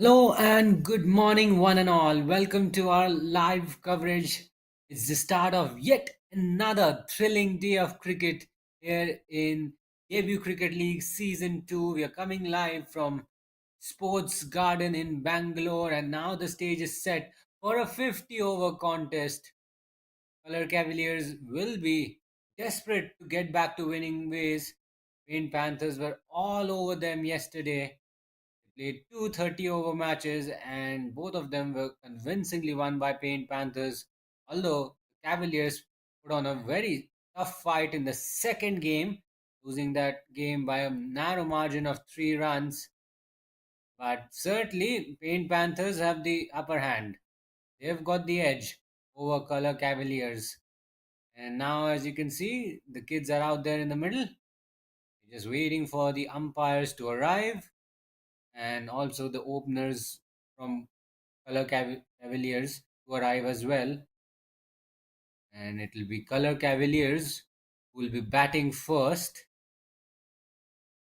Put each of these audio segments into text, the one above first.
Hello and good morning, one and all. Welcome to our live coverage. It's the start of yet another thrilling day of cricket here in Debut Cricket League Season 2. We are coming live from Sports Garden in Bangalore, and now the stage is set for a 50 over contest. Color Cavaliers will be desperate to get back to winning ways. Paint Panthers were all over them yesterday. Played two 30 over matches, and both of them were convincingly won by Paint Panthers. Although the Cavaliers put on a very tough fight in the second game, losing that game by a narrow margin of 3 runs. But certainly, Paint Panthers have the upper hand. They've got the edge over Color Cavaliers. And now, as you can see, the kids are out there in the middle, just waiting for the umpires to arrive, and also the openers from Cavaliers to arrive as well. And it will be Color Cavaliers who will be batting first.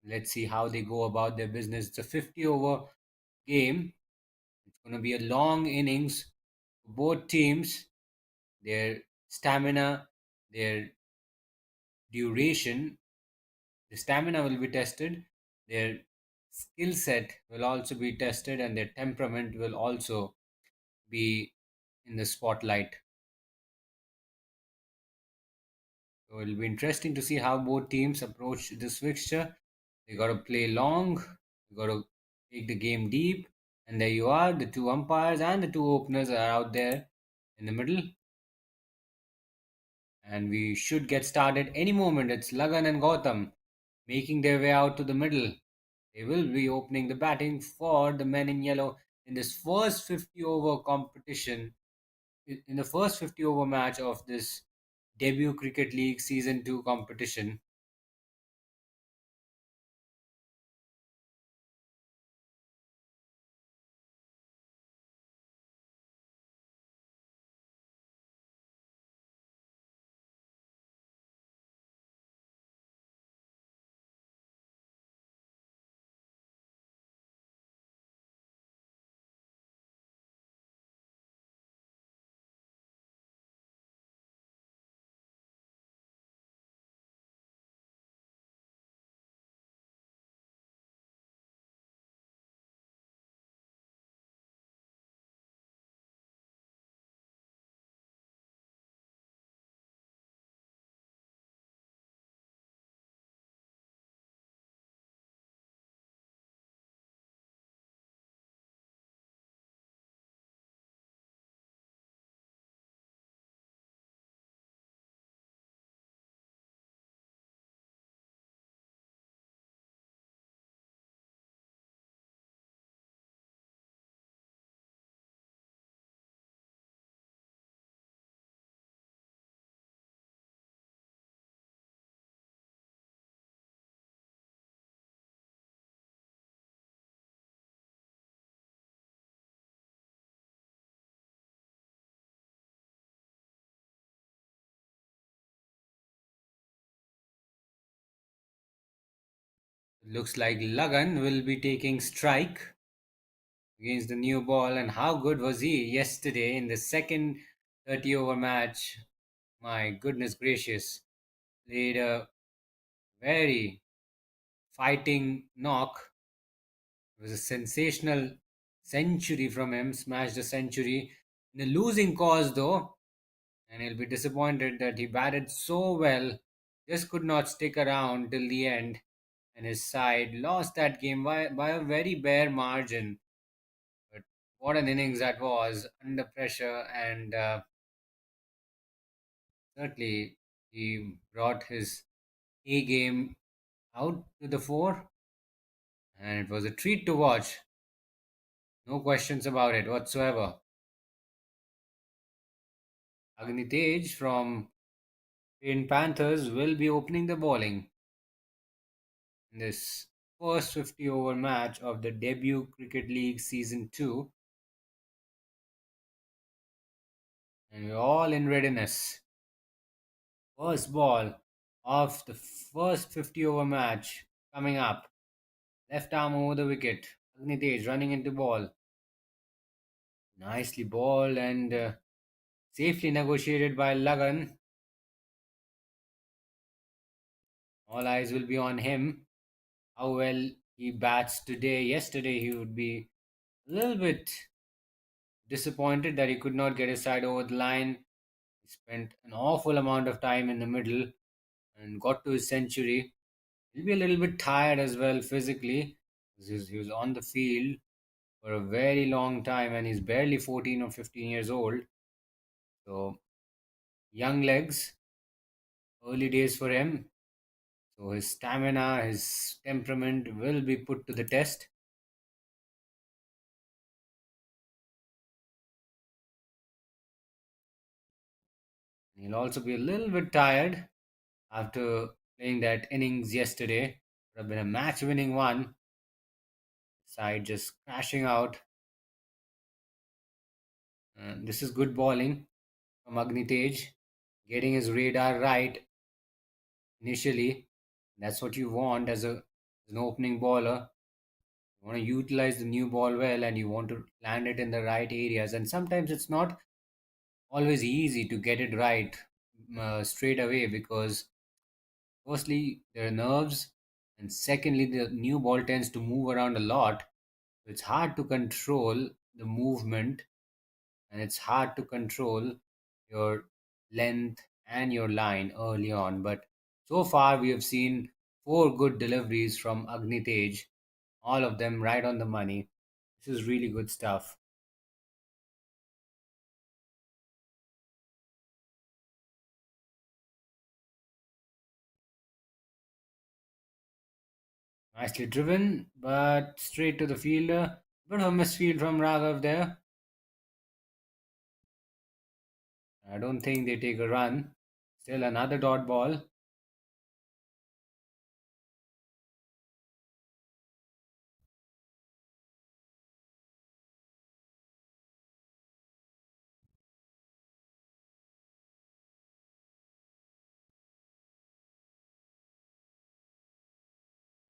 Let's see how they go about their business. It's a 50 over game. It's going to be a long innings for both teams. Their stamina, their duration, the stamina will be tested. Their skill set will also be tested, and their temperament will also be in the spotlight. So it'll be interesting to see how both teams approach this fixture. They got to play long, they got to take the game deep, and there you are. The two umpires and the two openers are out there in the middle, and we should get started any moment. It's Lagan and Gautam making their way out to the middle. They will be opening the batting for the men in yellow in this first 50 over competition, in the first 50 over match of this debut Cricket League Season 2 competition. Looks like Lagan will be taking strike against the new ball. And how good was he yesterday in the second 30 over match? My goodness gracious. Played a very fighting knock. It was a sensational century from him, smashed a century in a losing cause though. And he'll be disappointed that he batted so well, just could not stick around till the end, and his side lost that game by a very bare margin. But what an innings that was under pressure, and certainly he brought his A game out to the fore, and it was a treat to watch. No questions about it whatsoever. Agnitej from Paint Panthers will be opening the bowling in this first 50 over match of the debut Cricket League Season 2, and we're all in readiness. First ball of the first 50 over match coming up. Left arm over the wicket. Agnitej running into ball. Nicely balled and safely negotiated by Lagan. All eyes will be on him. How well he bats today. Yesterday, he would be a little bit disappointed that he could not get his side over the line. He spent an awful amount of time in the middle and got to his century. He'll be a little bit tired as well physically. He was on the field for a very long time and he's barely 14 or 15 years old. So, young legs, early days for him. So, his stamina, his temperament will be put to the test. He'll also be a little bit tired after playing that innings yesterday. Would have been a match winning one. Side just crashing out. This is good bowling from Tej, getting his radar right initially. That's what you want as an opening bowler. You want to utilize the new ball well and you want to land it in the right areas. And sometimes it's not always easy to get it right straight away because, firstly, there are nerves, and secondly, the new ball tends to move around a lot. So it's hard to control the movement and it's hard to control your length and your line early on. But so far, we have seen four good deliveries from Tej, all of them right on the money. This is really good stuff. Nicely driven, but straight to the fielder. Bit of a misfield from Raghav there. I don't think they take a run. Still another dot ball.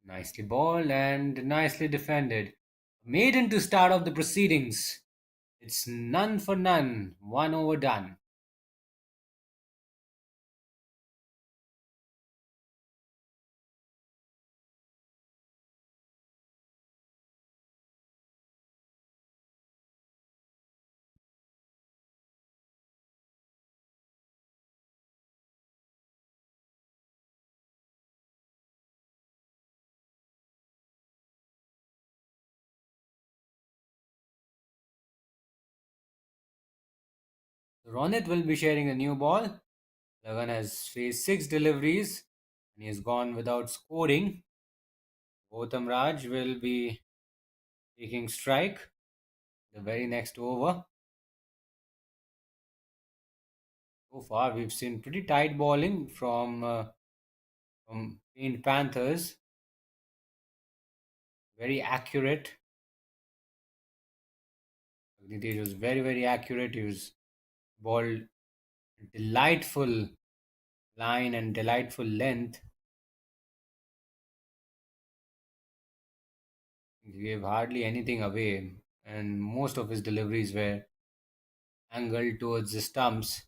Nicely balled and nicely defended. Maiden to start off the proceedings. It's none for none, one over done. Ronit will be sharing a new ball. Lagan has faced six deliveries and he has gone without scoring. Gautam Raj will be taking strike the very next over. So far, we've seen pretty tight bowling from Panthers. Very accurate. Agnitej was very accurate. He was balled delightful line and delightful length. He gave hardly anything away, and most of his deliveries were angled towards the stumps.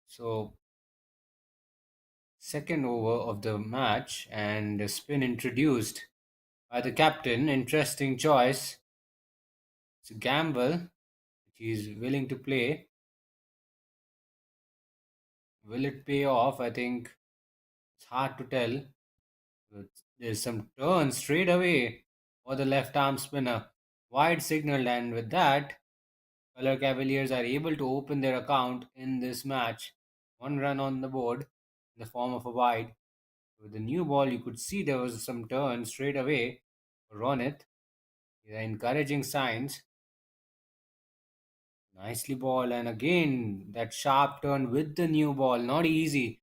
So, second over of the match, and a spin introduced by the captain. Interesting choice. It's a gamble which he's willing to play. Will it pay off? I think it's hard to tell. But there's some turn straight away for the left arm spinner. Wide signal, and with that, Color Cavaliers are able to open their account in this match. One run on the board in the form of a wide. With the new ball, you could see there was some turn straight away for Ronit. These are encouraging signs. Nicely ball, and again that sharp turn with the new ball. Not easy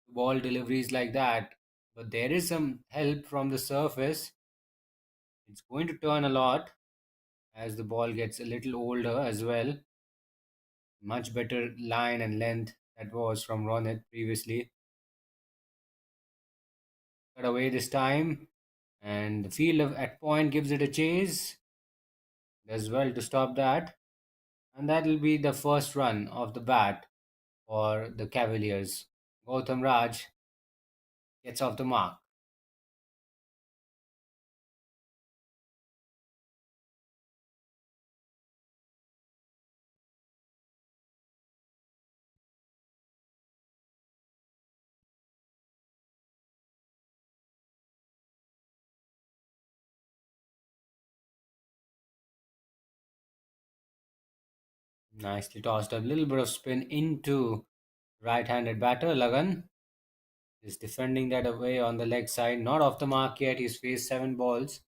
to ball deliveries like that, but there is some help from the surface. It's going to turn a lot as the ball gets a little older as well. Much better line and length That was from Ronit previously. Cut away this time. And the field at point gives it a chase. Does well to stop that. And that will be the first run of the bat for the Cavaliers. Gautam Raj gets off the mark. Nicely tossed. A little bit of spin into right-handed batter. Lagan is defending that away on the leg side. Not off the mark yet. He's faced 7 balls.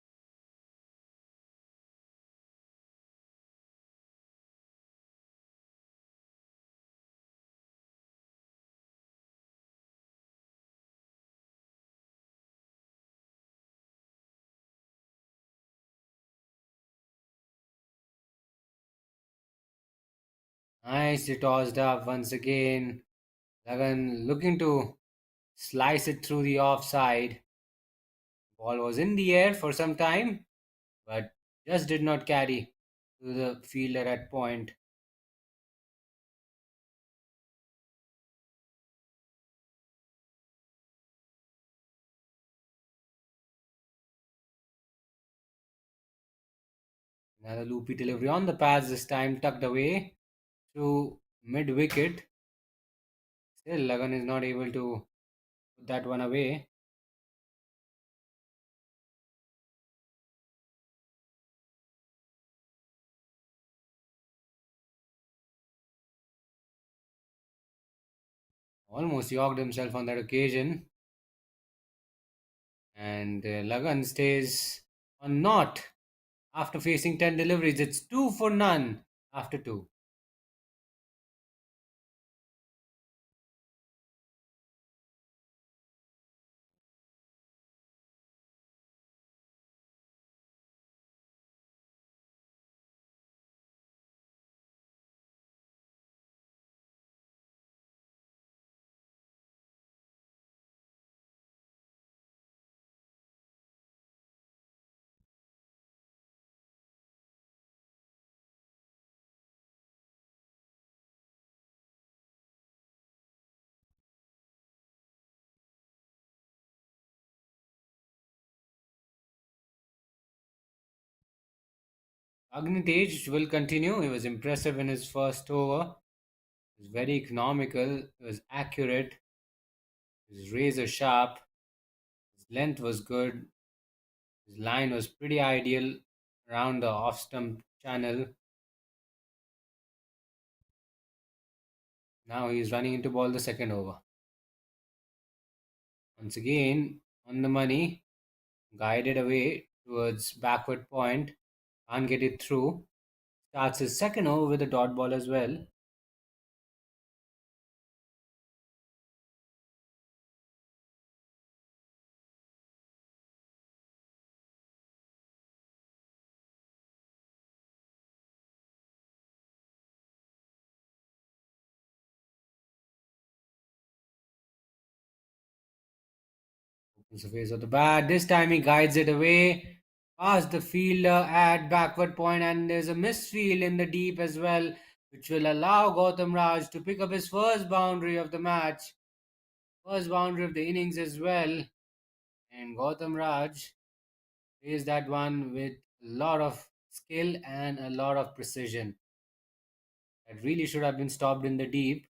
Nicely tossed up once again. Lagan looking to slice it through the offside. Ball was in the air for some time, but just did not carry to the fielder at point. Another loopy delivery on the pads, this time tucked away through mid wicket. Still, Lagan is not able to put that one away. Almost yorked himself on that occasion. And Lagan stays on naught after facing 10 deliveries. It's 2 for none after 2. Agnitej will continue. He was impressive in his first over. He was very economical. He was accurate. He was razor sharp. His length was good. His line was pretty ideal around the off stump channel. Now he's running into ball the second over. Once again, on the money, guided away towards backward point. Can't get it through. Starts his second over with a dot ball as well. Opens the face of the bat. This time he guides it away past the fielder at backward point, and there's a misfield in the deep as well, which will allow Gautam Raj to pick up his first boundary of the match, first boundary of the innings as well. And Gautam Raj plays that one with a lot of skill and a lot of precision. That really should have been stopped in the deep.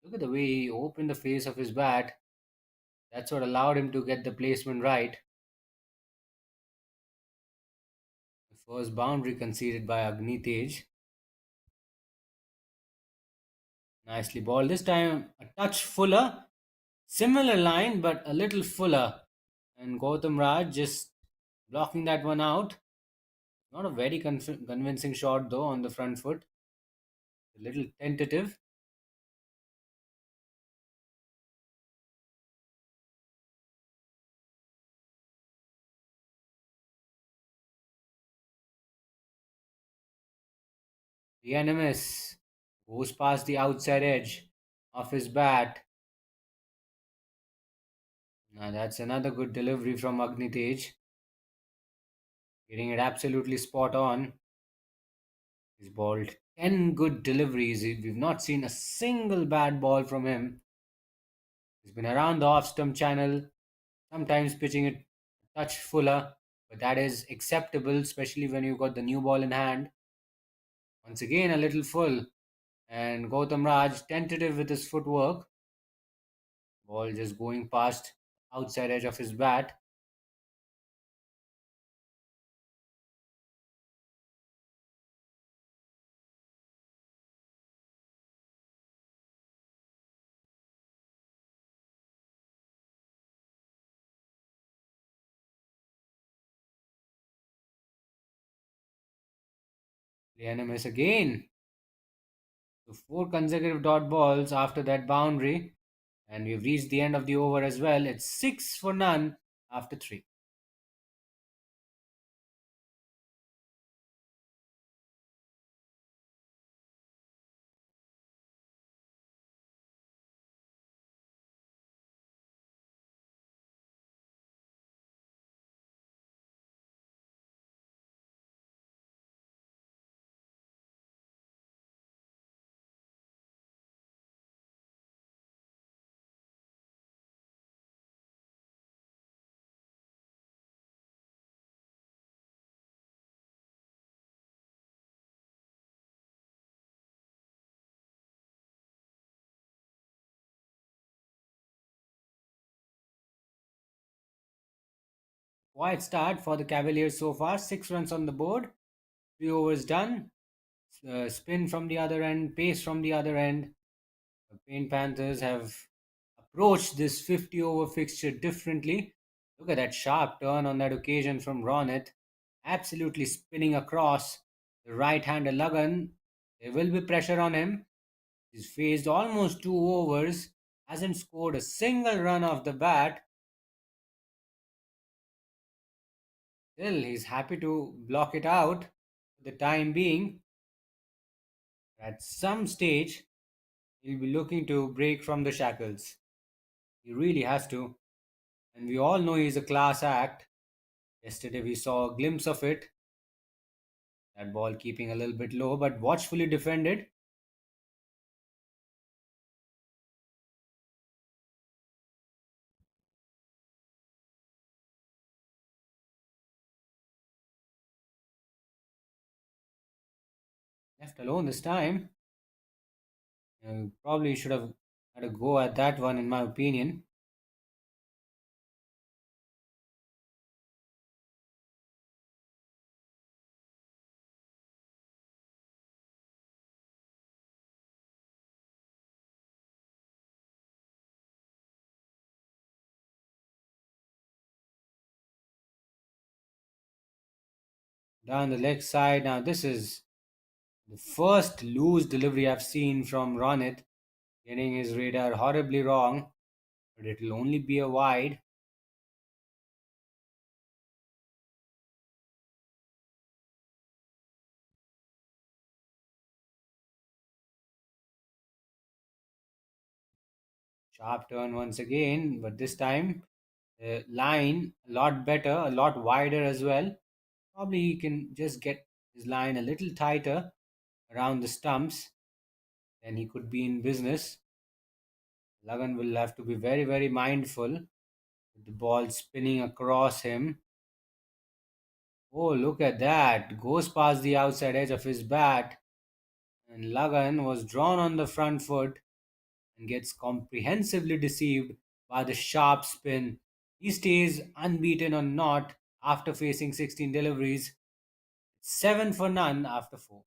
Look at the way he opened the face of his bat. That's what allowed him to get the placement right. The first boundary conceded by Agnitej. Nicely balled. This time a touch fuller. Similar line, but a little fuller. And Gautam Raj just blocking that one out. Not a very convincing shot though on the front foot. A little tentative. The NMS goes past the outside edge. off his bat. Now that's another good delivery from Agnitej, getting it absolutely spot on. He's bowled 10 good deliveries. We've not seen a single bad ball from him. He's been around the off stump channel, sometimes pitching it a touch fuller, but that is acceptable, especially when you've got the new ball in hand. Once again, a little full, and Gautam Raj tentative with his footwork. Ball just going past outside edge of his bat. Liana miss again. So four consecutive dot balls after that boundary, and we've reached the end of the over as well. It's 6 for none after three. Quiet start for the Cavaliers so far. 6 runs on the board. 3 overs done. Spin from the other end, pace from the other end. The Paint Panthers have approached this 50 over fixture differently. Look at that sharp turn on that occasion from Ronit. Absolutely spinning across the right hander Lagan. There will be pressure on him. He's faced almost 2 overs, hasn't scored a single run off the bat. Still, he's happy to block it out for the time being. At some stage, he'll be looking to break from the shackles. He really has to. And we all know he's a class act. Yesterday we saw a glimpse of it. That ball keeping a little bit low, but watchfully defended. Left alone this time. Probably should have had a go at that one, in my opinion. Down the leg side. Now, this is the first loose delivery I've seen from Ronit, getting his radar horribly wrong, but it'll only be a wide. Sharp turn once again, but this time the line a lot better, a lot wider as well. Probably he can just get his line a little tighter around the stumps, then he could be in business. Lagan will have to be very, very mindful with the ball spinning across him. Oh, look at that. Goes past the outside edge of his bat. And Lagan was drawn on the front foot and gets comprehensively deceived by the sharp spin. He stays unbeaten on not after facing 16 deliveries. 7 for none after 4.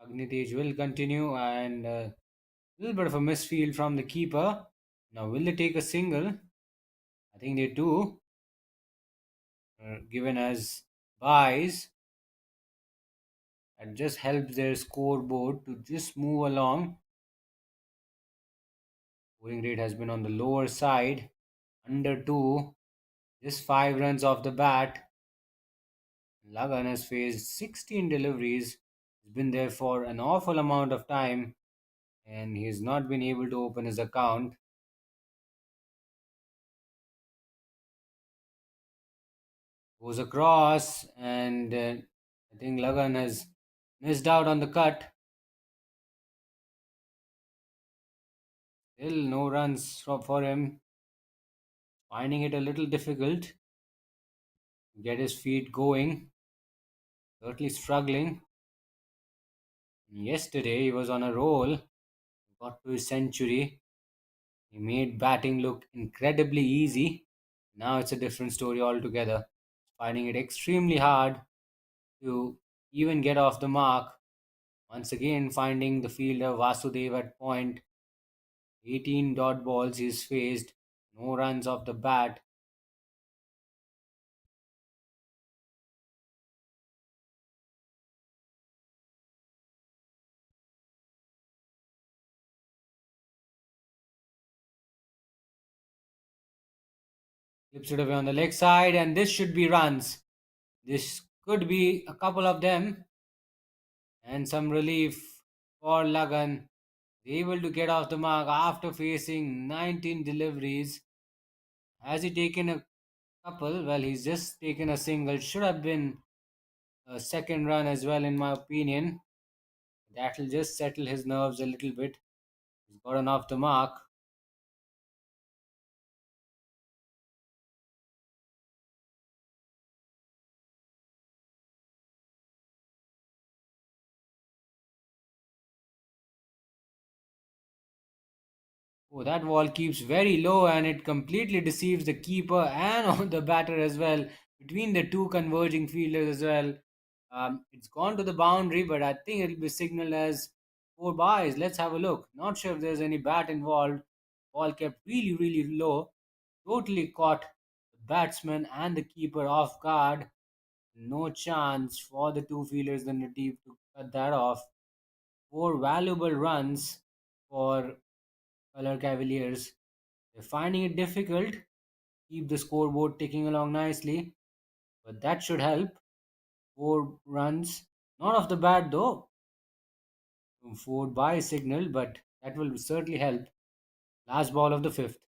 Agnitej will continue and a little bit of a misfield from the keeper. Now, will they take a single? I think they do. Given as buys, that just helps their scoreboard to just move along. Scoring rate has been on the lower side, under 2, just 5 runs off the bat. Lagan has faced 16 deliveries. He's been there for an awful amount of time and he's not been able to open his account. Goes across and I think Lagan has missed out on the cut. Still no runs for him. Finding it a little difficult to get his feet going. Certainly struggling. Yesterday he was on a roll. Got to his century. He made batting look incredibly easy. Now it's a different story altogether. Finding it extremely hard to even get off the mark. Once again, finding the fielder Vasudev at point. 18 dot balls he's faced. No runs off the bat. Flips it away on the leg side, and this should be runs. This could be a couple of them, and some relief for Lagan. Able to get off the mark after facing 19 deliveries. Has he taken a couple? Well, he's just taken a single. Should have been a second run as well, in my opinion. That'll just settle his nerves a little bit. He's gotten off the mark. Oh, that ball keeps very low and it completely deceives the keeper and on the batter as well. Between the two converging fielders as well. It's gone to the boundary, but I think it'll be signaled as 4 byes. Let's have a look. Not sure if there's any bat involved. Ball kept really, really low. Totally caught the batsman and the keeper off guard. No chance for the two fielders in the deep to cut that off. 4 valuable runs for Color Cavaliers. They're finding it difficult. Keep the scoreboard ticking along nicely, but that should help. 4 runs. Not off the bat though. 4 by signal, but that will certainly help. Last ball of the fifth.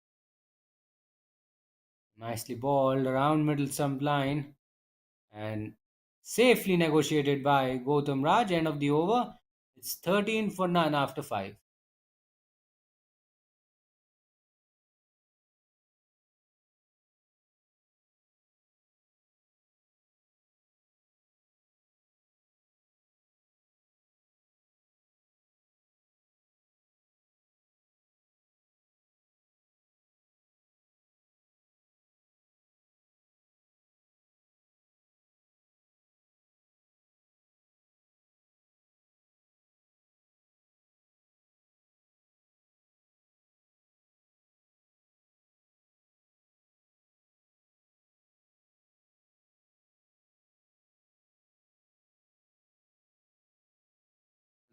Nicely balled around middle stump line and safely negotiated by Gautam Raj. End of the over. It's 13 for none after 5.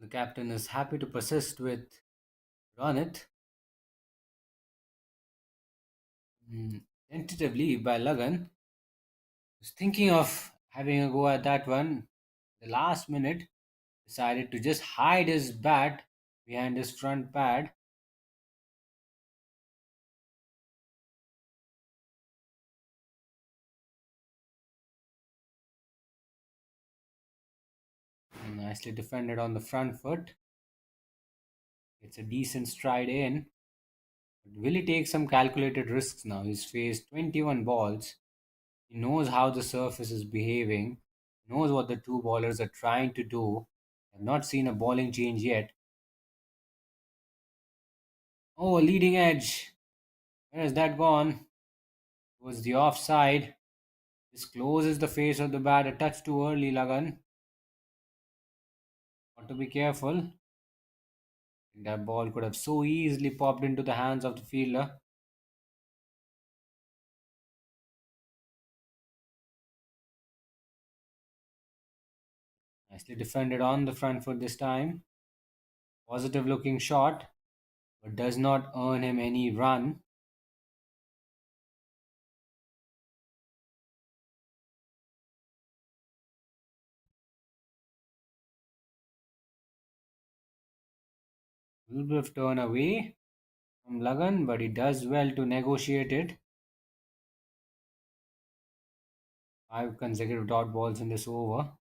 The captain is happy to persist with run it. Tentatively by Lagan. Was thinking of having a go at that one. The last minute decided to just hide his bat behind his front pad. Nicely defended on the front foot. It's a decent stride in. But will he take some calculated risks now? He's faced 21 balls. He knows how the surface is behaving. He knows what the two bowlers are trying to do. I've not seen a bowling change yet. Oh, a leading edge. Where has that gone? Towards the offside. This closes the face of the bat a touch too early, Lagan. Got to be careful. That ball could have so easily popped into the hands of the fielder. Nicely defended on the front foot this time. Positive looking shot, but does not earn him any run. A little bit of turn away from Lagan, but he does well to negotiate it. 5 consecutive dot balls in this over. Are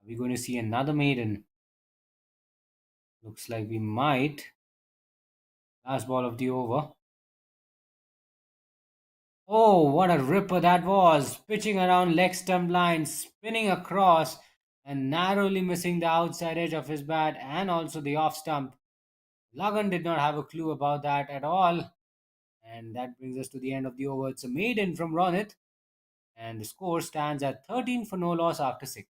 we going to see another maiden? Looks like we might. Last ball of the over. Oh, what a ripper that was! Pitching around leg stump line, spinning across, and narrowly missing the outside edge of his bat and also the off stump. Lagan did not have a clue about that at all. And that brings us to the end of the over. It's a maiden from Ronit, and the score stands at 13 for no loss after 6.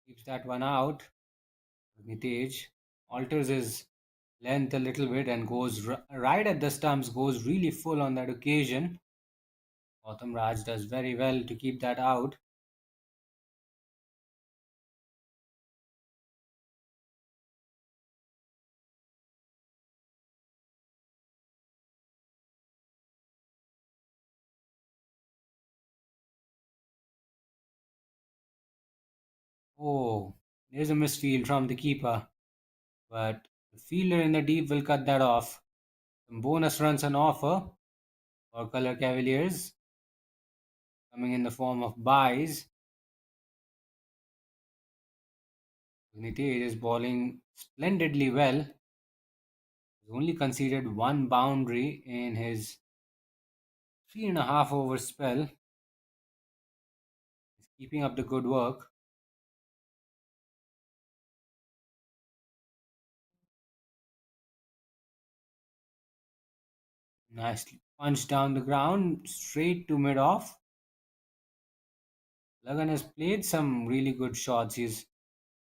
Keeps that one out. Nitej alters his length a little bit and goes right at the stumps, goes really full on that occasion. Gautam Raj does very well to keep that out. Oh, there's a misfield from the keeper, but the fielder in the deep will cut that off. Some bonus runs on offer for Color Cavaliers, coming in the form of buys. Nitej is bowling splendidly well. He's only conceded one boundary in his 3.5 over spell. He's keeping up the good work. Nicely punched down the ground, straight to mid off. Lagan has played some really good shots. He's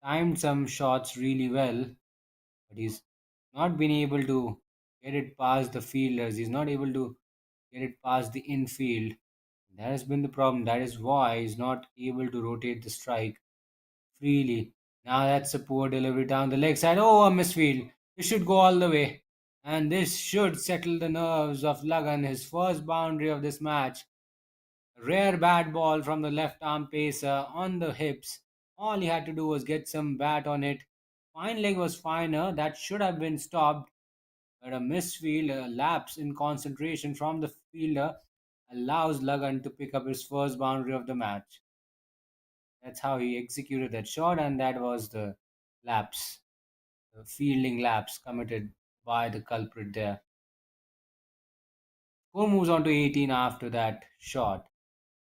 timed some shots really well, but he's not been able to get it past the fielders. He's not able to get it past the infield. That has been the problem. That is why he's not able to rotate the strike freely. Now that's a poor delivery down the leg side. Oh, a misfield. This should go all the way. And this should settle the nerves of Lagan, his first boundary of this match. Rare bad ball from the left arm pacer on the hips. All he had to do was get some bat on it. Fine leg was finer. That should have been stopped. But a misfield, a lapse in concentration from the fielder allows Lagan to pick up his first boundary of the match. That's how he executed that shot, and that was the lapse, the fielding lapse committed by the culprit there. Score moves on to 18 after that shot.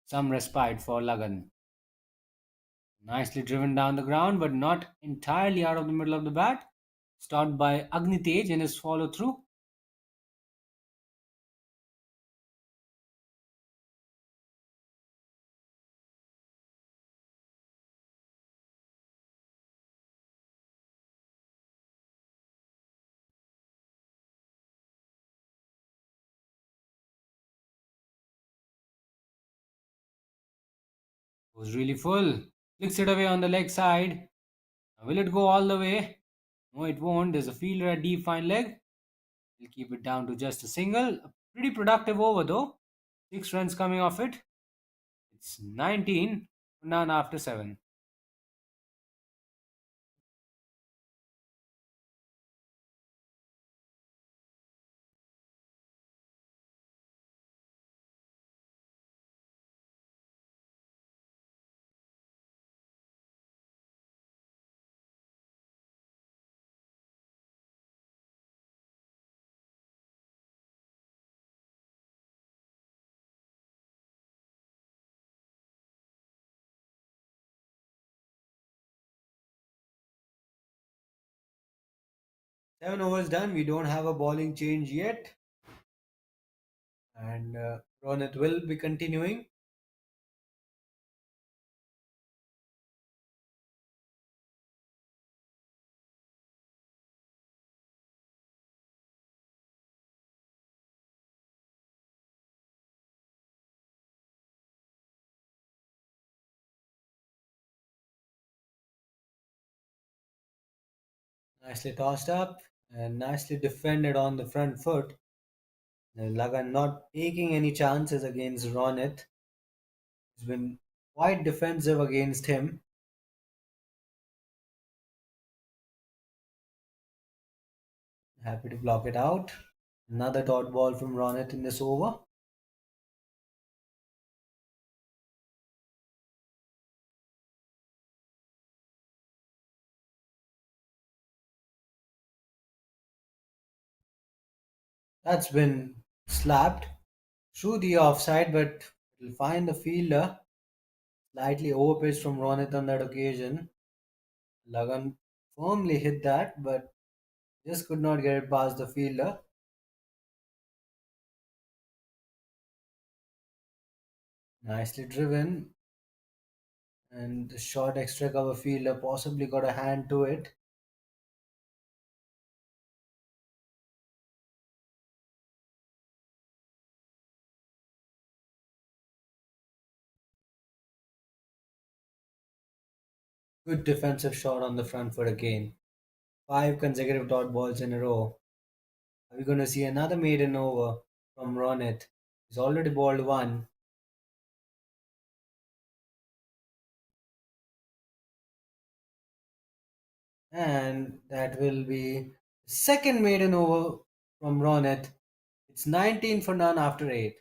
Some respite for Lagan. Nicely driven down the ground, but not entirely out of the middle of the bat. Stopped by Agnitej in his follow through. Was really full. Flicks it away on the leg side. Will it go all the way? No, it won't. There's a fielder at deep fine leg. He'll keep it down to just a single. A pretty productive over though. 6 runs coming off it. It's 19 for none after 7. 7 overs done. We don't have a bowling change yet. And Ronit will be continuing. Nicely tossed up and nicely defended on the front foot. Lagan not taking any chances against Ronit. He's been quite defensive against him. Happy to block it out. Another dot ball from Ronit in this over. That's been slapped through the offside, but it'll find the fielder. Slightly overpitched from Ronit on that occasion. Lagan firmly hit that, but just could not get it past the fielder. Nicely driven, and the short extra cover fielder possibly got a hand to it. Good defensive shot on the front foot again. 5 consecutive dot balls in a row. Are we going to see another maiden over from Ronit? He's already balled one. And that will be second maiden over from Ronit. It's 19 for none after 8.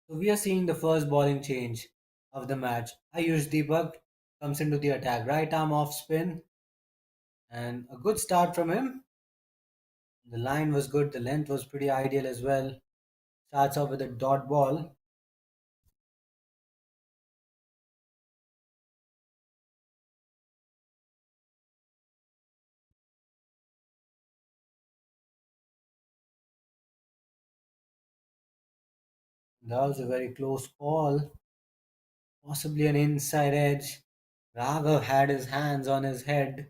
So we are seeing the first bowling change of the match. Ayush Deepak comes into the attack. Right arm off spin and a good start from him. The line was good, the length was pretty ideal as well. Starts off with a dot ball. That was a very close call, possibly an inside edge. Raghav had his hands on his head.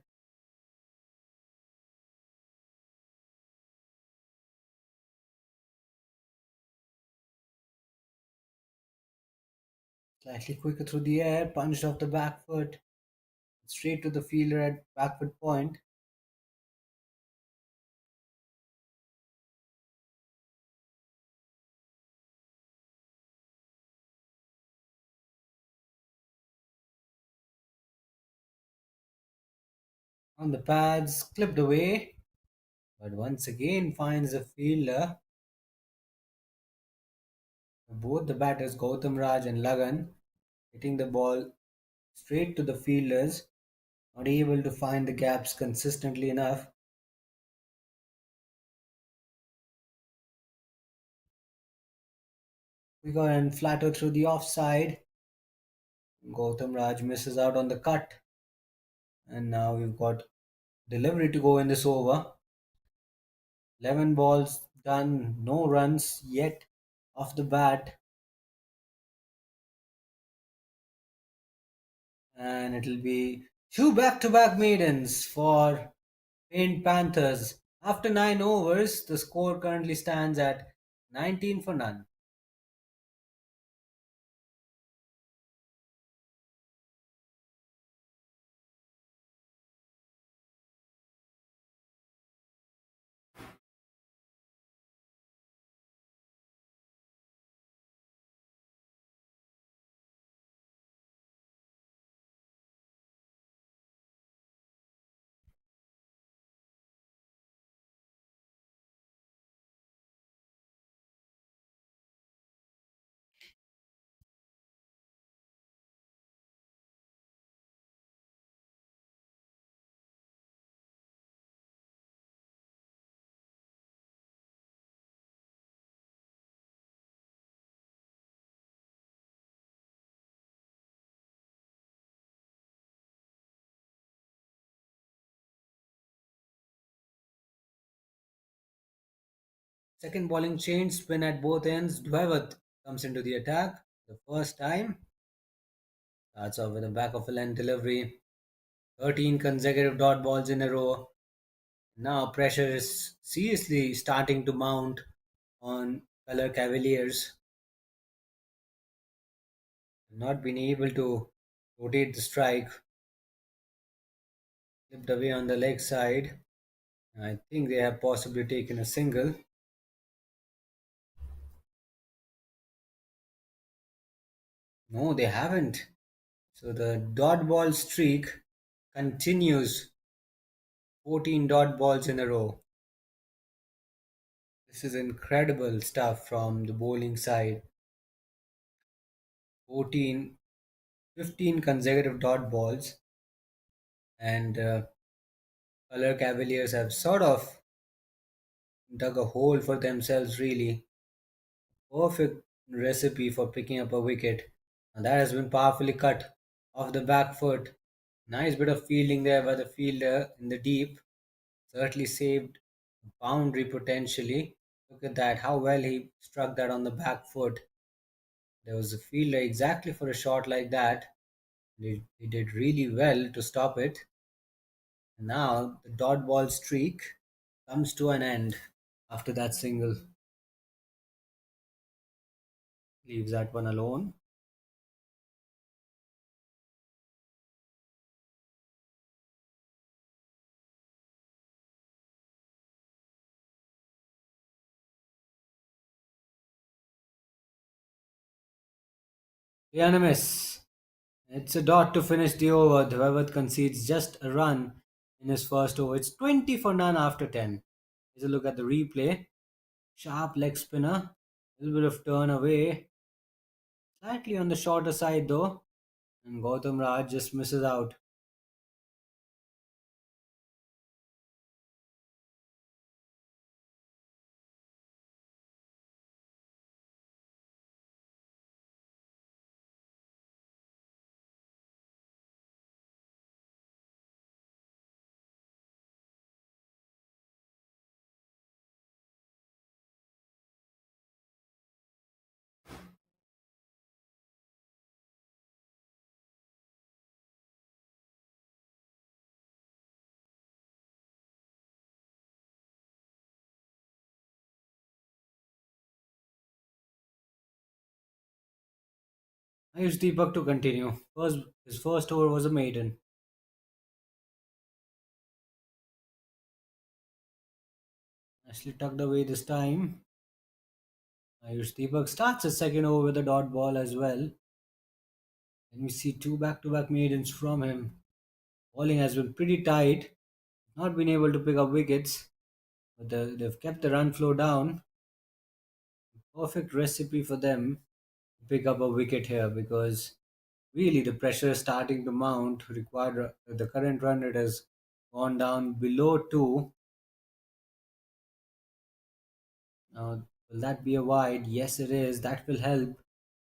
Slightly quicker through the air, punched off the back foot, straight to the fielder at back foot point. On the pads, clipped away, but once again finds a fielder. Both the batters, Gautam Raj and Lagan, hitting the ball straight to the fielders, not able to find the gaps consistently enough. We got in flatter through the offside. Gautam Raj misses out on the cut, and now we've got delivery to go in this over. 11 balls done, no runs yet off the bat, and it'll be two back-to-back maidens for Panthers. After 9 overs, the score currently stands at 19 for none. Second bowling change, spin at both ends. Dwaywath comes into the attack. The first time starts off with a back of a length delivery. 13 consecutive dot balls in a row. Now pressure is seriously starting to mount on color Cavaliers. Not being able to rotate the strike. Slipped away on the leg side. I think they have possibly taken a single. No, they haven't. So the dot ball streak continues. 14 dot balls in a row. This is incredible stuff from the bowling side. 14, 15 consecutive dot balls, and Color Cavaliers have sort of dug a hole for themselves, really. Perfect recipe for picking up a wicket. And that has been powerfully cut off the back foot. Nice bit of fielding there by the fielder in the deep. Certainly saved boundary potentially. Look at that, how well he struck that on the back foot. There was a fielder exactly for a shot like that. He did really well to stop it. Now the dot ball streak comes to an end after that single. Leaves that one alone. Unanimous. It's a dot to finish the over. Dwaywath concedes just a run in his first over. It's 20 for none after 10. Here's a look at the replay. Sharp leg spinner. A little bit of turn away. Slightly on the shorter side though. And Gautam Raj just misses out. Here's Deepak to continue. His first over was a maiden. Nicely tucked away this time. Ayush Deepak starts his second over with a dot ball as well. And we see two back-to-back maidens from him. Bowling has been pretty tight. not been able to pick up wickets, but they've kept the run flow down. Perfect recipe for them to pick up a wicket here because really the pressure is starting to mount. Required the current run rate has gone down below 2. Now, will that be a wide? Yes, it is. That will help.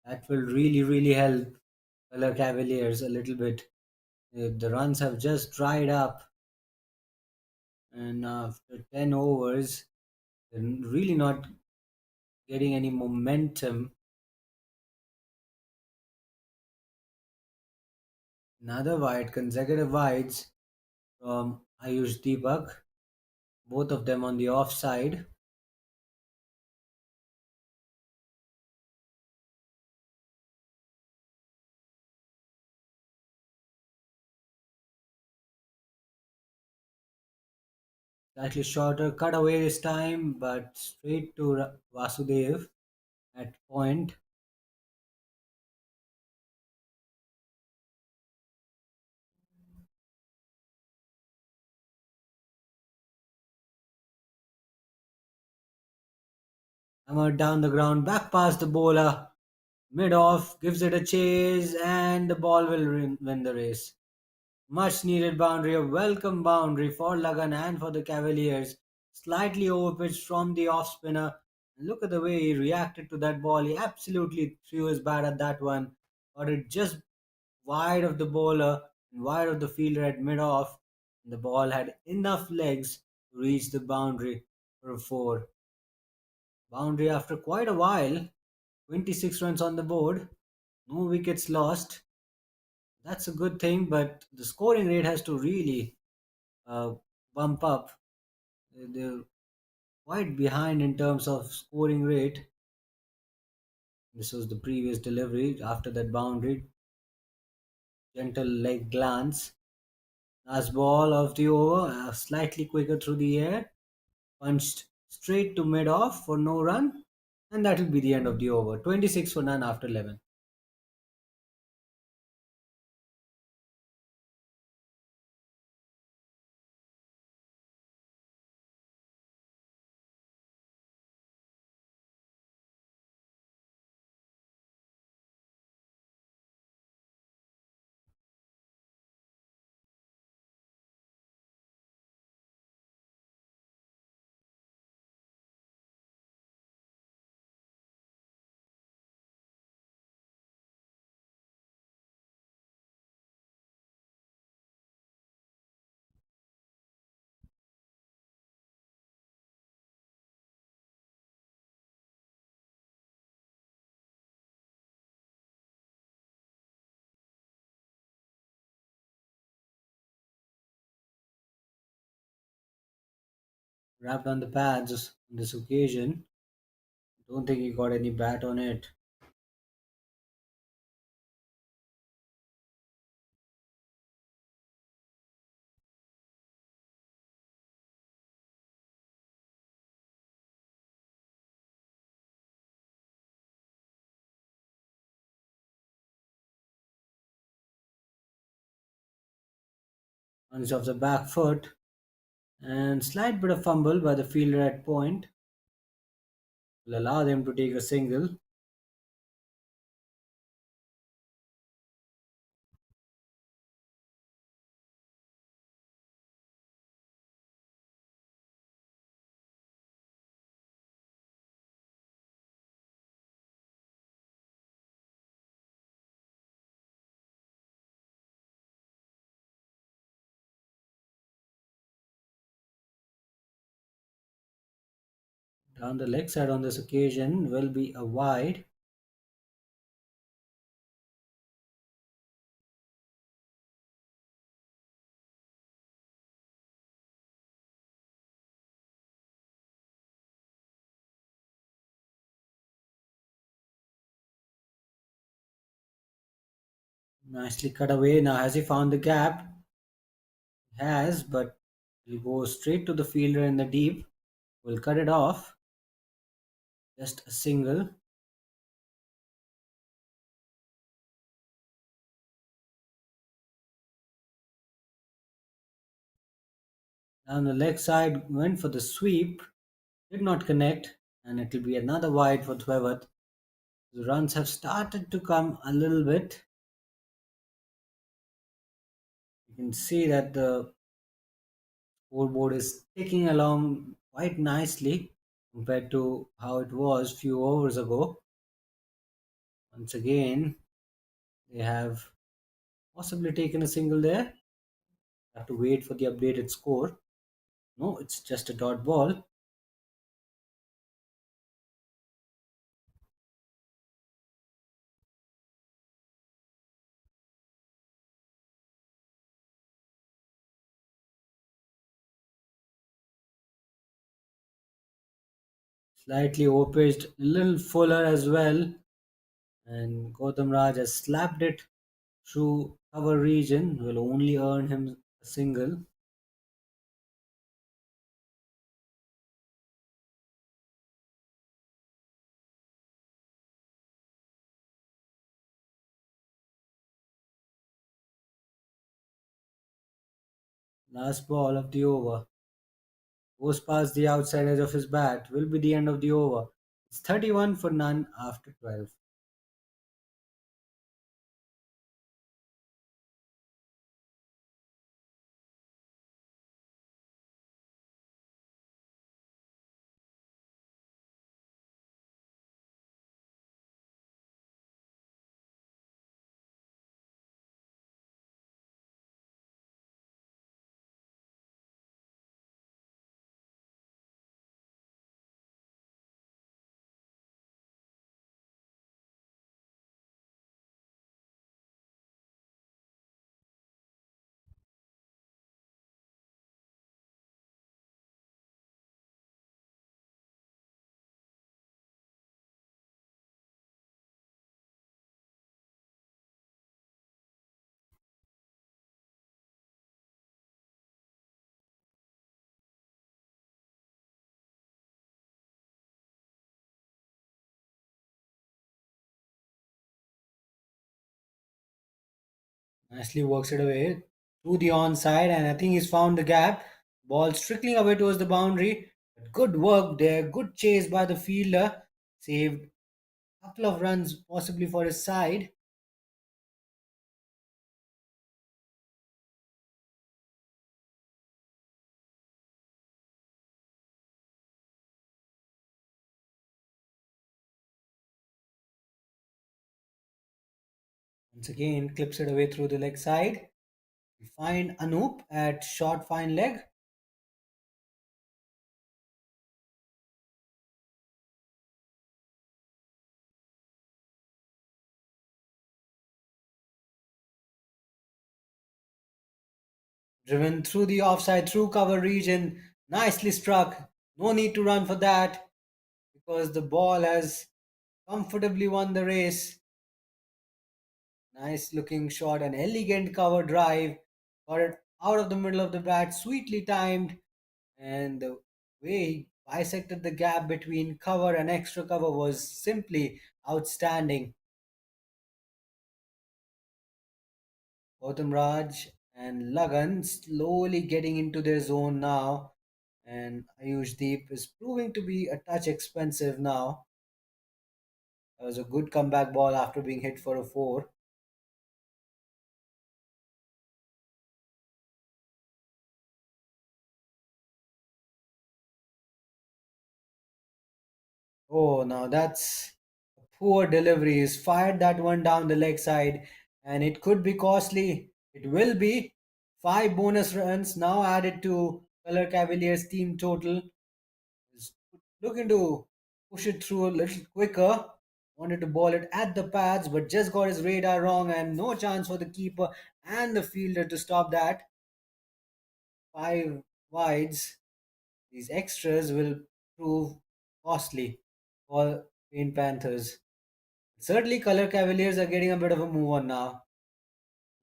That will really help color Cavaliers a little bit. The runs have just dried up, and after 10 overs, they're really not getting any momentum. Another wide, consecutive wides from Ayush Deepak, both of them on the offside. Slightly shorter cutaway this time, but straight to Vasudev at point. Hammered down the ground, back past the bowler. Mid off, gives it a chase, and the ball will win the race. Much needed boundary, a welcome boundary for Lagan and for the Cavaliers. Slightly overpitched from the off spinner. Look at the way he reacted to that ball. He absolutely threw his bat at that one. Got it just wide of the bowler and wide of the fielder at mid off. And the ball had enough legs to reach the boundary for a 4. Boundary after quite a while. 26 runs on the board. No wickets lost. That's a good thing, but the scoring rate has to really uh, bump up. They're quite behind in terms of scoring rate. This was the previous delivery after that boundary. Gentle leg glance. Last ball of the over, slightly quicker through the air. Punched straight to mid off for no run. And that will be the end of the over. 26 for none after 11. Wrapped on the pads on this occasion. Don't think he got any bat on it. Runs off the back foot. And slight bit of fumble by the fielder at point will allow them to take a single. Down the leg side on this occasion will be a wide. Nicely cut away. Now has he found the gap? He has, but he'll go straight to the fielder in the deep. Will cut it off. Just a single. Down the leg side, went for the sweep, did not connect, and it will be another wide for Twevert. The runs have started to come a little bit. You can see that the scoreboard is ticking along quite nicely compared to how it was few overs ago. Once again, they have possibly taken a single there. Have to wait for the updated score. No, it's just a dot ball. Slightly over-pitched, a little fuller as well. And Gautam Raj has slapped it through cover region. Will only earn him a single. Last ball of the over. Goes past the outside edge of his bat. Will be the end of the over. It's 31 for none after 12. Nicely works it away through the onside, and I think he's found the gap. Ball trickling away towards the boundary. Good work there. Good chase by the fielder. Saved a couple of runs possibly for his side. Once again, clips it away through the leg side. We find Anup at short fine leg. Driven through the offside, through cover region. Nicely struck. No need to run for that because the ball has comfortably won the race. Nice looking shot, an elegant cover drive. Got it out of the middle of the bat, sweetly timed. And the way he bisected the gap between cover and extra cover was simply outstanding. Gautam Raj and Lagan slowly getting into their zone now. And Ayush Deep is proving to be a touch expensive now. That was a good comeback ball after being hit for a four. Oh, now that's a poor delivery. He's fired that one down the leg side, and it could be costly. It will be. Five bonus runs now added to Color Cavaliers' team total. He's looking to push it through a little quicker. Wanted to ball it at the pads, but just got his radar wrong, and no chance for the keeper and the fielder to stop that. Five wides. These extras will prove costly for Pain Panthers. Certainly, Color Cavaliers are getting a bit of a move on now.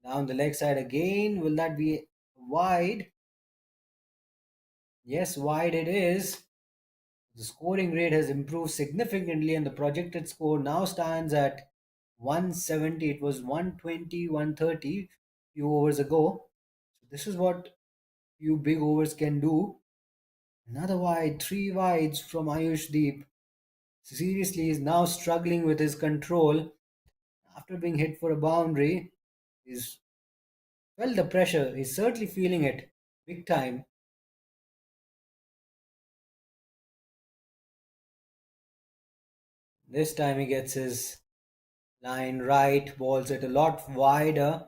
Down the leg side again. Will that be wide? Yes, wide it is. The scoring rate has improved significantly, and the projected score now stands at 170. It was 120, 130 few overs ago. So this is what few big overs can do. Another wide, three wides from Ayush Deep. Seriously, he's now struggling with his control. After being hit for a boundary, he's felt the pressure. He's certainly feeling it big time. This time he gets his line right, balls it a lot wider,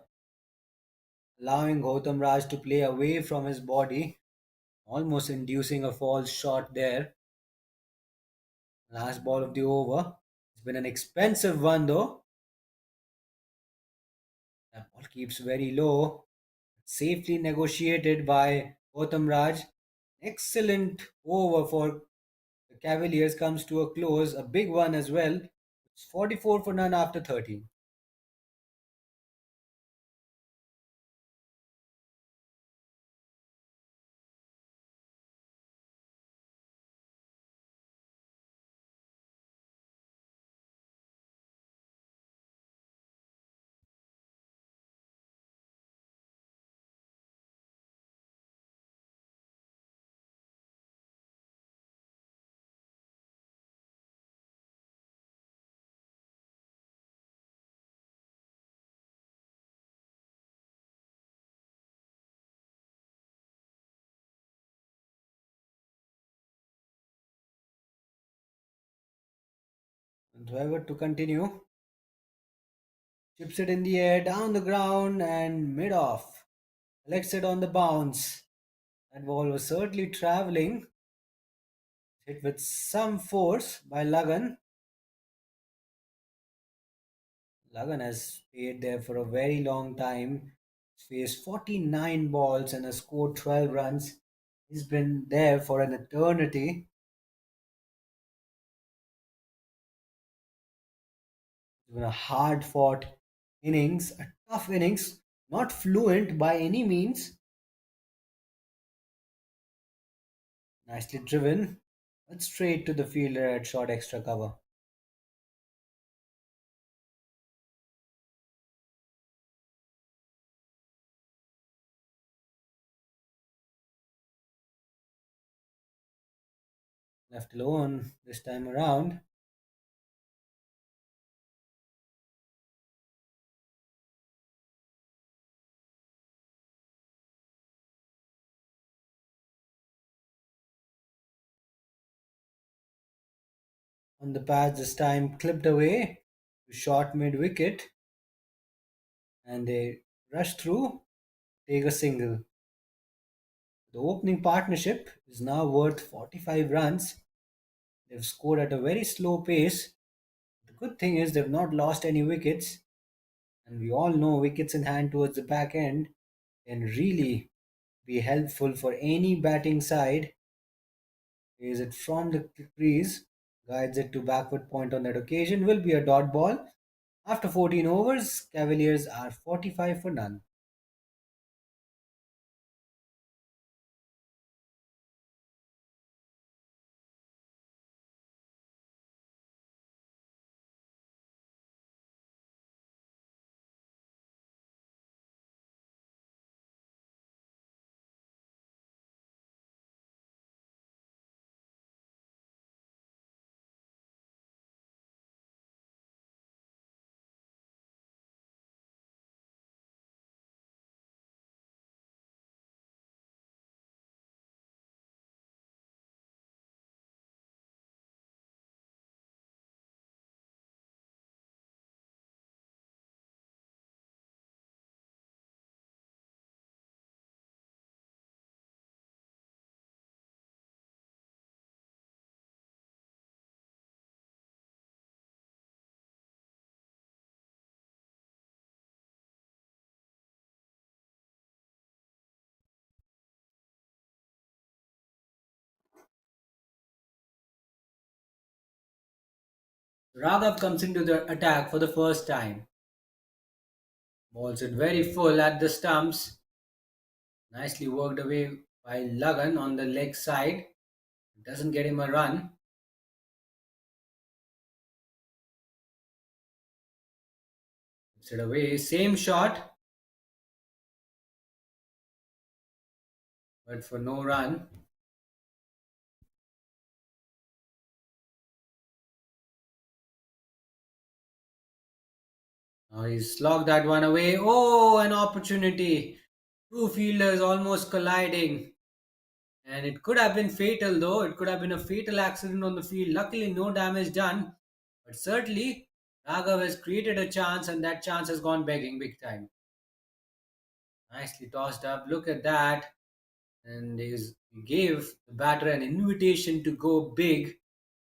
allowing Gautam Raj to play away from his body, almost inducing a false shot there. Last ball of the over. It's been an expensive one though. That ball keeps very low. Safely negotiated by Gautam Raj. Excellent over for the Cavaliers comes to a close. A big one as well. It's 44 for none after 13. And whoever to continue chips it in the air, down the ground, and mid off. Collects it on the bounce. That ball was certainly traveling. Hit with some force by Lagan. Lagan has stayed there for a very long time. He's faced 49 balls and has scored 12 runs. He's been there for an eternity. It's been a hard fought innings, a tough innings, not fluent by any means. Nicely driven, but straight to the fielder at short extra cover. Left alone this time around. On the pads this time clipped away to short mid wicket, and they rush through, take a single. The opening partnership is now worth 45 runs. They've scored at a very slow pace. The good thing is they've not lost any wickets, and we all know wickets in hand towards the back end can really be helpful for any batting side. Is it from the crease, guides it to backward point on that occasion, will be a dot ball. After 14 overs, Cavaliers are 45 for none. Raghav comes into the attack for the first time. Balls it very full at the stumps. Nicely worked away by Lagan on the leg side. Doesn't get him a run. Puts it away. Same shot. but for no run. Now he's slogged that one away. Oh, an opportunity. Two fielders almost colliding. And it could have been fatal, though. It could have been a fatal accident on the field. Luckily, no damage done. But certainly, Raghav has created a chance, and that chance has gone begging big time. Nicely tossed up. Look at that. And he gave the batter an invitation to go big.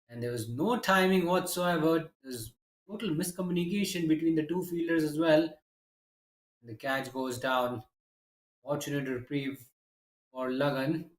And there was no timing whatsoever. There's total miscommunication between the two fielders as well. The catch goes down. Fortunate reprieve for Lagan.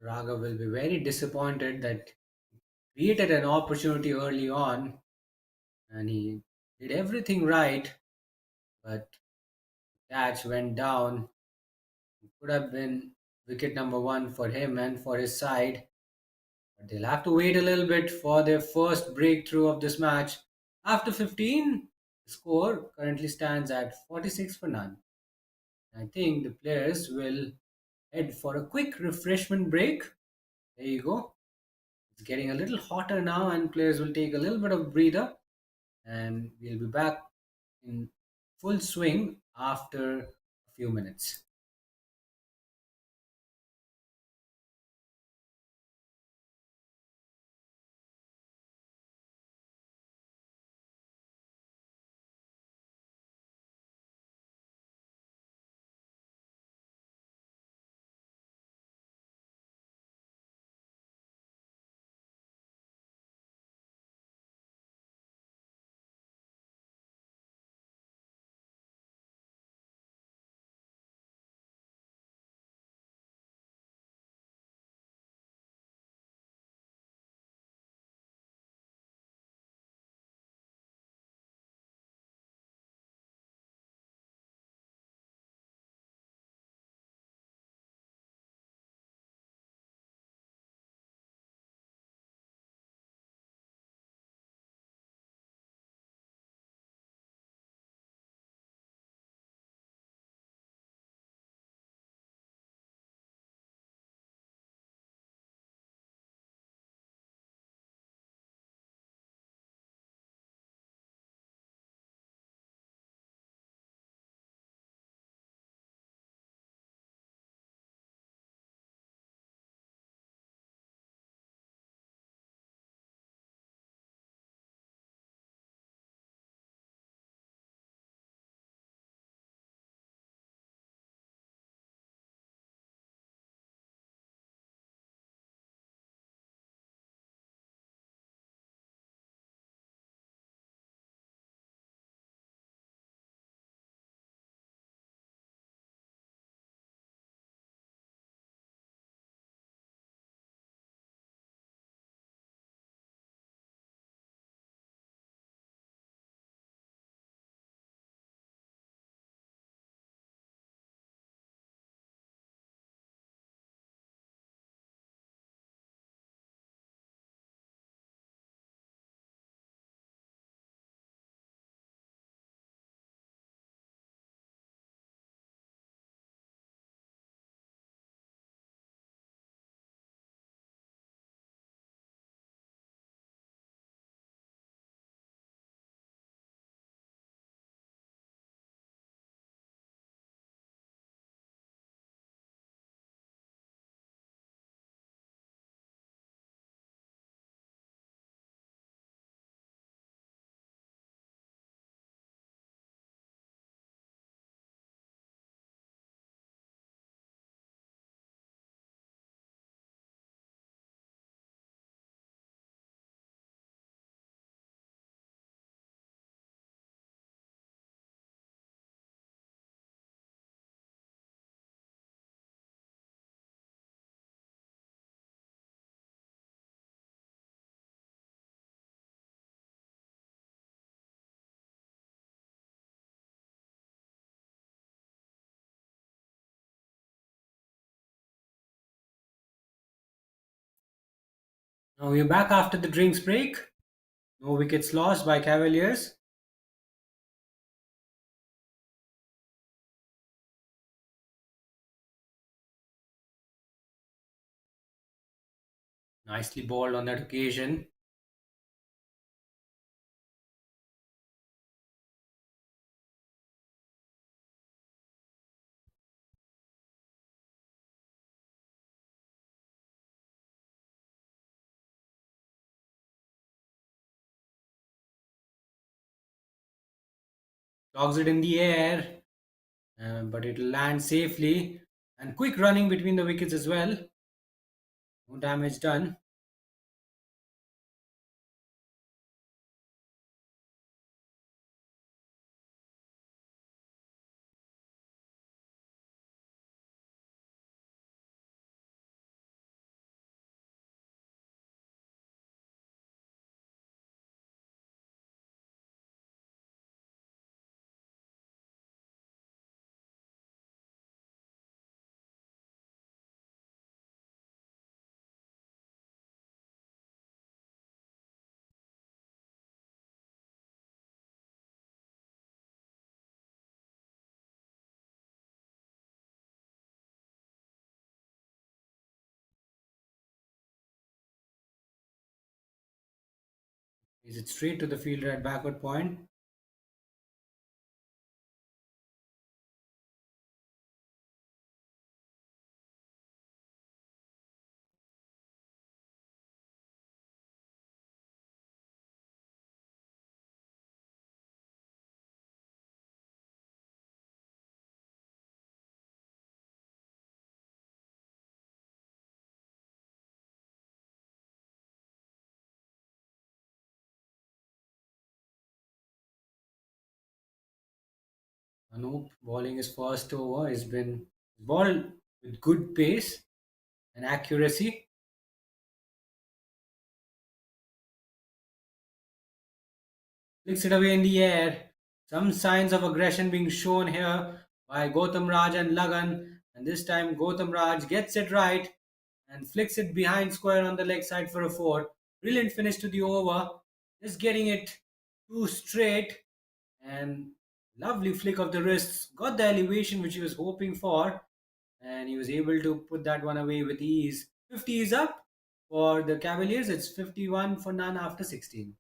Raghav will be very disappointed that he created an opportunity early on and he did everything right, but catch went down. It could have been wicket number one for him and for his side, but they'll have to wait a little bit for their first breakthrough of this match. After 15, the score currently stands at 46 for none. I think the players will head for a quick refreshment break. There you go. It's getting a little hotter now, and players will take a little bit of breather. And we'll be back in full swing after a few minutes. Now we're back after the drinks break. No wickets lost by Cavaliers. Nicely bowled on that occasion. Clogs it in the air, but it'll land safely. And quick running between the wickets as well. No damage done. Is it straight to the fielder at backward point? Nope. Bowling his first over has been ball with good pace and accuracy. Flicks it away in the air. Some signs of aggression being shown here by Gautam Raj and Lagan. And this time Gautam Raj gets it right and flicks it behind square on the leg side for a four. Brilliant finish to the over. Just getting it too straight and lovely flick of the wrists. Got the elevation which he was hoping for and he was able to put that one away with ease. 50 is up for the Cavaliers. It's 51 for none after 16.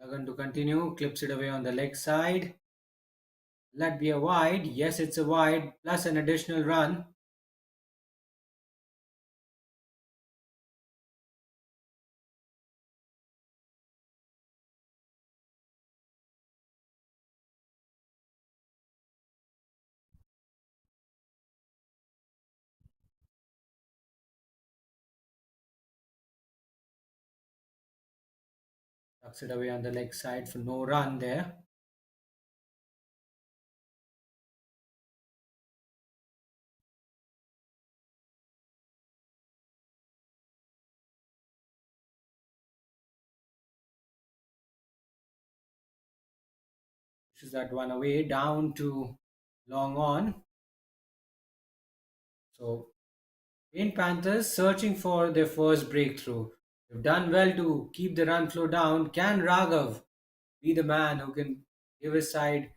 Lagan to continue, clips it away on the leg side. That be a wide. Yes, it's a wide plus an additional run. Tucks it away on the leg side for no run there. Pushes that one away down to long on. So Paint Panthers searching for their first breakthrough. They've done well to keep the run flow down. Can Raghav be the man who can give his side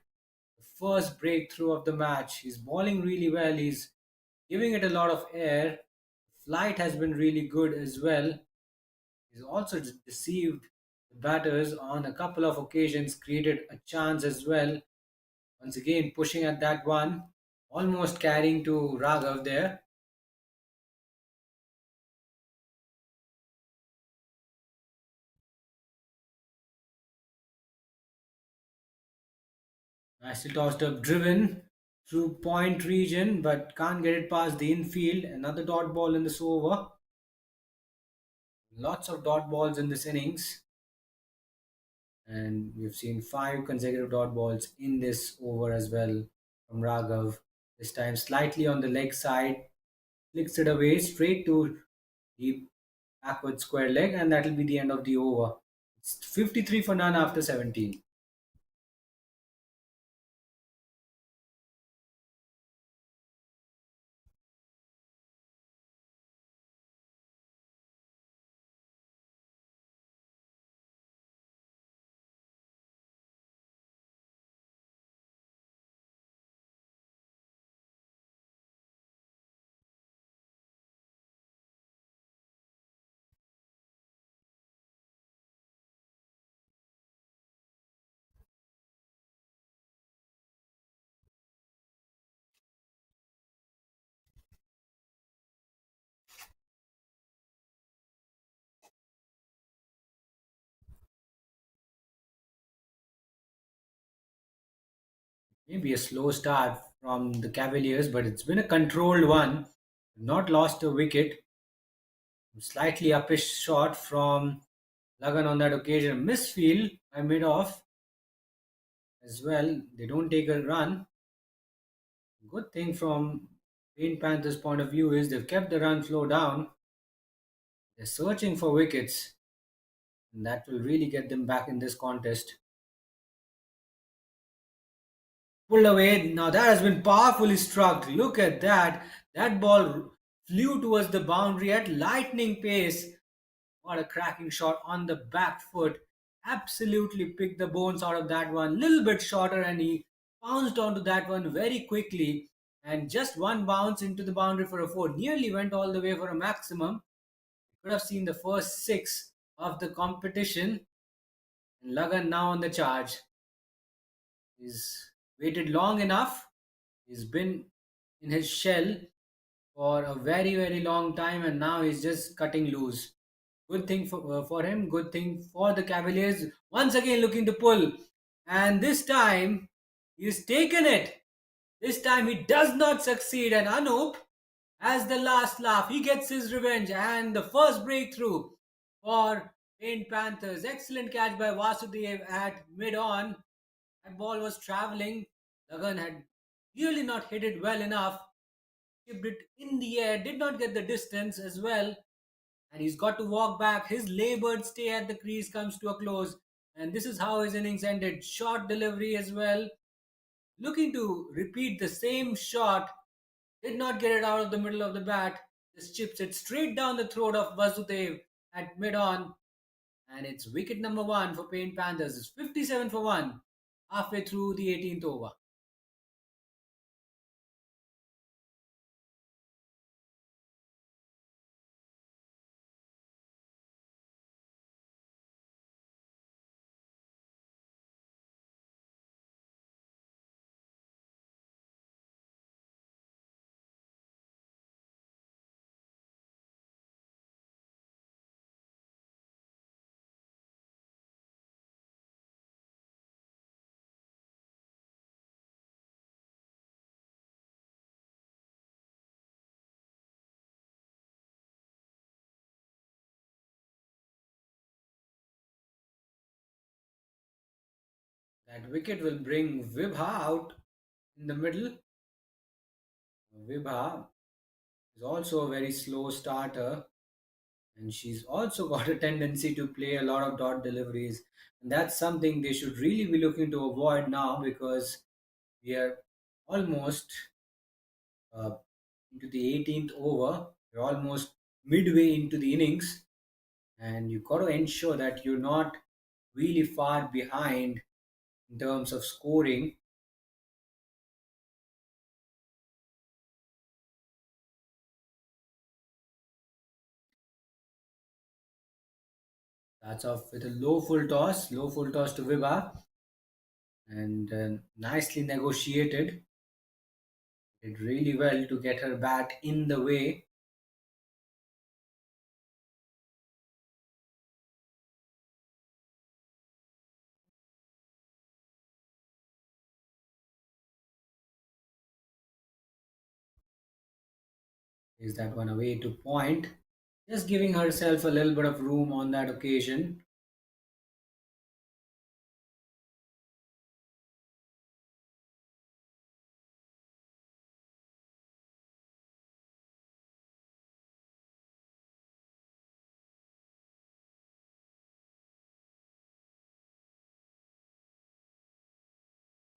the first breakthrough of the match? He's bowling really well. He's giving it a lot of air. Flight has been really good as well. He's also deceived the batters on a couple of occasions, created a chance as well. Once again, pushing at that one, almost carrying to Raghav there. Nicely tossed up, driven through point region, but can't get it past the infield. Another dot ball in this over. Lots of dot balls in this innings, and we've seen five consecutive dot balls in this over as well from Raghav. This time slightly on the leg side, flicks it away straight to deep backward square leg, and that'll be the end of the over. It's 53 for none after 17. Maybe a slow start from the Cavaliers, but it's been a controlled one. Not lost a wicket. Slightly uppish shot from Lagan on that occasion. Misfield by mid off as well. They don't take a run. Good thing from Green Panthers' point of view is they've kept the run flow down. They're searching for wickets, and that will really get them back in this contest. Pulled away. Now that has been powerfully struck. Look at that. That ball flew towards the boundary at lightning pace. What a cracking shot on the back foot. Absolutely picked the bones out of that one. Little bit shorter, and he bounced onto that one very quickly. And just one bounce into the boundary for a four. Nearly went all the way for a maximum. Could have seen the first six of the competition. And Lagan now on the charge. He's waited long enough. He's been in his shell for a very, very long time, and now he's just cutting loose. Good thing for him. Good thing for the Cavaliers. Once again looking to pull, and this time he's taken it. This time he does not succeed, and Anup, as the last laugh, he gets his revenge and the first breakthrough for Paint Panthers. Excellent catch by Vasudev at mid on. That ball was traveling. Lagan had really not hit it well enough. Kept it in the air, did not get the distance as well, and he's got to walk back. His labored stay at the crease comes to a close, and this is how his innings ended. Short delivery as well. Looking to repeat the same shot, did not get it out of the middle of the bat. Just chips it straight down the throat of Vasudev at mid on, and it's wicket number one for Paint Panthers. It's 57 for 1 halfway through the 18th over. That wicket will bring Vibha out in the middle. Vibha is also a very slow starter, and she's also got a tendency to play a lot of dot deliveries, and that's something they should really be looking to avoid now because we are almost uh, into the 18th over. We're almost midway into the innings, and you've got to ensure that you're not really far behind in terms of scoring. Starts off with a low full toss to Viva, and nicely negotiated. Did really well to get her bat in the way. Is that one away to point? Just giving herself a little bit of room on that occasion.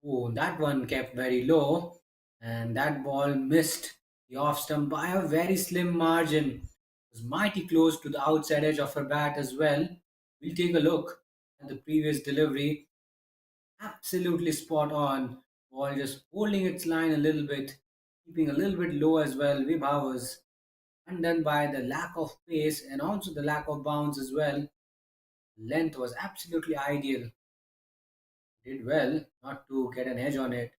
Oh, that one kept very low, and that ball missed the off stump by a very slim margin. It was mighty close to the outside edge of her bat as well. We'll take a look at the previous delivery. Absolutely spot on. Ball just holding its line a little bit, keeping a little bit low as well. Vibha was undone by the lack of pace and also the lack of bounce as well. Length was absolutely ideal. Did well not to get an edge on it.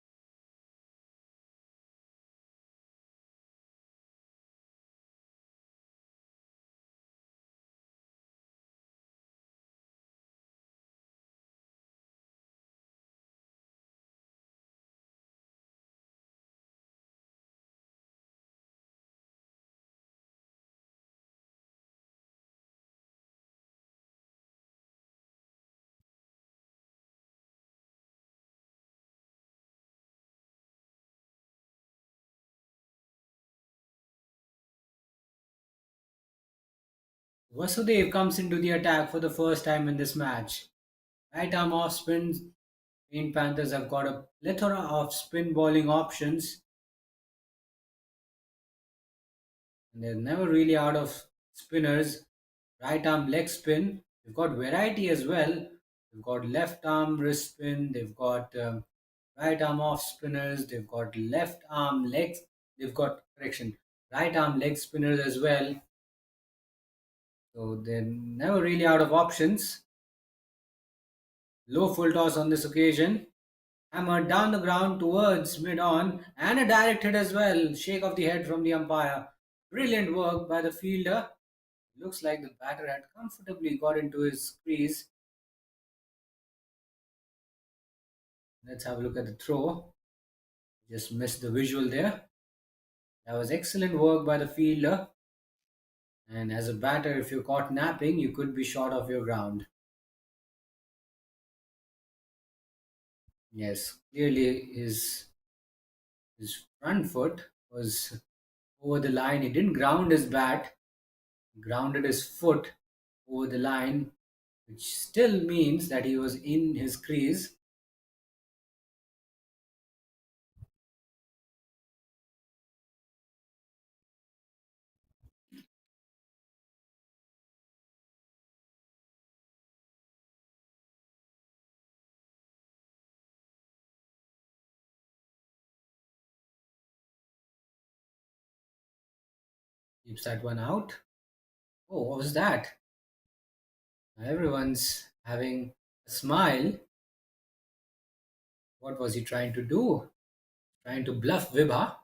Vasudev comes into the attack for the first time in this match. Right arm off spin. Main Panthers have got a plethora of spin bowling options, and they're never really out of spinners. Right arm leg spin. They've got variety as well. They've got left arm wrist spin. They've got right arm off spinners. They've got left arm legs. They've got correction. Right arm leg spinners as well. So they're never really out of options. Low full toss on this occasion. Hammered down the ground towards mid on and a direct hit as well. Shake of the head from the umpire. Brilliant work by the fielder. Looks like the batter had comfortably got into his crease. Let's have a look at the throw. Just missed the visual there. That was excellent work by the fielder. And as a batter, if you're caught napping, you could be short of your ground. Yes, clearly his front foot was over the line. He didn't ground his bat, he grounded his foot over the line, which still means that he was in his crease. Keeps that one out. Oh, what was that? Everyone's having a smile. What was he trying to do? Trying to bluff Vibha,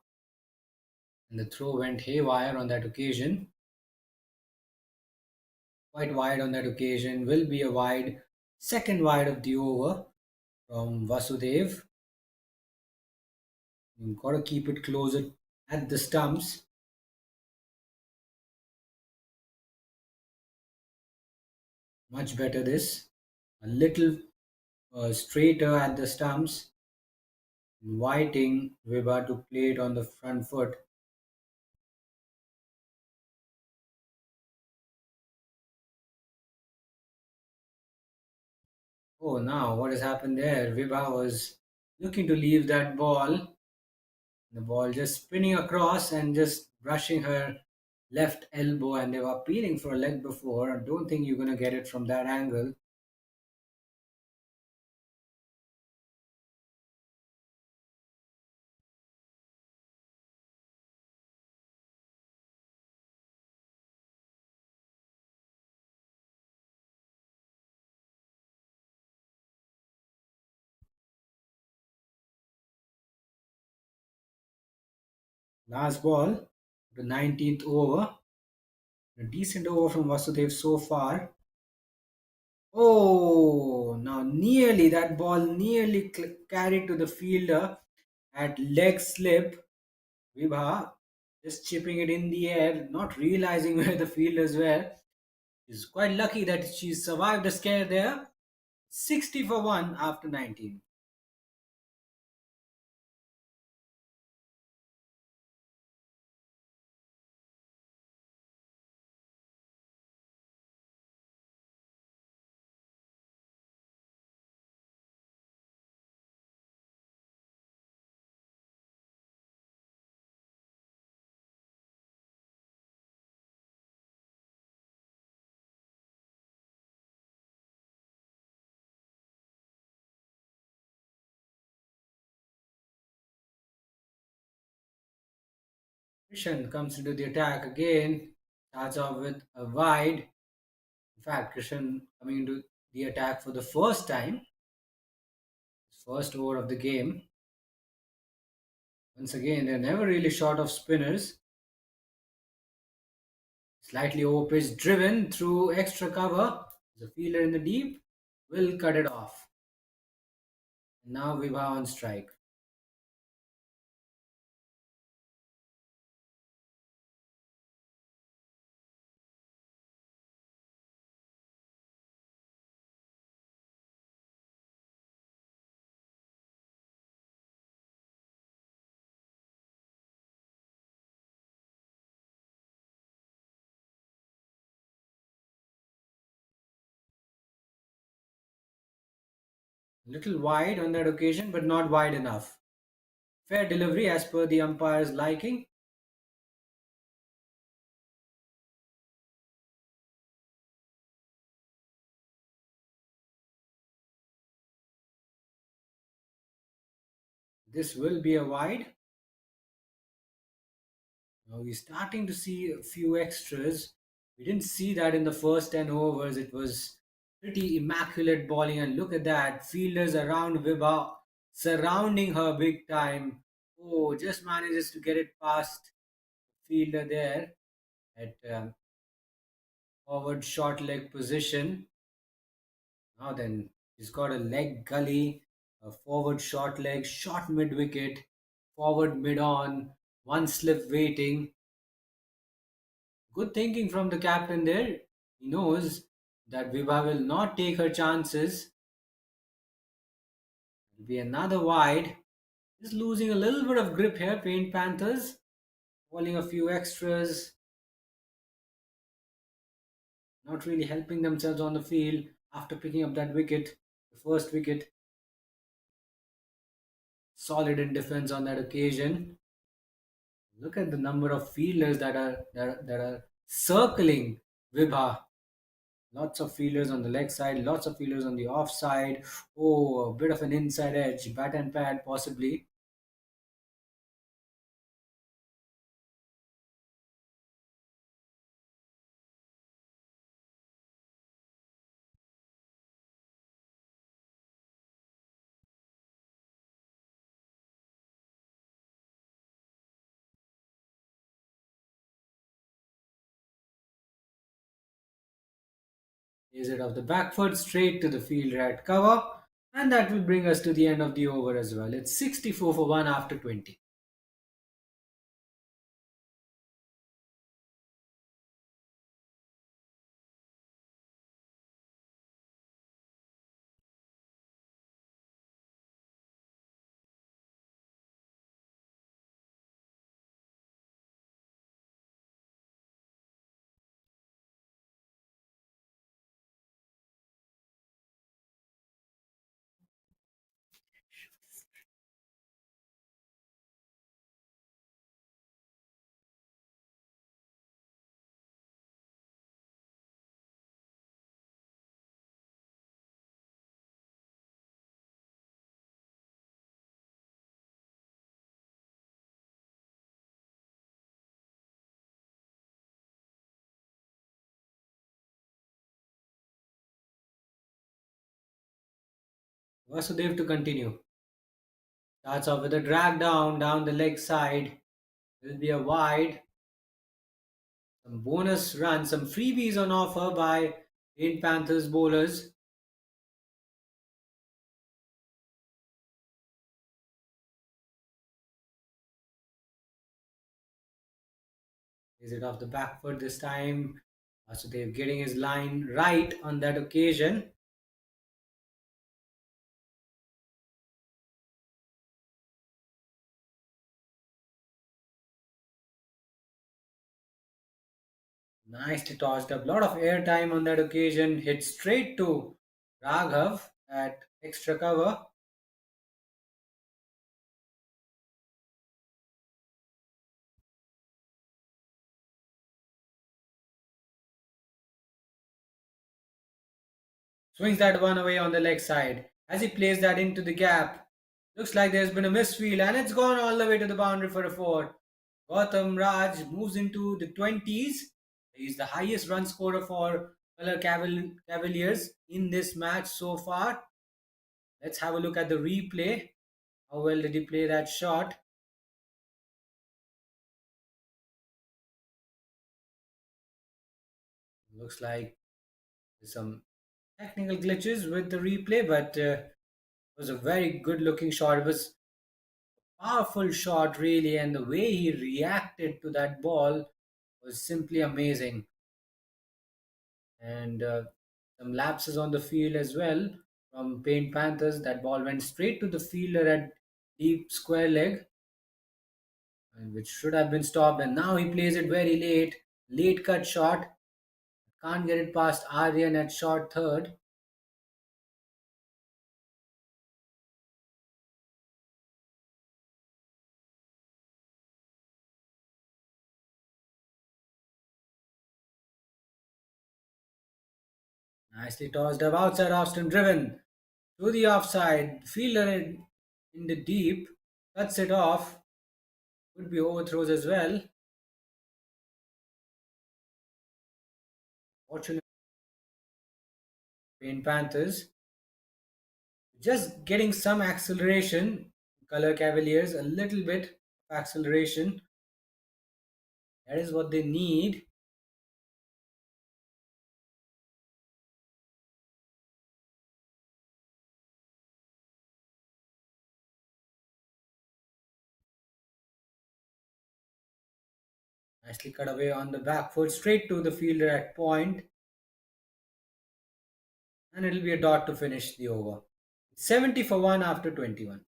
and the throw went haywire on that occasion. Quite wide on that occasion. Will be a wide, second wide of the over from Vasudev. You've got to keep it closer at the stumps. Much better this. A little straighter at the stumps, inviting Vibha to play it on the front foot. Oh, now what has happened there? Vibha was looking to leave that ball. The ball just spinning across and just brushing her left elbow, and they were appealing for a leg before. I don't think you're going to get it from that angle. Last ball, the 19th over. A decent over from Vasudev so far. Oh, now nearly that ball nearly carried to the fielder at leg slip. Vibha just chipping it in the air, not realizing where the fielders were. She's quite lucky that she survived the scare there. 60 for 1 after 19. Krishan comes into the attack again. Starts off with a wide. In fact, Krishan coming into the attack for the first time. First over of the game. Once again, they're never really short of spinners. Slightly over pitch driven through extra cover. The fielder in the deep will cut it off. Now Vibha on strike. Little wide on that occasion, but not wide enough. Fair delivery as per the umpire's liking. This will be a wide. Now we're starting to see a few extras. We didn't see that in the first 10 overs. It was pretty immaculate bowling, and look at that. Fielders around Vibha surrounding her big time. Oh, just manages to get it past the fielder there at forward short leg position. Now then, he's got a leg gully, a forward short leg, short mid wicket, forward mid on, one slip waiting. Good thinking from the captain there. He knows that Vibha will not take her chances. It'll be another wide. Just losing a little bit of grip here, Paint Panthers. Falling a few extras. Not really helping themselves on the field after picking up that wicket, the first wicket. Solid in defense on that occasion. Look at the number of fielders that are circling Vibha. Lots of fielders on the leg side, lots of fielders on the off side. Oh, a bit of an inside edge, bat and pad possibly. Is it off the back foot straight to the fielder at cover, and that will bring us to the end of the over as well. It's 64 for 1 after 20. Vasudev to continue. Starts off with a drag down the leg side. Will be a wide. Some bonus runs, some freebies on offer by Paint Panthers bowlers. Is it off the back foot this time? So they're getting his line right on that occasion. Nicely tossed up. Lot of airtime on that occasion. Hit straight to Raghav at extra cover. Swings that one away on the leg side. As he plays that into the gap, looks like there's been a misfield and it's gone all the way to the boundary for a four. Gautam Raj moves into the 20s. He's the highest run scorer for Cavaliers in this match so far. Let's have a look at the replay. How well did he play that shot? Looks like there's some technical glitches with the replay, but it was a very good looking shot. It was a powerful shot, really, and the way he reacted to that ball was simply amazing. And some lapses on the field as well from Paint Panthers. That ball went straight to the fielder at deep square leg, and which should have been stopped. And now he plays it very late cut shot. Can't get it past Aryan at short third. Nicely tossed up outside Austin, driven to the offside. Fielder in the deep cuts it off. Could be overthrows as well. Fortunately, Paint Panthers just getting some acceleration. Color Cavaliers a little bit of acceleration. That is what they need. Nicely cut away on the back foot, straight to the fielder at point, and it'll be a dot to finish the over. 70 for 1 after 21.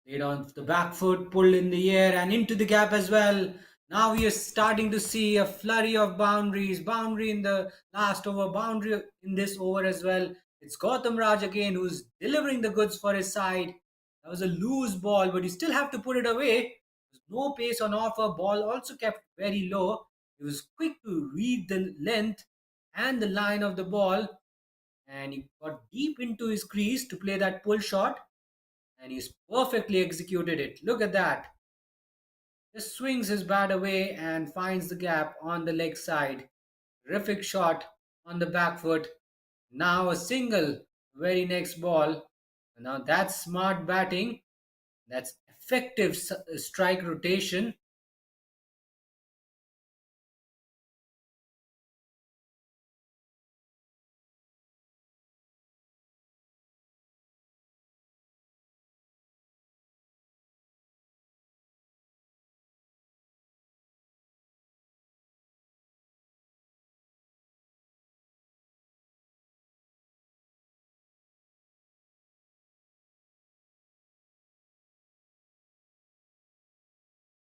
Laid on the back foot, pulled in the air and into the gap as well. Now we are starting to see a flurry of boundaries. Boundary in the last over, boundary in this over as well. It's Gautam Raj again who's delivering the goods for his side. That was a loose ball, but you still have to put it away. There's no pace on offer. Ball also kept very low. He was quick to read the length and the line of the ball, and he got deep into his crease to play that pull shot, and he's perfectly executed it. Look at that. Just swings his bat away and finds the gap on the leg side. Terrific shot on the back foot. Now a single, very next ball. Now that's smart batting. That's effective strike rotation.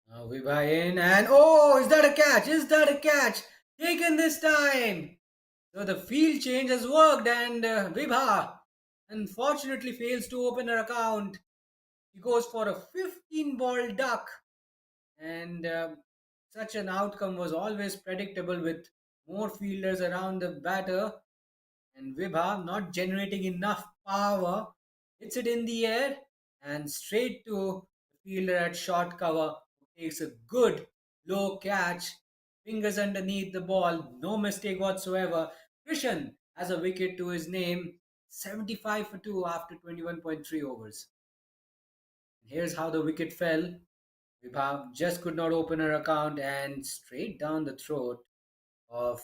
Now we buy in and oh, is that a catch? Is that a catch? Taken this time. So the field change has worked, and Vibha unfortunately fails to open her account. He goes for a 15 ball duck, and such an outcome was always predictable with more fielders around the batter. and Vibha, not generating enough power, hits it in the air and straight to the fielder at short cover, who takes a good low catch, fingers underneath the ball, no mistake whatsoever. Krishan has a wicket to his name, 75 for 2 after 21.3 overs. Here's how the wicket fell. Vibha just could not open her account and straight down the throat of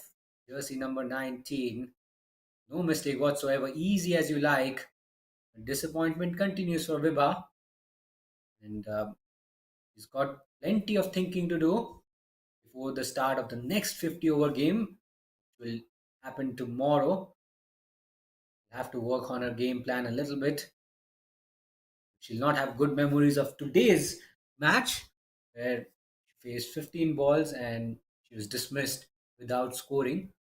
jersey number 19. No mistake whatsoever, easy as you like. Disappointment continues for Vibha, and he's got plenty of thinking to do before the start of the next 50 over game, which will happen tomorrow. We'll have to work on her game plan a little bit. She'll not have good memories of today's match, where she faced 15 balls and she was dismissed without scoring.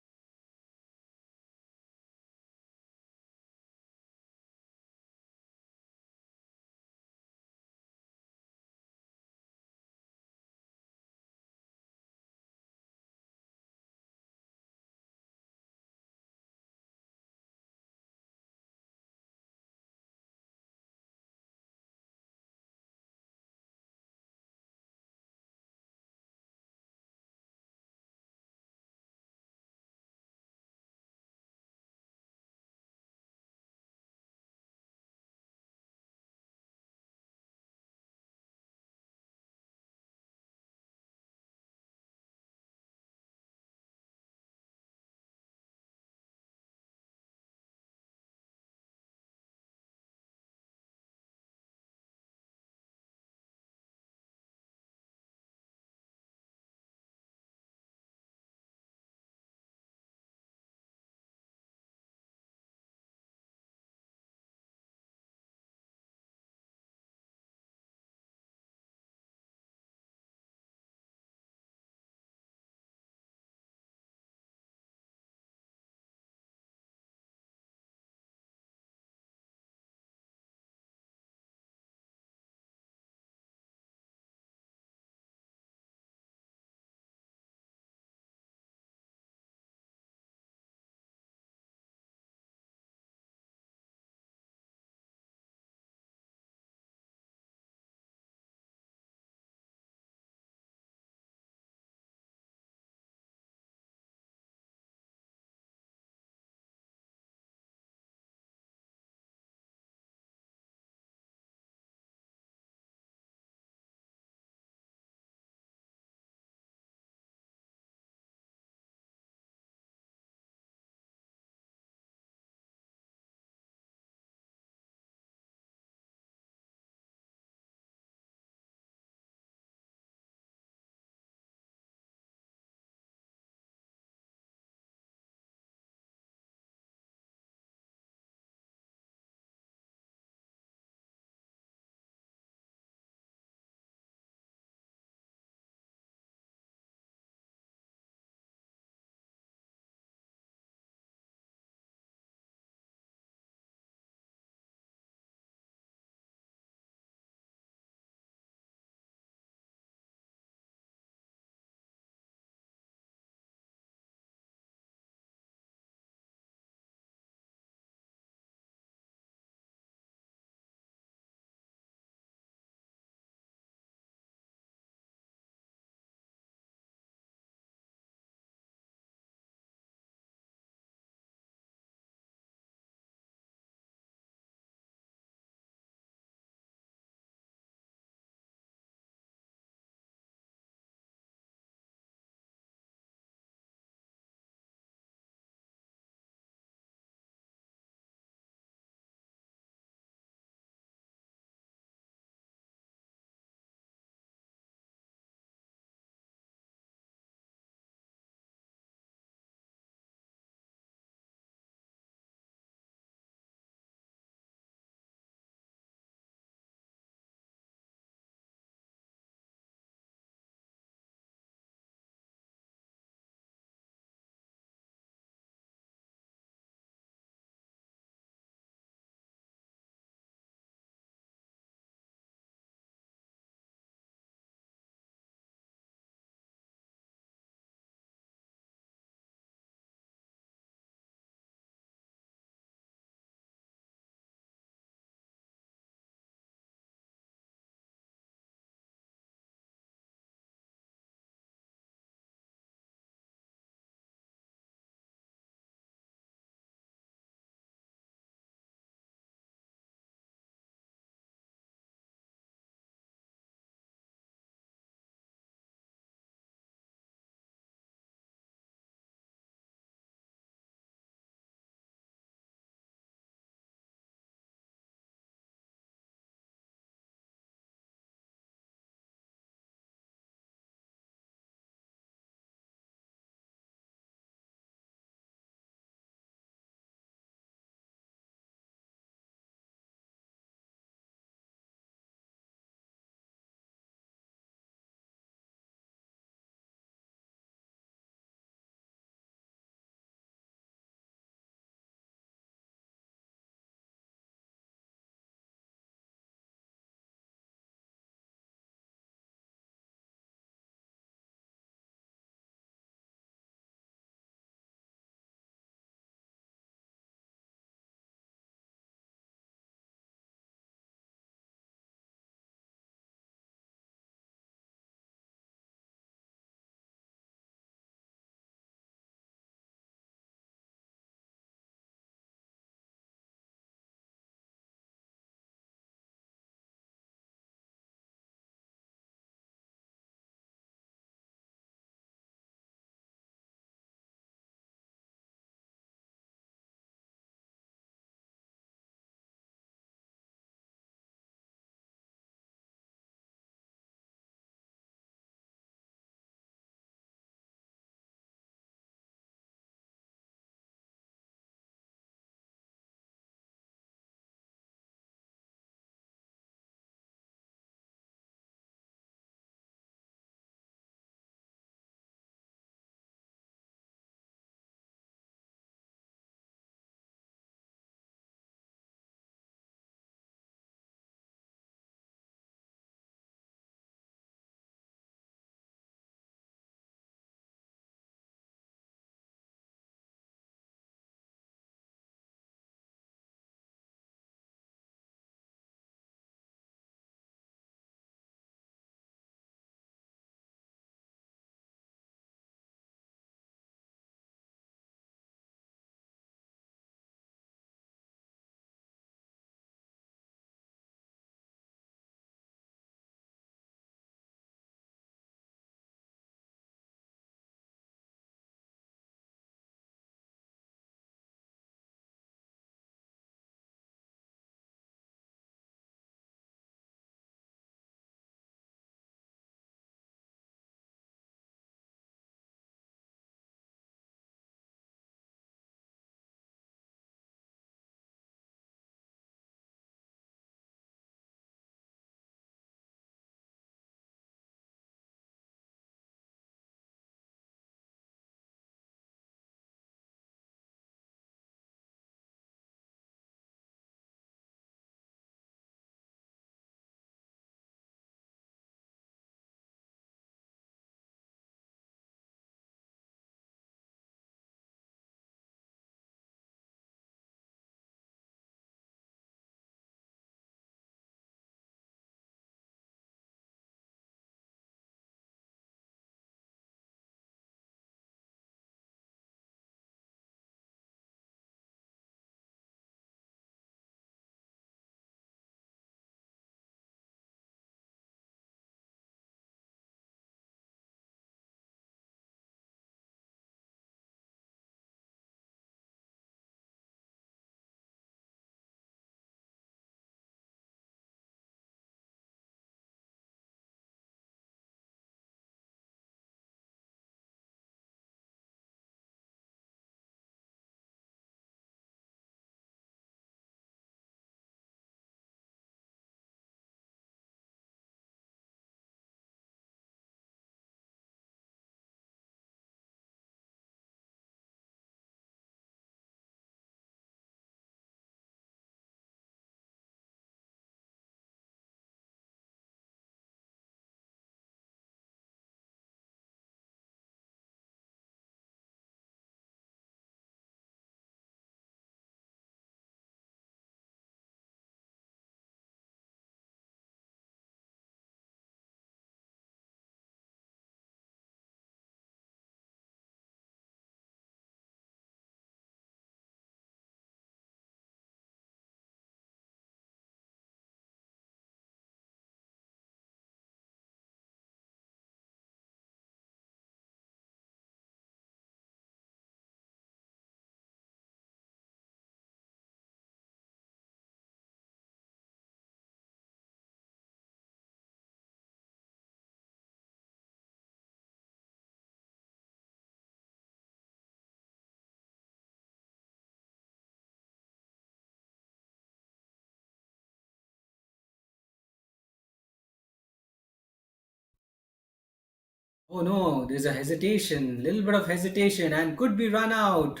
Oh no, there's a hesitation, little bit of hesitation, and could be run out.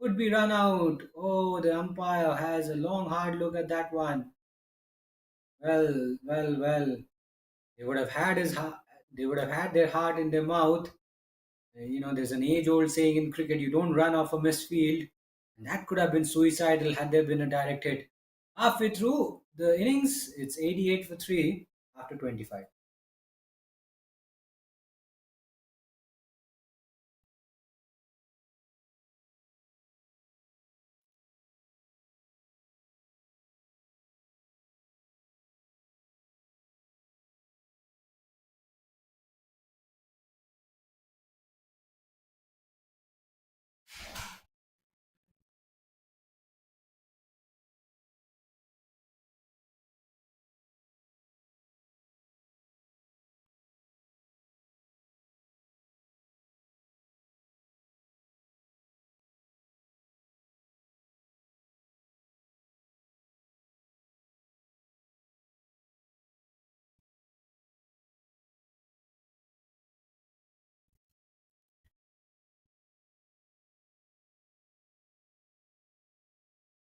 Could be run out. Oh, the umpire has a long, hard look at that one. Well. They would have had they would have had their heart in their mouth. There's an age-old saying in cricket: you don't run off a missed field, and that could have been suicidal had there been a direct hit. Halfway through the innings, it's 88 for three after 25.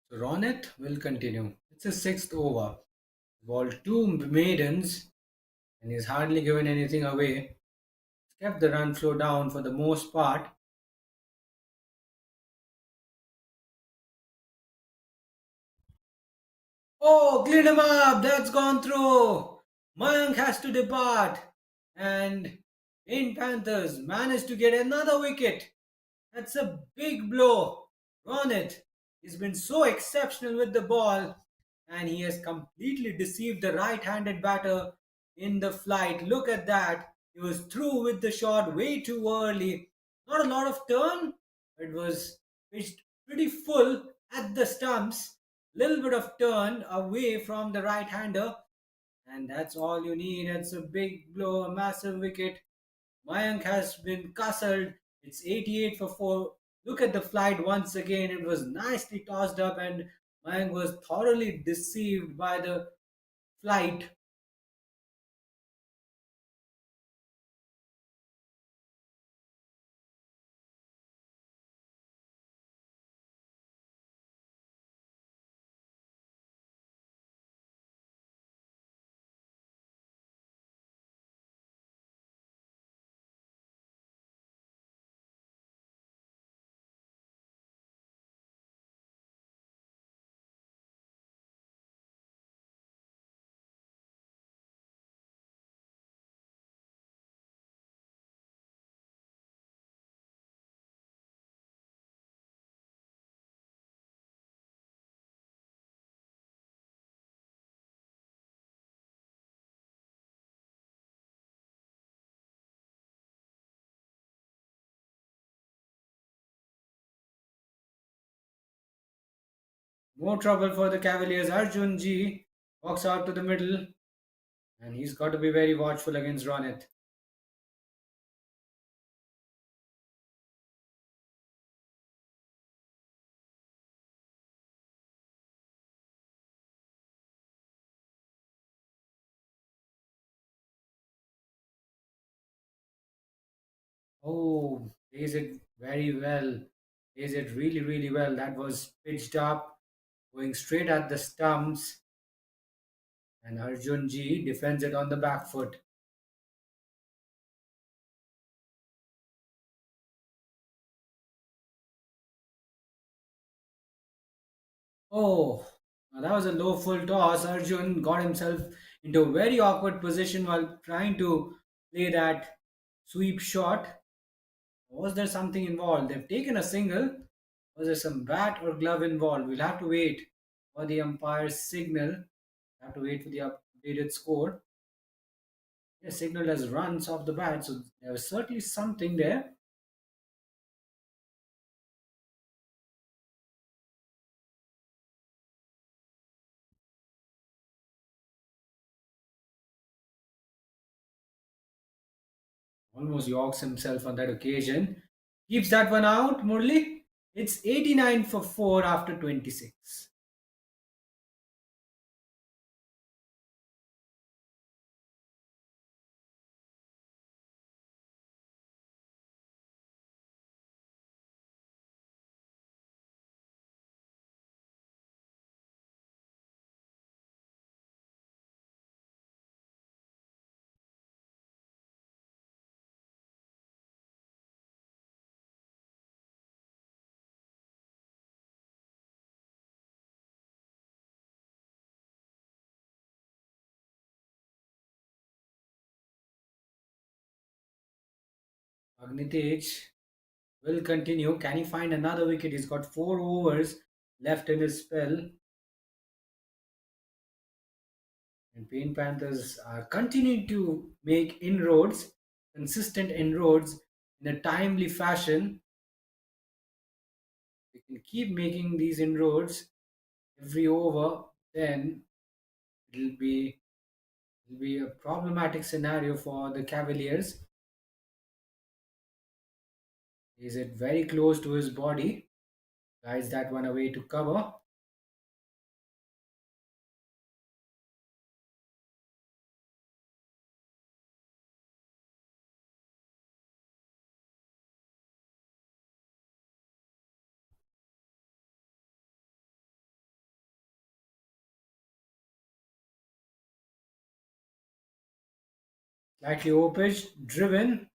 So Ronit will continue. It's his sixth over. Balled two maidens, and he's hardly given anything away. He's kept the run flow down for the most part. Oh, clean him up! That's gone through! Mayank has to depart. And in Panthers managed to get another wicket. That's a big blow. Ronit, he's been so exceptional with the ball, and he has completely deceived the right handed batter in the flight. Look at that. He was through with the shot way too early. Not a lot of turn. It was pitched pretty full at the stumps. Little bit of turn away from the right hander, and that's all you need. It's a big blow, a massive wicket. Mayank has been castled. It's 88 for 4. Look at the flight once again. It was nicely tossed up, and Mayank was thoroughly deceived by the flight. More trouble for the Cavaliers. Arjun G walks out to the middle, and he's got to be very watchful against Ronit. Oh, plays it very well. Plays it really well. That was pitched up, going straight at the stumps, and Arjun G defends it on the back foot. Oh, now that was a low full toss. Arjun got himself into a very awkward position while trying to play that sweep shot. Was there something involved? They've taken a single. Was there some bat or glove involved? We'll have to wait for the umpire's signal. Have to wait for the updated score. Yeah, signal as runs off the bat, so there was certainly something there. Almost yorks himself on that occasion. Keeps that one out, Murli. It's 89 for 4 after 26. Agnitej will continue. Can he find another wicket? He's got 4 overs left in his spell. And Pain Panthers are continuing to make inroads, consistent inroads in a timely fashion. They can keep making these inroads every over, then it'll be it'll be a problematic scenario for the Cavaliers. Is it very close to his body? Guides that one away to cover. Slightly opage, driven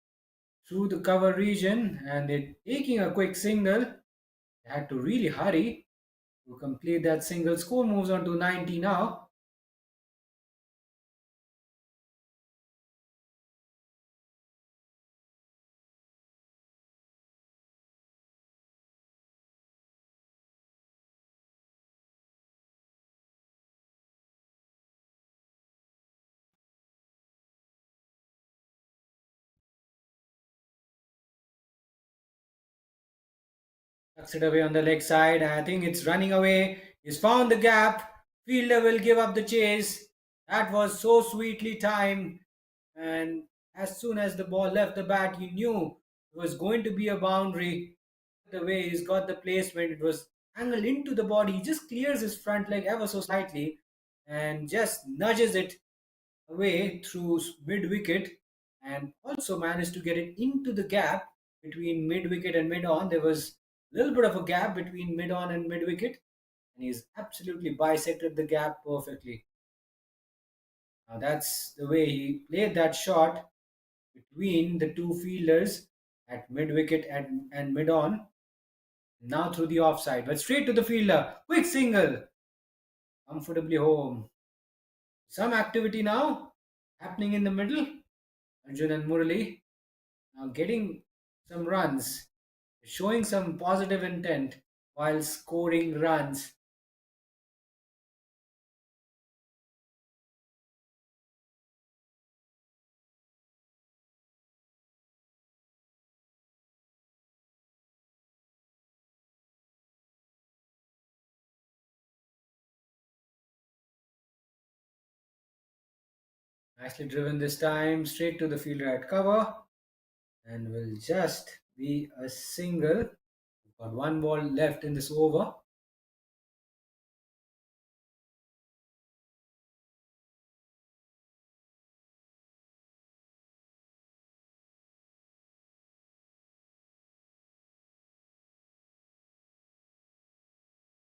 through the cover region, and they're taking a quick single. They had to really hurry to complete that single. Score moves on to 90 now. Tucks it away on the leg side. I think it's running away. He's found the gap. Fielder will give up the chase. That was so sweetly timed. And as soon as the ball left the bat, you knew it was going to be a boundary. The way he's got the placement, it was angled into the body. He just clears his front leg ever so slightly and just nudges it away through mid wicket and also managed to get it into the gap between mid wicket and mid on. There was a little bit of a gap between mid on and mid wicket, and he's absolutely bisected the gap perfectly. Now that's the way he played that shot between the two fielders at mid wicket and mid on. Now through the offside, but straight to the fielder. Quick single. Comfortably home. Some activity now happening in the middle. Arjun and Murali now getting some runs, showing some positive intent while scoring runs. Nicely driven this time, straight to the fielder at cover, and will just be a single. Got one ball left in this over.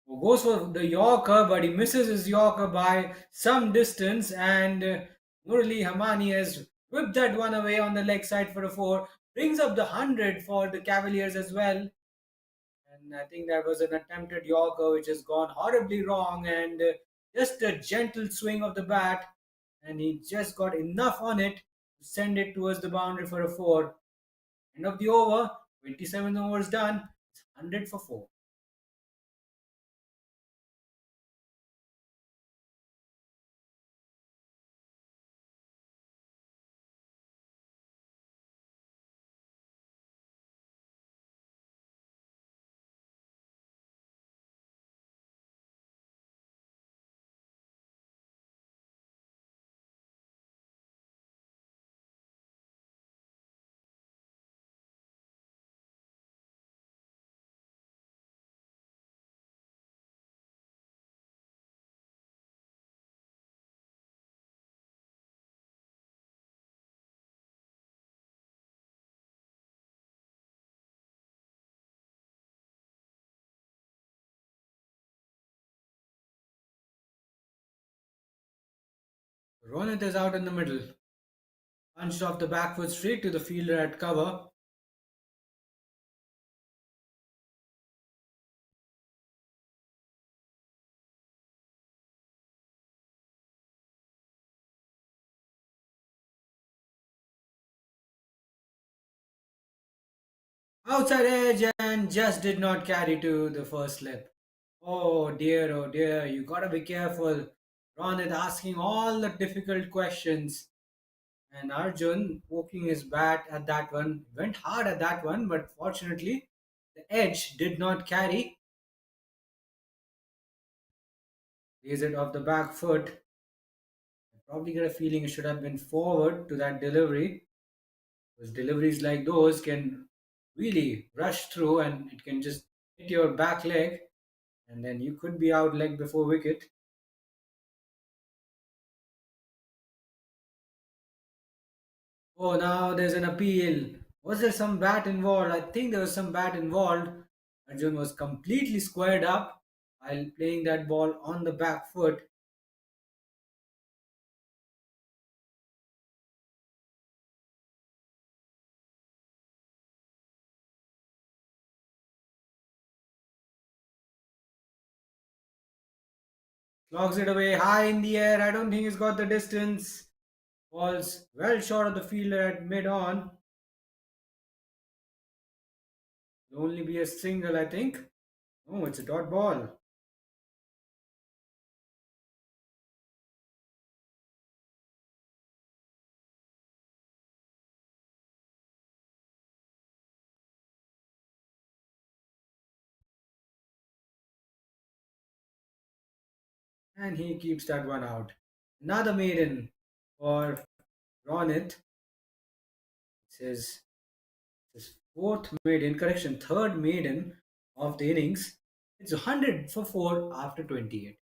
Who goes for the Yorker, but he misses his Yorker by some distance, and Murali Hamani has whipped that one away on the leg side for a four. Brings up the 100 for the Cavaliers as well. And I think that was an attempted Yorker which has gone horribly wrong, and just a gentle swing of the bat, and he just got enough on it to send it towards the boundary for a four. End of the over, 27 overs done, it's 100 for 4. Ronit is out in the middle, punched off the back foot straight to the fielder at cover. Outside edge and just did not carry to the first slip. Oh dear, you gotta be careful. Ronit asking all the difficult questions. And Arjun poking his bat at that one. Went hard at that one, but fortunately, the edge did not carry. Lays it off the back foot. I probably get a feeling it should have been forward to that delivery. Because deliveries like those can really rush through and it can just hit your back leg and then you could be out leg before wicket. Oh, now there's an appeal. Was there some bat involved? I think there was some bat involved. Arjun was completely squared up while playing that ball on the back foot. Clocks it away high in the air. I don't think he's got the distance. Falls well short of the fielder at mid on. It'll only be a single, I think. Oh, it's a dot ball. And he keeps that one out. Another maiden for Ronit. It's his fourth maiden, correction, third maiden of the innings. It's 100 for 4 after 28.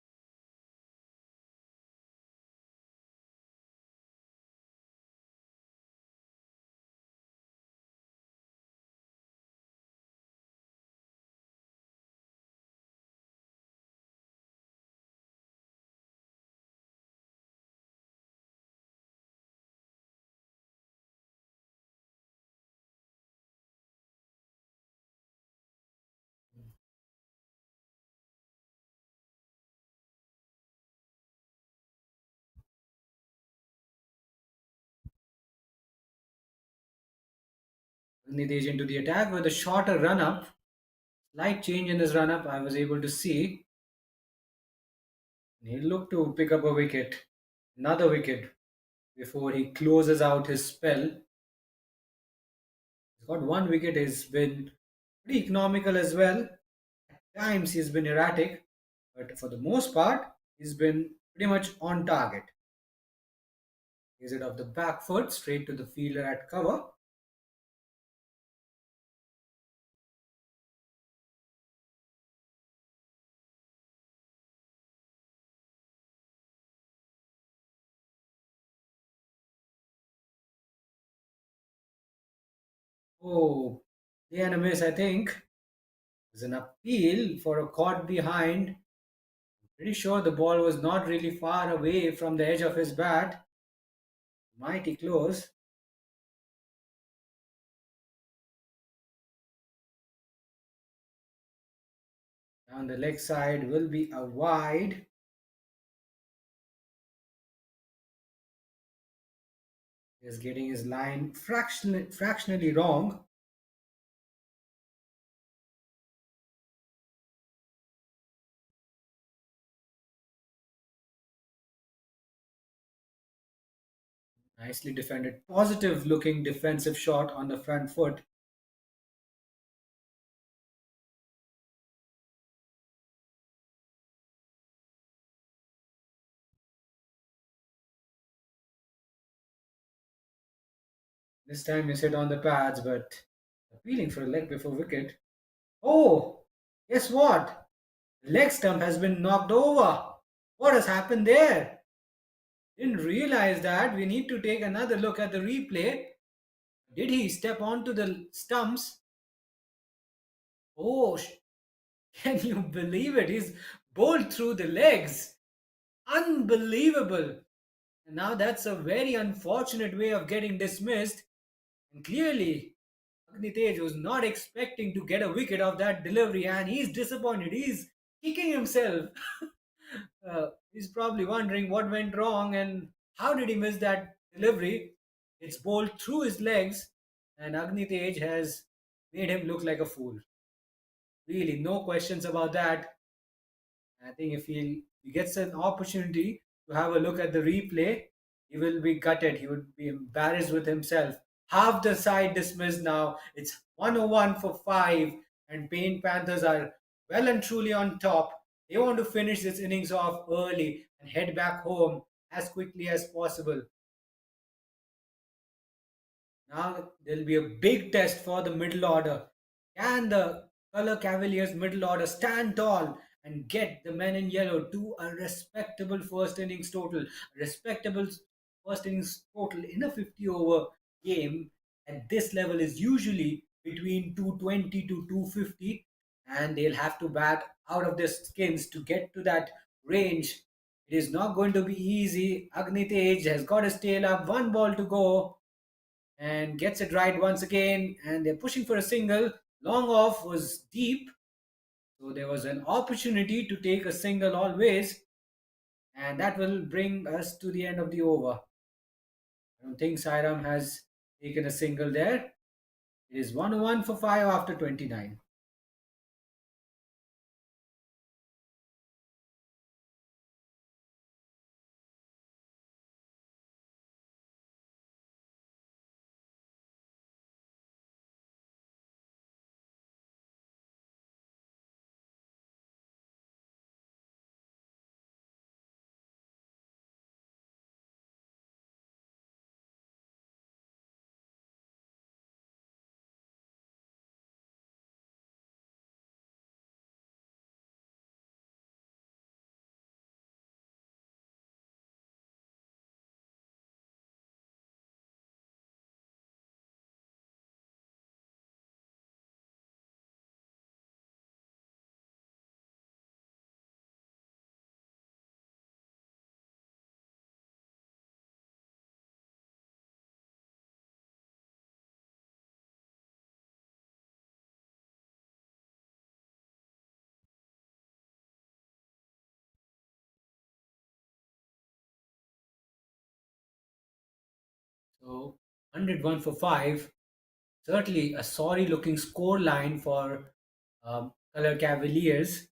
Nidej into the attack with a shorter run up. Slight change in his run up, I was able to see. He looked to pick up a wicket, another wicket, before he closes out his spell. He's got one wicket, he's been pretty economical as well. At times he's been erratic, but for the most part, he's been pretty much on target. Is it off the back foot, straight to the fielder at cover. Oh, play and a miss, I think. There's an appeal for a caught behind. Pretty sure the ball was not really far away from the edge of his bat. Mighty close. Down the leg side will be a wide. He's getting his line fractionally wrong. Nicely defended. Positive looking defensive shot on the front foot. This time he hit on the pads, but appealing for a leg before wicket. Oh, guess what? The leg stump has been knocked over. What has happened there? Didn't realize that. We need to take another look at the replay. Did he step onto the stumps? Oh, can you believe it? He's bowled through the legs. Unbelievable. And now that's a very unfortunate way of getting dismissed. And clearly, Agnitej was not expecting to get a wicket off that delivery and he's disappointed. He's kicking himself. He's probably wondering what went wrong and how did he miss that delivery. It's bowled through his legs and Agnitej has made him look like a fool. Really, no questions about that. I think if he gets an opportunity to have a look at the replay, he will be gutted. He would be embarrassed with himself. Half the side dismissed now. It's 101 for 5, and Pain Panthers are well and truly on top. They want to finish this innings off early and head back home as quickly as possible. Now there'll be a big test for the middle order. Can the Color Cavaliers middle order stand tall and get the men in yellow to a respectable first innings total? A respectable first innings total in a 50 over game at this level is usually between 220 to 250, and they'll have to bat out of their skins to get to that range. It is not going to be easy. Agnitej has got his tail up, one ball to go and gets it right once again. And they're pushing for a single. Long off was deep, so there was an opportunity to take a single always, and that will bring us to the end of the over. I don't think Sairam has taken a single there. It is 101 for 5 after 29. So 101 for 5. Certainly a sorry looking score line for Color Cavaliers.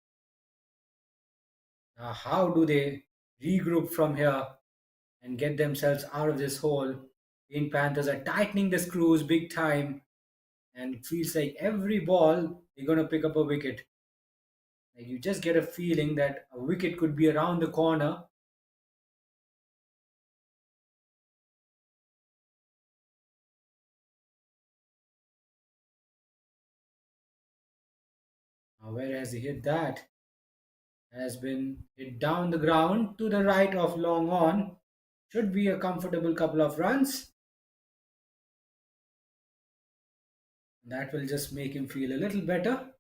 How do they regroup from here and get themselves out of this hole? Green Panthers are tightening the screws big time, and it feels like every ball they're going to pick up a wicket. Like you just get a feeling that a wicket could be around the corner. Now, where has he hit that? Has been hit down the ground to the right of long on. Should be a comfortable couple of runs. That will just make him feel a little better.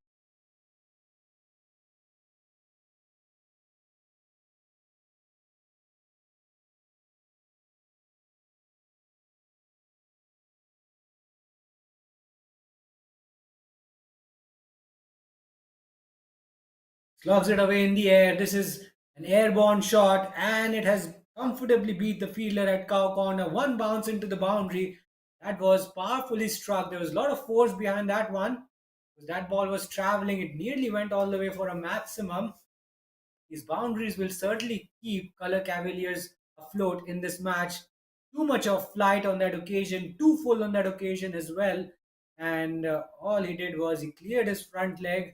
Slogs it away in the air. This is an airborne shot, and it has comfortably beat the fielder at cow corner. One bounce into the boundary. That was powerfully struck. There was a lot of force behind that one. Because that ball was traveling. It nearly went all the way for a maximum. These boundaries will certainly keep Color Cavaliers afloat in this match. Too much of flight on that occasion, too full on that occasion as well. And all he did was he cleared his front leg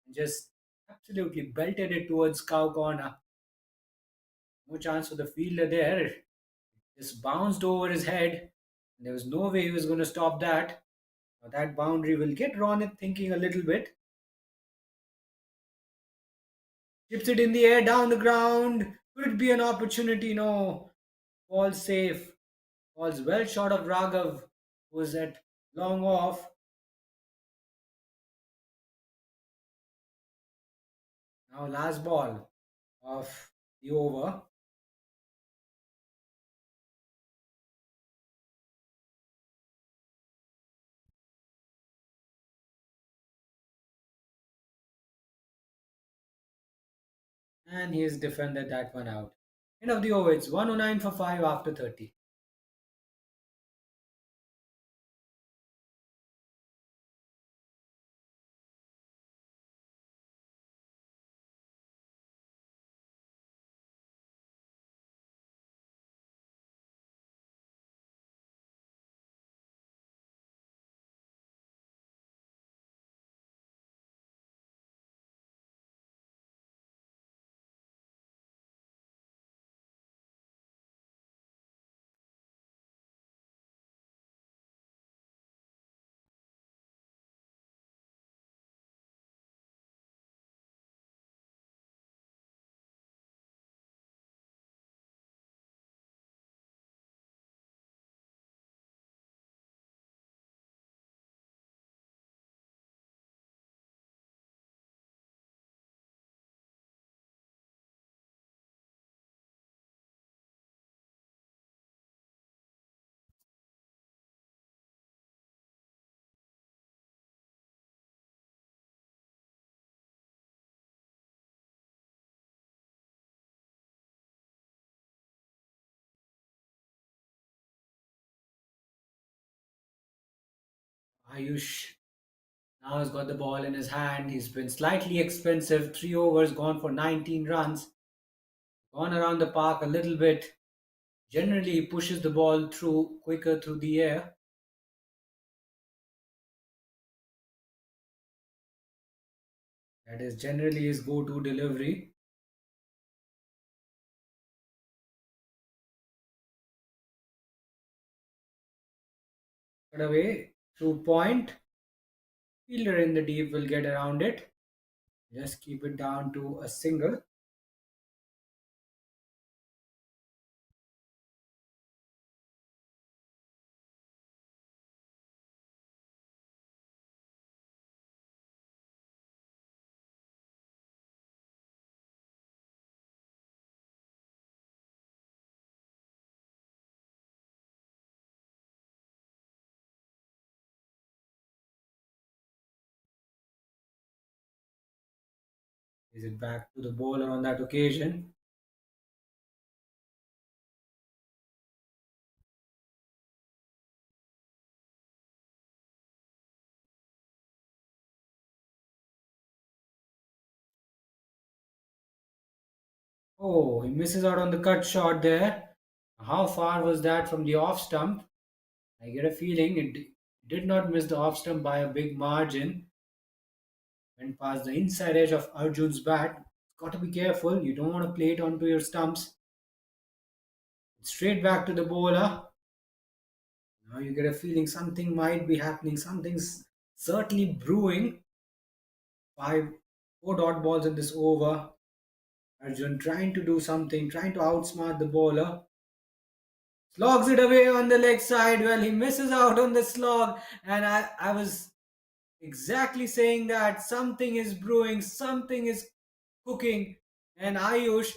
and just absolutely belted it towards cow corner. No chance for the fielder there. Just bounced over his head. There was no way he was going to stop that. Now that boundary will get Ronit thinking a little bit. Chips it in the air, down the ground. Could it be an opportunity? No. Ball's safe. Ball's well short of Raghav, who's at long off. Now last ball of the over. And he has defended that one out. End of the over. It's 109 for 5 after 30. Ayush now has got the ball in his hand. He's been slightly expensive. 3 overs, gone for 19 runs. Gone around the park a little bit. Generally, he pushes the ball through quicker through the air. That is generally his go-to delivery. Cut away through point. Fielder in the deep will get around it. Just keep it down to a single. Is it back to the bowler on that occasion? Oh, he misses out on the cut shot there. How far was that from the off stump? I get a feeling it did not miss the off stump by a big margin. Went past the inside edge of Arjun's bat. Got to be careful. You don't want to play it onto your stumps. Straight back to the bowler. Now you get a feeling something might be happening. Something's certainly brewing. Five, four dot balls in this over. Arjun trying to do something, trying to outsmart the bowler. Slogs it away on the leg side. Well, he misses out on the slog, and I was exactly saying that something is brewing, something is cooking, and Ayush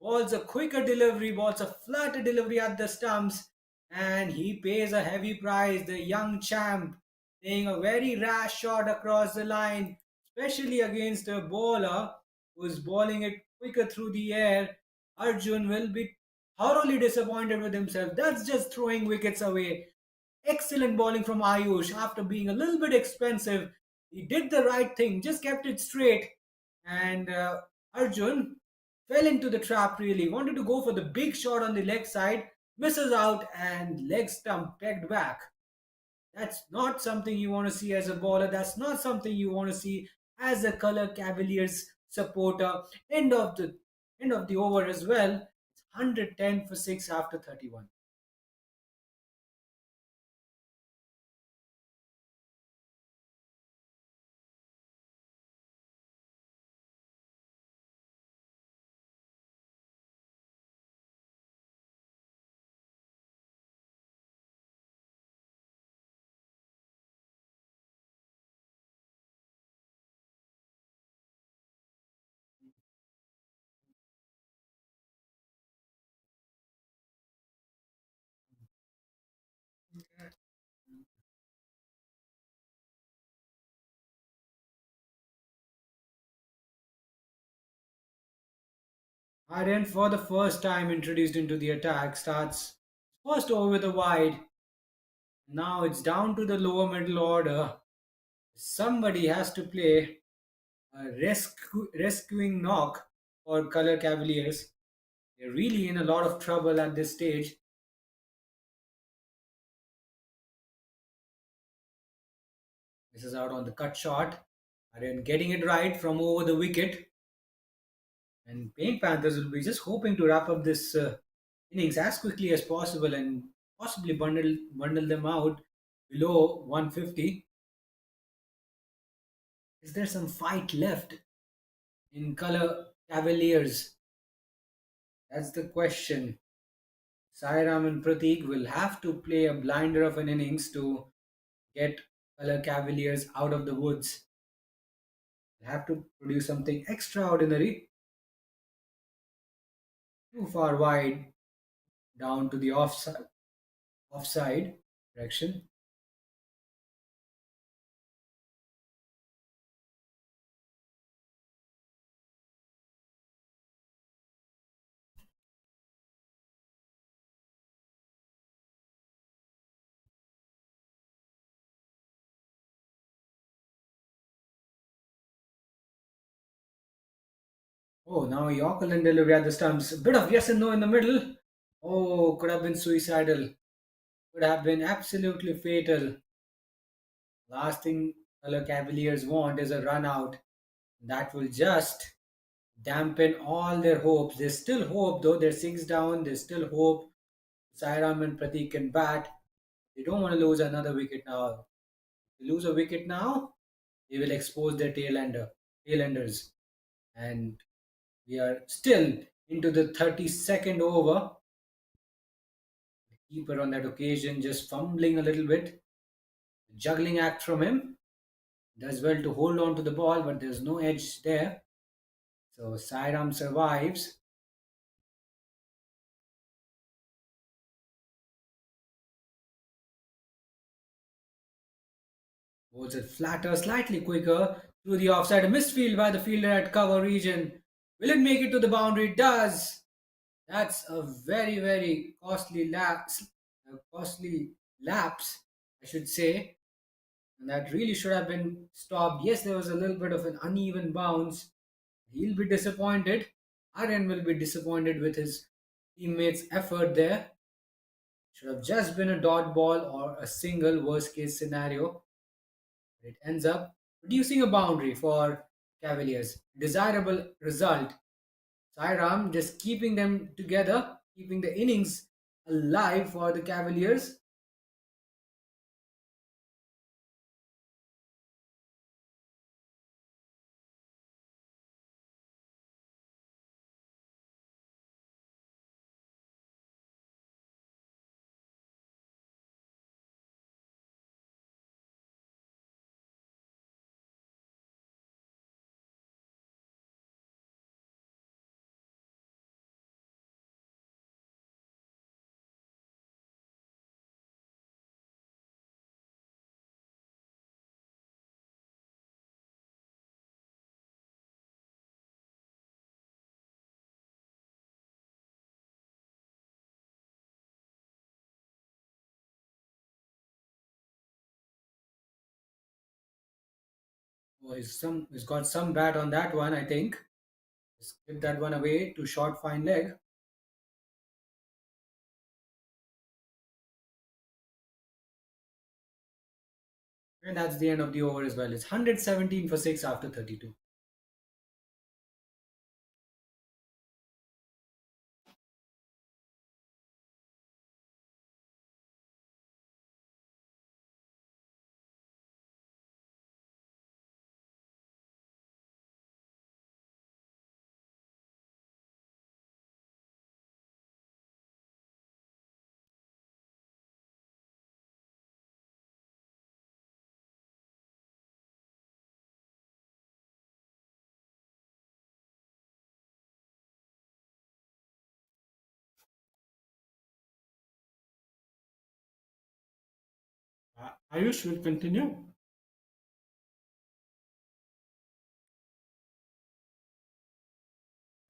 balls a quicker delivery, balls a flatter delivery at the stumps, and he pays a heavy price. The young champ playing a very rash shot across the line, especially against a bowler who's bowling it quicker through the air. Arjun will be thoroughly disappointed with himself. That's just throwing wickets away. Excellent bowling from Ayush after being a little bit expensive. He did the right thing, just kept it straight. And Arjun fell into the trap really. Wanted to go for the big shot on the leg side, misses out, and leg stump pegged back. That's not something you want to see as a bowler. That's not something you want to see as a color Cavaliers supporter. End of the over as well. It's 110 for 6 after 31. Aryan, for the first time introduced into the attack, starts first over with a wide. Now it's down to the lower middle order. Somebody has to play a rescuing knock for Color Cavaliers. They're really in a lot of trouble at this stage. This is out on the cut shot. Aryan getting it right from over the wicket. And Paint Panthers will be just hoping to wrap up this innings as quickly as possible and possibly bundle them out below 150. Is there some fight left in Color Cavaliers? That's the question. Sairam and Pratik will have to play a blinder of an innings to get Color Cavaliers out of the woods. They'll have to produce something extraordinary. Too far wide, down to the offside direction. Oh, now Yorker and delivery at the stumps. A bit of yes and no in the middle. Oh, could have been suicidal. Could have been absolutely fatal. Last thing fellow Cavaliers want is a run out. That will just dampen all their hopes. There's still hope though. They're six down. There's still hope. Sairam and Pratik can bat. They don't want to lose another wicket now. If they lose a wicket now, they will expose their tailenders. And we are still into the 32nd over. The keeper on that occasion just fumbling a little bit. Juggling act from him. Does well to hold on to the ball, but there's no edge there. So Sairam survives. Holds it flatter, slightly quicker through the offside. A missed field by the fielder at cover region. Will it make it to the boundary? It does. That's a very costly lapse, I should say, and that really should have been stopped. Yes, there was a little bit of an uneven bounce. He'll be disappointed. Aryan will be disappointed with his teammates' effort there. Should have just been a dot ball or a single worst case scenario. It ends up producing a boundary for Cavaliers. Desirable result. Sairam just keeping them together, keeping the innings alive for the Cavaliers. Oh, he's got some bat on that one, I think. Just clip that one away to short fine leg. And that's the end of the over as well. It's 117 for 6 after 32. Ayush will continue.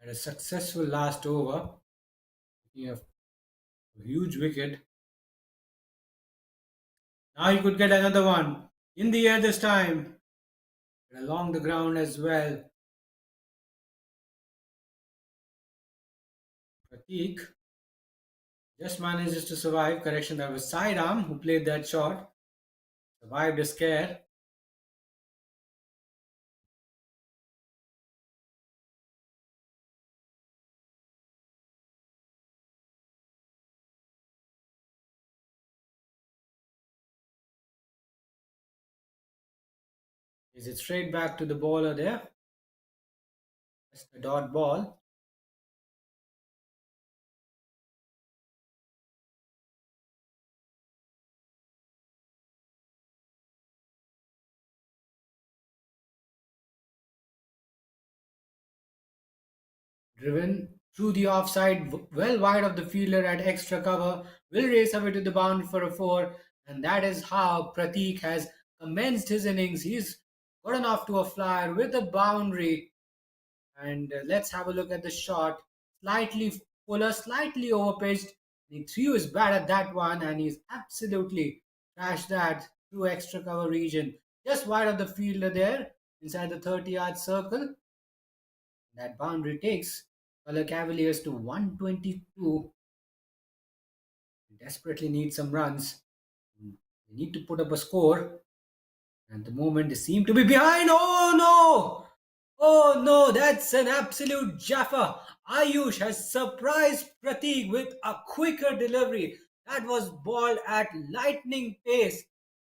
Had a successful last over. Taking a huge wicket. Now he could get another one. In the air this time. And along the ground as well. Pratik just manages to survive. Correction, that was Sidearm who played that shot. Survived a scare. Is it straight back to the bowler there? Just a dot ball. Driven through the offside, well wide of the fielder at extra cover, will race away to the boundary for a four, and that is how Pratik has commenced his innings. He's gotten off to a flyer with a boundary, and let's have a look at the shot. Slightly fuller, slightly overpitched. He threw his bat at that one, and he's absolutely trashed that through extra cover region, just wide of the fielder there, inside the 30-yard circle. That boundary takes Color Cavaliers to 122. They desperately need some runs. They need to put up a score. At the moment, they seem to be behind. Oh no! Oh no, that's an absolute jaffa. Ayush has surprised Pratik with a quicker delivery. That was ball at lightning pace.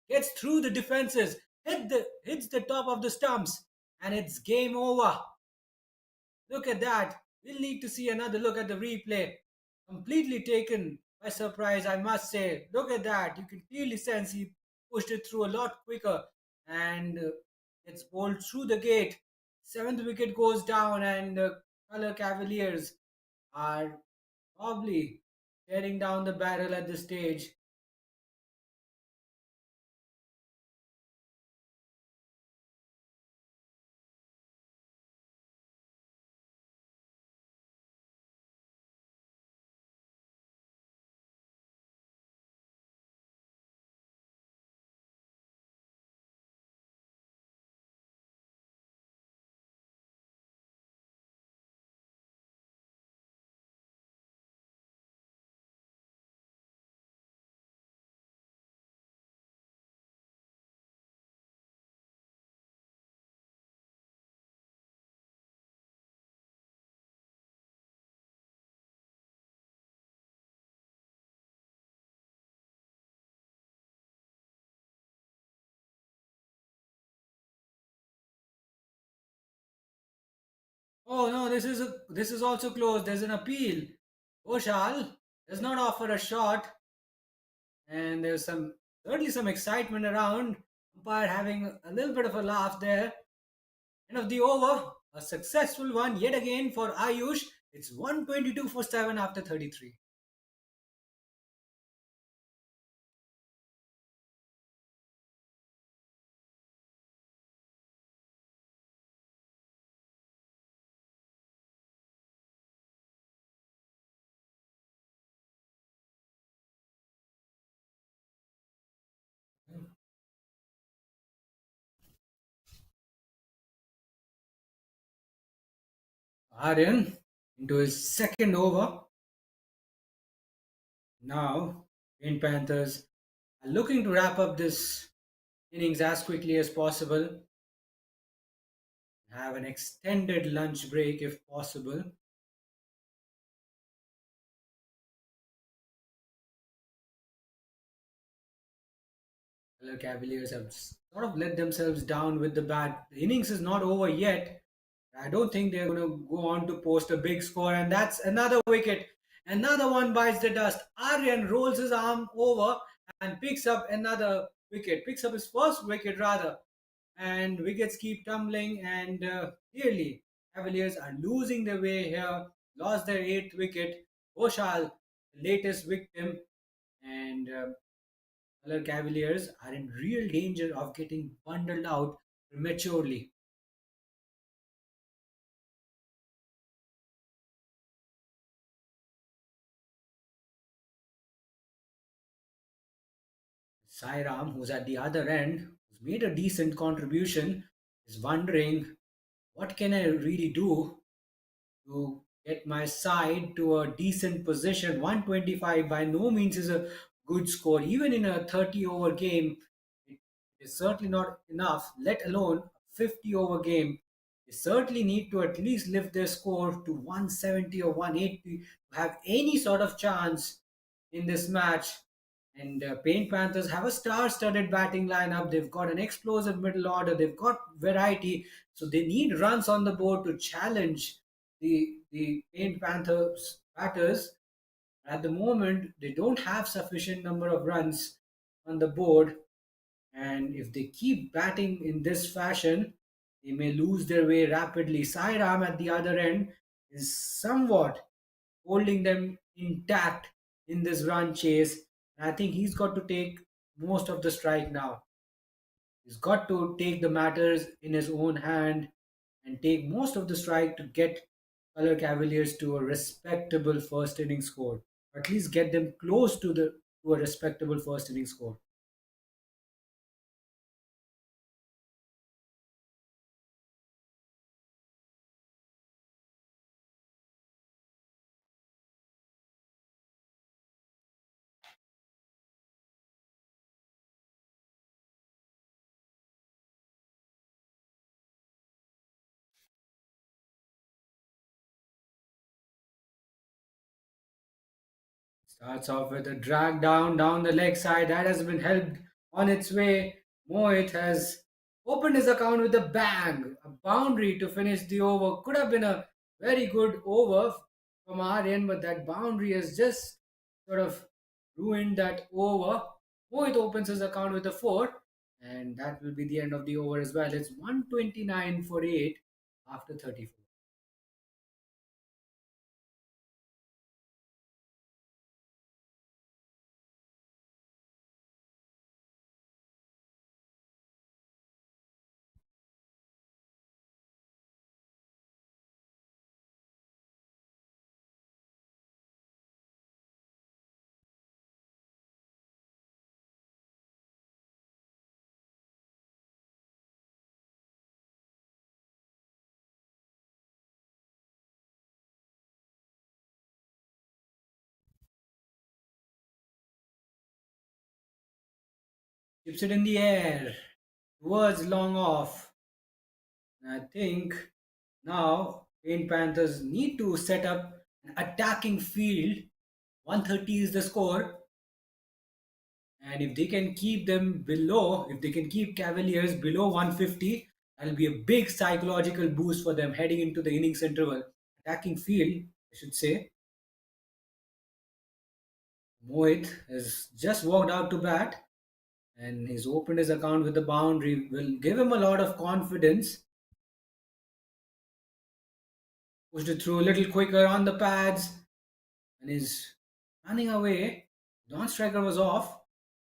Gets through the defenses, hits the top of the stumps, and it's game over. Look at that. We'll need to see another look at the replay. Completely taken by surprise, I must say. Look at that. You can clearly sense he pushed it through a lot quicker and it's bowled through the gate. Seventh wicket goes down, and Color Cavaliers are probably tearing down the barrel at this stage. Oh no, this is also close. There's an appeal. Oshal does not offer a shot, and there's certainly some excitement around. Umpire having a little bit of a laugh there. End of the over, a successful one yet again for Ayush. It's 122 for 7 after 33. Aryan into his second over. Now, Green Panthers are looking to wrap up this innings as quickly as possible. Have an extended lunch break if possible. The Cavaliers have sort of let themselves down with the bat. The innings is not over yet. I don't think they're going to go on to post a big score, and that's another wicket. Another one bites the dust. Aryan rolls his arm over and picks up another wicket, picks up his first wicket rather. And wickets keep tumbling, and clearly, Cavaliers are losing their way here. Lost their eighth wicket. Oshal, the latest victim, and Color Cavaliers are in real danger of getting bundled out prematurely. Sairam, who's at the other end, who's made a decent contribution, is wondering what can I really do to get my side to a decent position. 125 by no means is a good score. Even in a 30 over game, it is certainly not enough, let alone a 50 over game. They certainly need to at least lift their score to 170 or 180 to have any sort of chance in this match. And Paint Panthers have a star-studded batting lineup. They've got an explosive middle order. They've got variety. So they need runs on the board to challenge the Paint Panthers batters. At the moment, they don't have sufficient number of runs on the board, and if they keep batting in this fashion, they may lose their way rapidly. Sairam at the other end is somewhat holding them intact in this run chase. And I think he's got to take most of the strike now. He's got to take the matters in his own hand and take most of the strike to get Color Cavaliers to a respectable first inning score. Or at least get them close to a respectable first inning score. Starts off with a drag down the leg side that has been helped on its way. Mohit has opened his account with a bang, a boundary to finish the over. Could have been a very good over from our end, but that boundary has just sort of ruined that over. Mohit opens his account with a 4, and that will be the end of the over as well. It's 129 for 8 after 34. Keeps it in the air towards long off. And I think now Panthers need to set up an attacking field. 130 is the score. And if they can keep them below, if they can keep Cavaliers below 150, that'll be a big psychological boost for them heading into the innings interval. Attacking field, I should say. Mohit has just walked out to bat and he's opened his account with the boundary. Will give him a lot of confidence. Pushed it through a little quicker on the pads and is running away. Non-striker was off.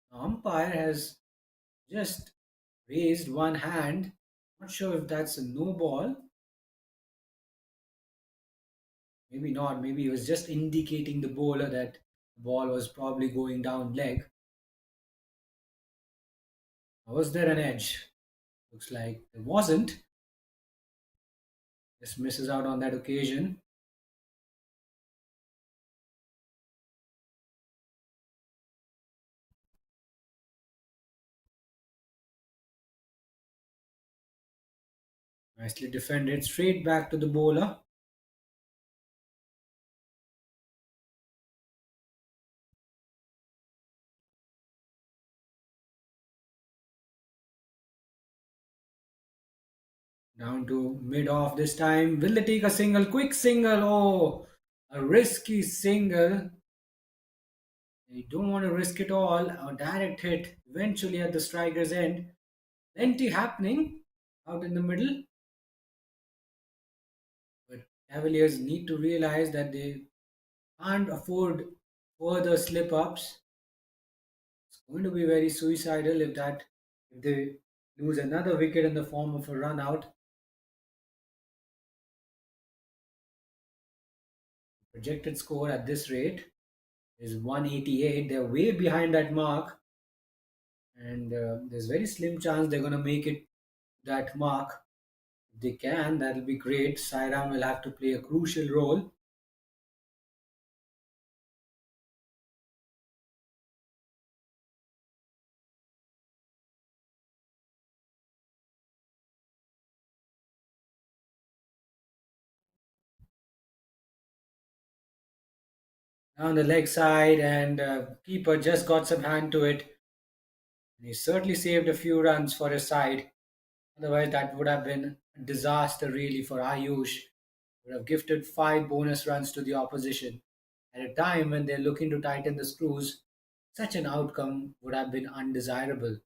The umpire has just raised one hand. Not sure if that's a no ball. Maybe not. Maybe he was just indicating the bowler that the ball was probably going down leg. Was there an edge? Looks like there wasn't. Just misses out on that occasion. Nicely defended. Straight back to the bowler. Down to mid off this time. Will they take a single? Quick single. Oh, a risky single. You don't want to risk it all. A direct hit eventually at the striker's end. Plenty happening out in the middle. But Cavaliers need to realize that they can't afford further slip ups. It's going to be very suicidal if they lose another wicket in the form of a run out. Projected score at this rate is 188. They're way behind that mark, and there's very slim chance they're going to make it that mark. If they can, that'll be great. Sairam will have to play a crucial role. On the leg side, and keeper just got some hand to it. And he certainly saved a few runs for his side. Otherwise, that would have been a disaster really for Ayush. Would have gifted 5 bonus runs to the opposition. At a time when they're looking to tighten the screws, such an outcome would have been undesirable.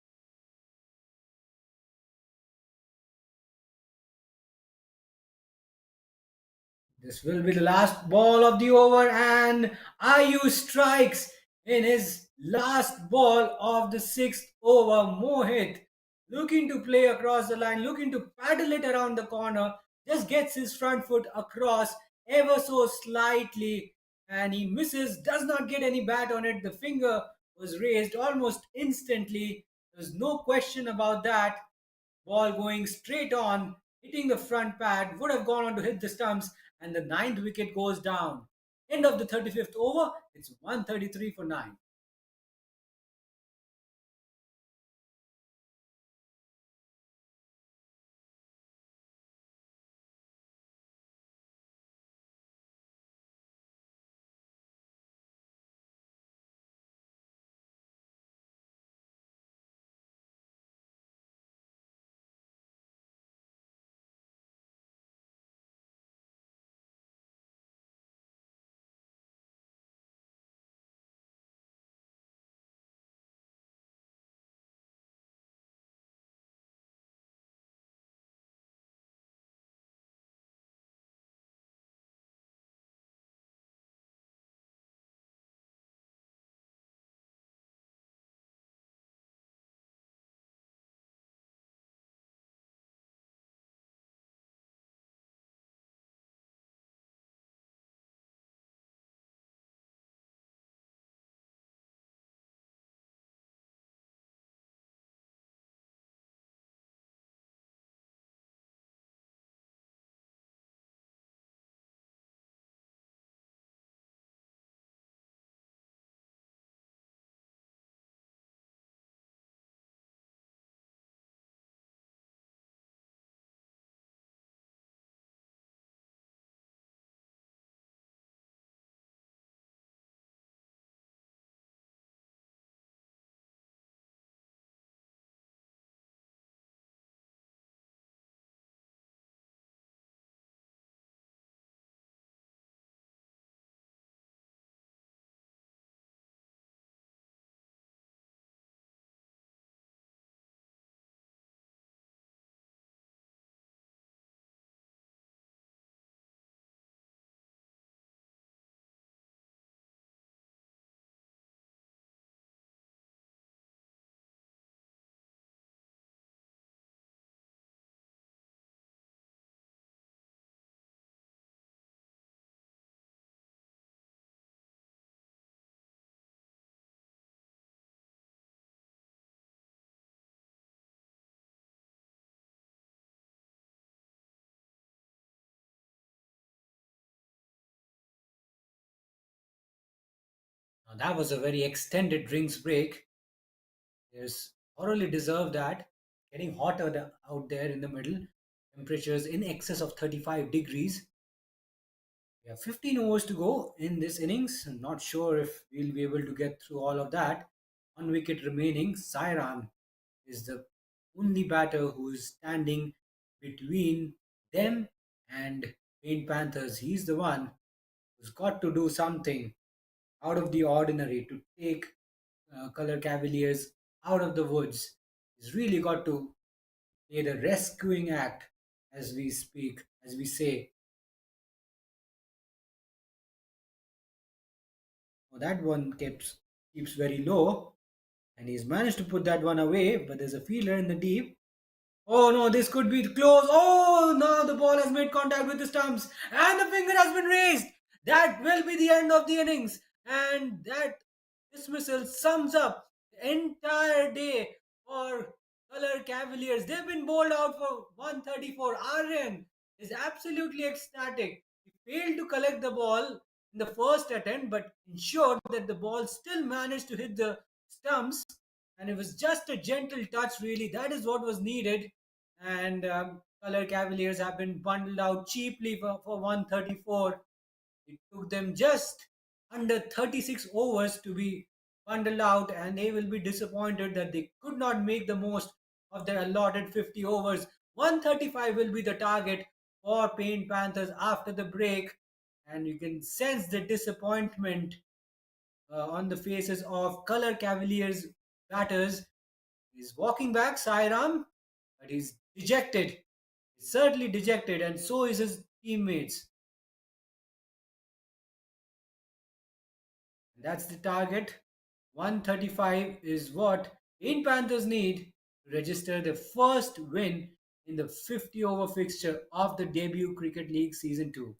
This will be the last ball of the over, and Ayush strikes in his last ball of the sixth over. Mohit, looking to play across the line, looking to paddle it around the corner, just gets his front foot across ever so slightly, and he misses, does not get any bat on it. The finger was raised almost instantly. There's no question about that. Ball going straight on, hitting the front pad, would have gone on to hit the stumps, and the ninth wicket goes down. End of the 35th over, it's 133 for 9. That was a very extended drinks break. There's thoroughly deserved that. Getting hotter out there in the middle. Temperatures in excess of 35 degrees. We have 15 overs to go in this innings. I'm not sure if we'll be able to get through all of that. One wicket remaining. Sairam is the only batter who is standing between them and Paint Panthers. He's the one who's got to do something out of the ordinary to take Color Cavaliers out of the woods. He's really got to play the rescuing act as we speak, as we say. Oh, that one keeps very low, and he's managed to put that one away. But there's a fielder in the deep. Oh no, this could be close. Oh no, the ball has made contact with the stumps, and the finger has been raised. That will be the end of the innings, and that dismissal sums up the entire day for Color Cavaliers. They've been bowled out for 134. Aryan is absolutely ecstatic. He failed to collect the ball in the first attempt, but ensured that the ball still managed to hit the stumps, and it was just a gentle touch, really. That is what was needed. And Color Cavaliers have been bundled out cheaply for 134. It took them just under 36 overs to be bundled out, and they will be disappointed that they could not make the most of their allotted 50 overs. 135 will be the target for Paint Panthers after the break, and you can sense the disappointment on the faces of Color Cavaliers batters. He's walking back, Sairam, but he's dejected. He's certainly dejected, and so is his teammates. That's the target. 135 is what Paint Panthers need to register their first win in the 50 over fixture of the debut Cricket League Season 2.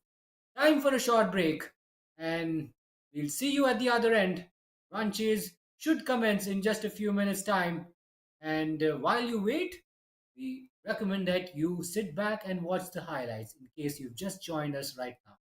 Time for a short break, and we'll see you at the other end. Lunches should commence in just a few minutes' time. And while you wait, we recommend that you sit back and watch the highlights in case you've just joined us right now.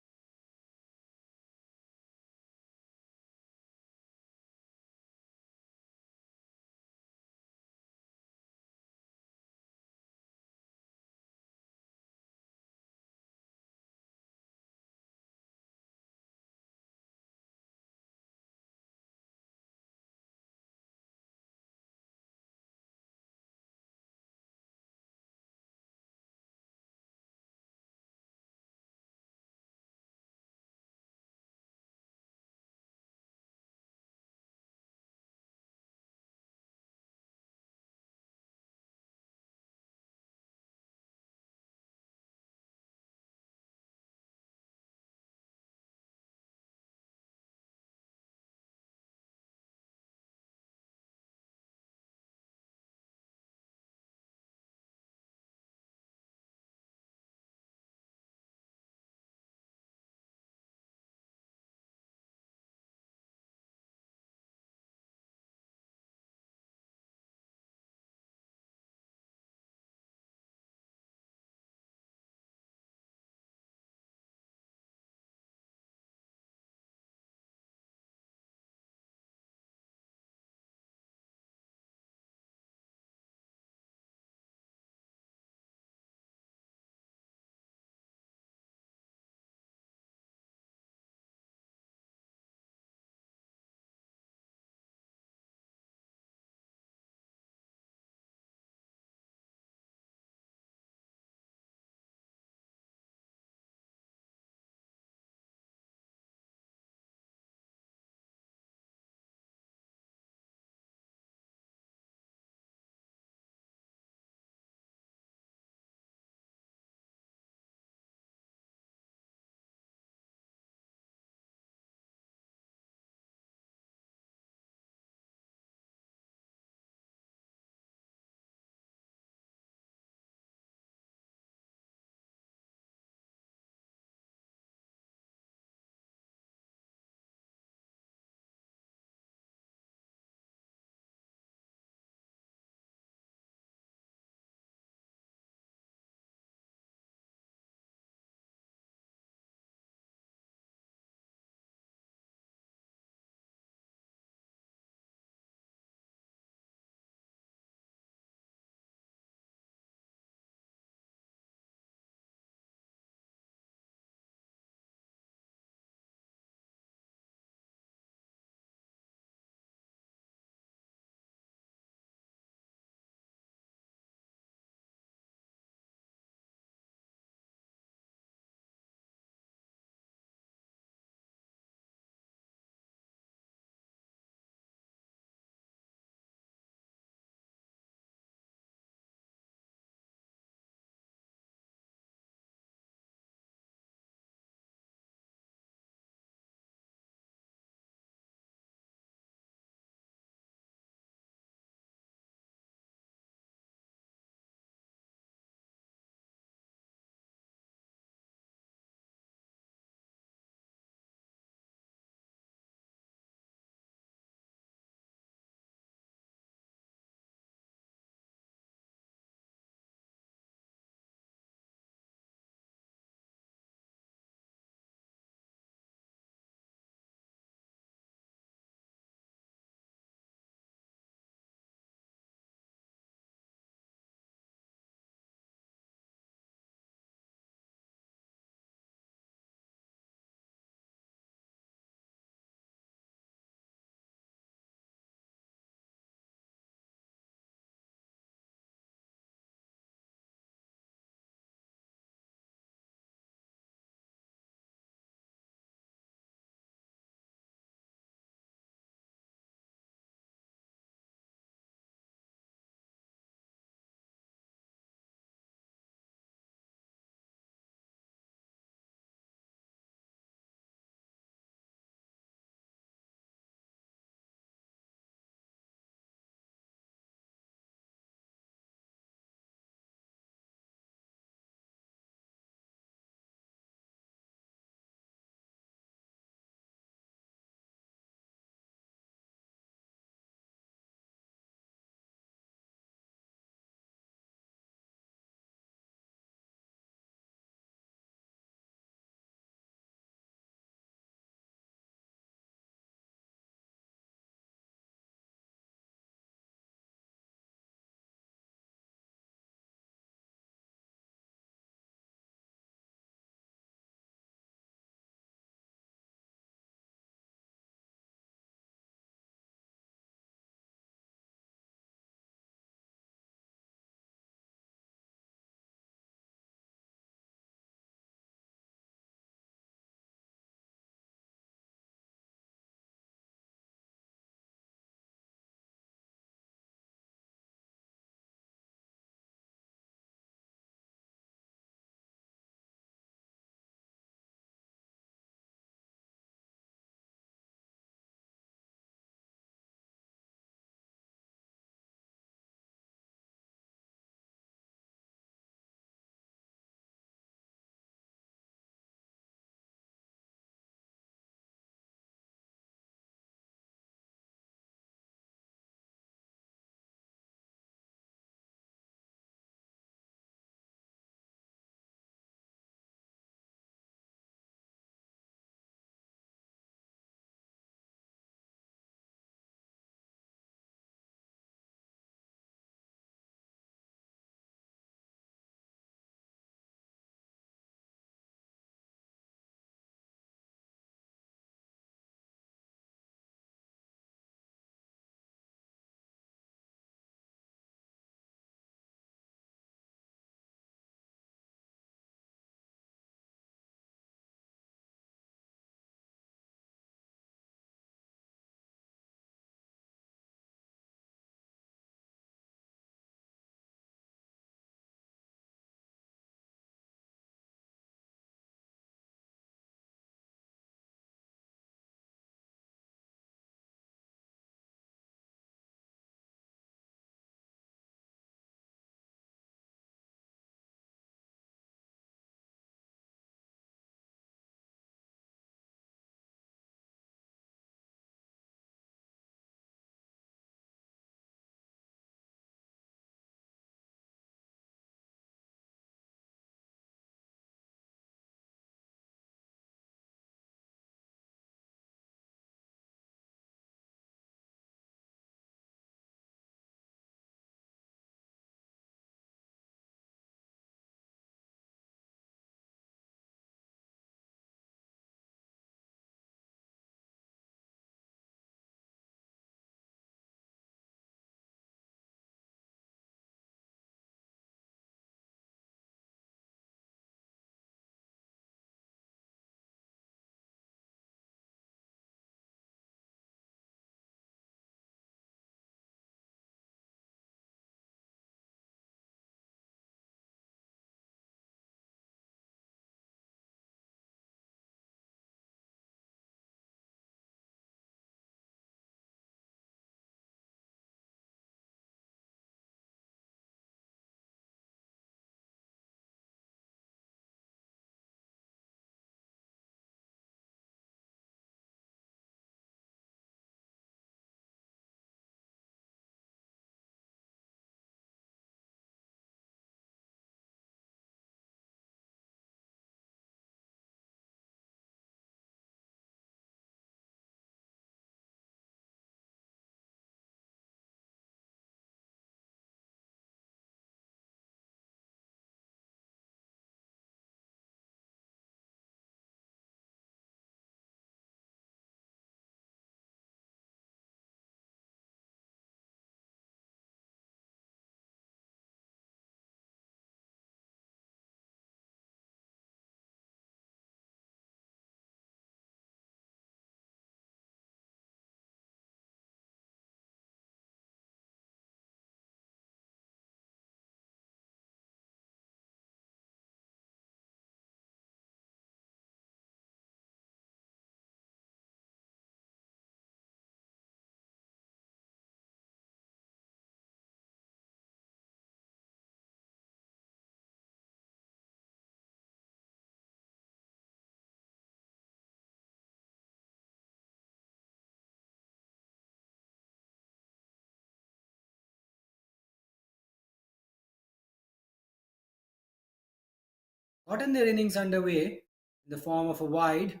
gotten their innings underway in the form of a wide.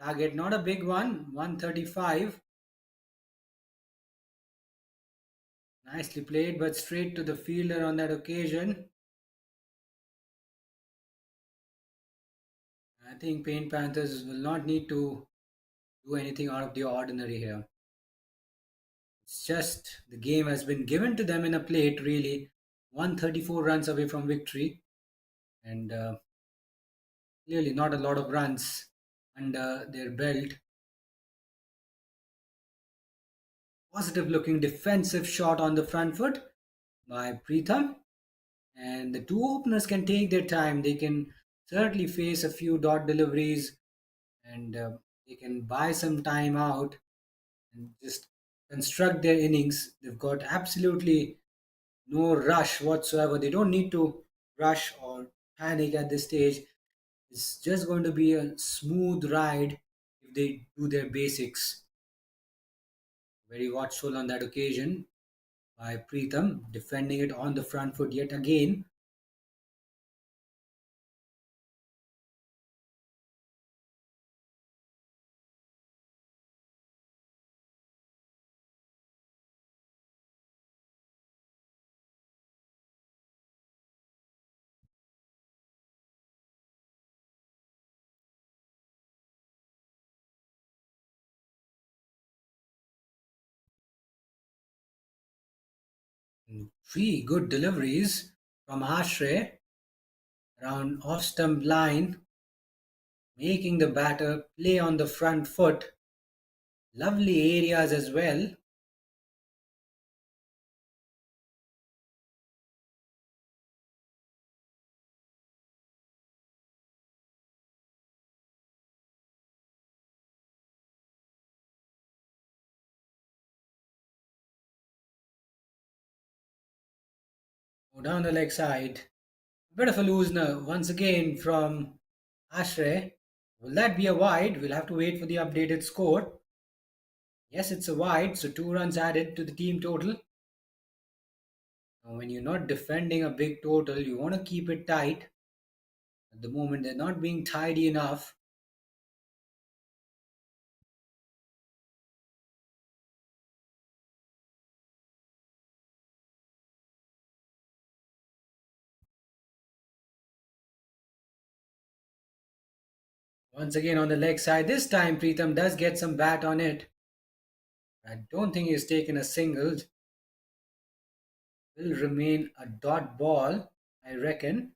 Target not a big one, 135. Nicely played, but straight to the fielder on that occasion. I think Paint Panthers will not need to do anything out of the ordinary here. It's just the game has been given to them in a plate, really. 134 runs away from victory, and clearly not a lot of runs under their belt. Positive looking defensive shot on the front foot by Pritham. And the two openers can take their time. They can certainly face a few dot deliveries, and they can buy some time out and just construct their innings. They've got absolutely no rush whatsoever. They don't need to rush or panic at this stage. It's just going to be a smooth ride if they do their basics. Very watchful on that occasion by Pritham, defending it on the front foot yet again. Three good deliveries from Ashray around off stump line, making the batter play on the front foot. Lovely areas as well. Go down the leg side. A bit of a loosener once again from Ashray. Will that be a wide? We'll have to wait for the updated score. Yes, it's a wide, so 2 runs added to the team total. Now, when you're not defending a big total, you want to keep it tight. At the moment, they're not being tidy enough. Once again on the leg side. This time, Preetham does get some bat on it. I don't think he's taken a single. Will remain a dot ball, I reckon.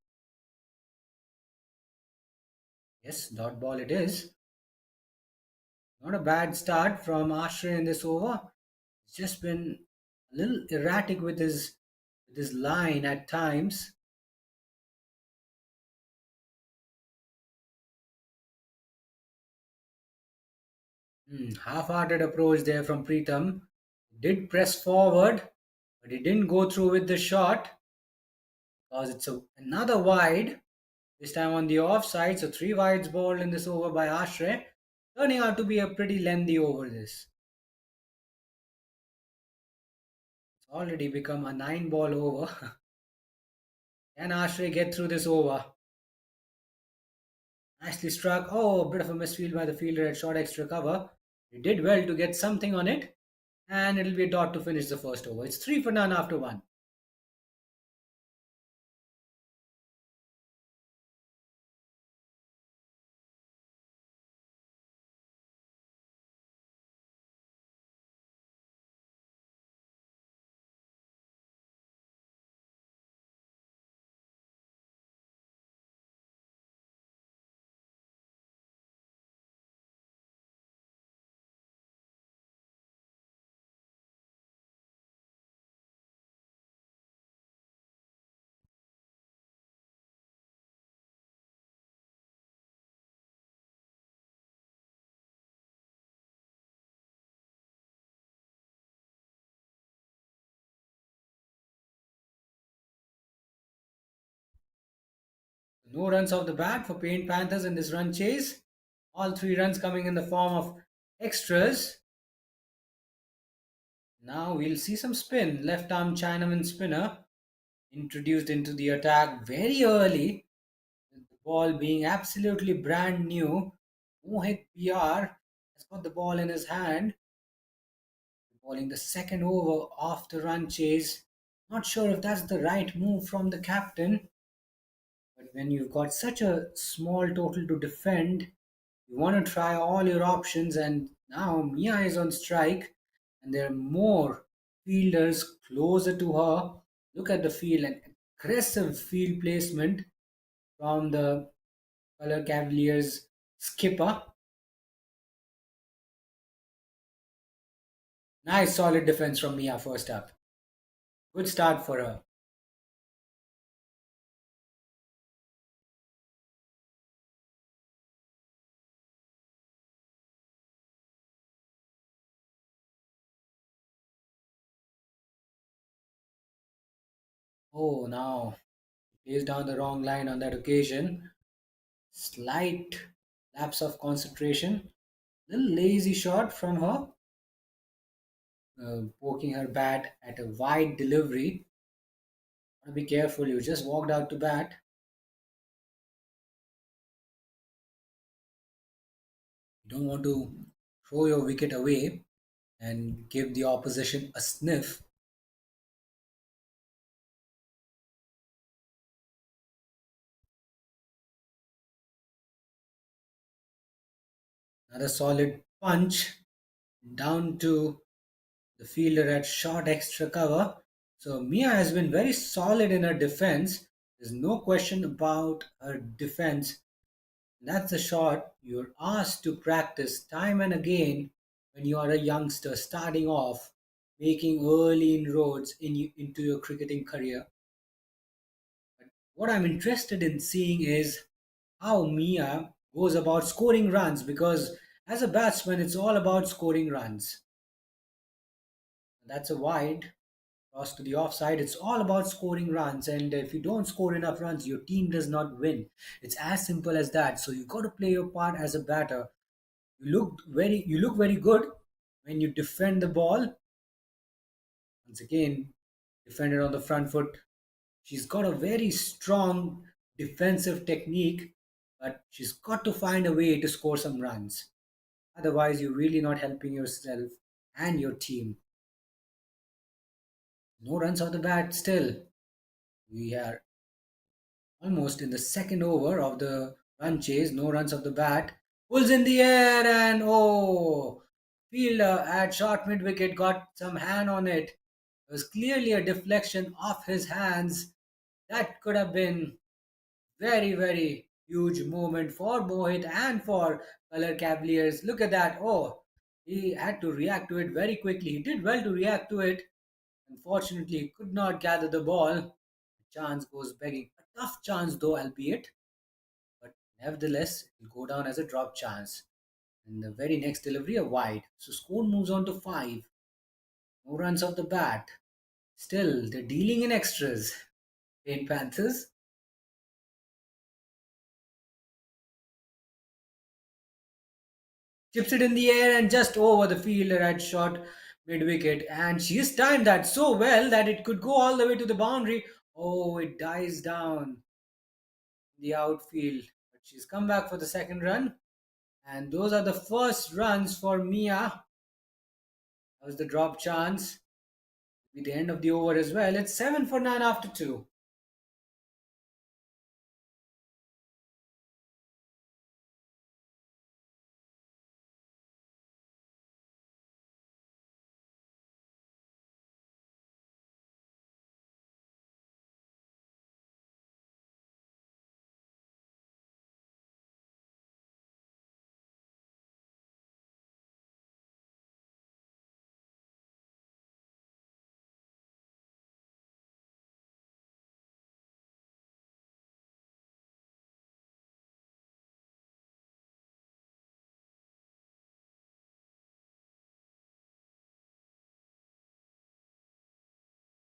Yes, dot ball it is. Not a bad start from Ashray in this over. He's just been a little erratic with his line at times. Half-hearted approach there from Preetham. Did press forward, but he didn't go through with the shot because it's another wide. This time on the offside, so 3 wides bowled in this over by Ashray, turning out to be a pretty lengthy over. This it's already become a 9-ball over. Can Ashray get through this over? Nicely struck. Oh, a bit of a misfield by the fielder at short extra cover. He did well to get something on it, and it'll be a dot to finish the first over. It's 3 for none after 1. No runs off the bat for Paint Panthers in this run chase. All 3 runs coming in the form of extras. Now we'll see some spin. Left arm Chinaman spinner introduced into the attack very early. The ball being absolutely brand new. Mohit PR has got the ball in his hand, bowling the second over of the run chase. Not sure if that's the right move from the captain, but when you've got such a small total to defend, you want to try all your options. And now Mia is on strike, and there are more fielders closer to her. Look at the field, an aggressive field placement from the Color Cavaliers skipper. Nice solid defense from Mia first up. Good start for her. Oh, now plays down the wrong line on that occasion. Slight lapse of concentration. Little lazy shot from her, poking her bat at a wide delivery. Gotta be careful. You just walked out to bat. You don't want to throw your wicket away and give the opposition a sniff. Another solid punch down to the fielder at short extra cover. So Mia has been very solid in her defense. There's no question about her defense. That's a shot you're asked to practice time and again when you are a youngster starting off, making early inroads into your cricketing career. But what I'm interested in seeing is how Mia goes about scoring runs, because as a batsman, it's all about scoring runs. That's a wide cross to the offside. It's all about scoring runs, and if you don't score enough runs, your team does not win. It's as simple as that. So you got to play your part as a batter. You look very good when you defend the ball. Once again, defended on the front foot. She's got a very strong defensive technique, but she's got to find a way to score some runs. Otherwise, you're really not helping yourself and your team. No runs off the bat still. We are almost in the second over of the run chase. No runs off the bat. Pulls in the air, and oh, fielder at short mid wicket got some hand on it. It was clearly a deflection off his hands. That could have been very, very huge moment for Mohit and for Color Cavaliers. Look at that. Oh, he had to react to it very quickly. He did well to react to it. Unfortunately, he could not gather the ball. The chance goes begging. A tough chance, though, albeit, but nevertheless, it will go down as a drop chance. And the very next delivery, a wide. So score moves on to 5. No runs off the bat. Still, they're dealing in extras. Paint Panthers. Chips it in the air and just over the fielder at short mid wicket. And she's timed that so well that it could go all the way to the boundary. Oh, it dies down in the outfield. But she's come back for the second run. And those are the first runs for Mia. That was the drop chance. Be the end of the over as well. It's 7 for 9 after 2.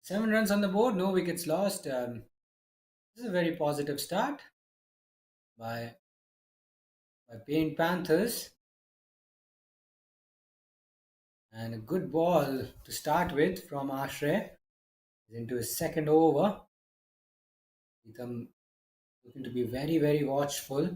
7 runs on the board, no wickets lost. This is a very positive start by Paint Panthers, and a good ball to start with from Ashray. He's into his second over. He come Looking to be very, very watchful.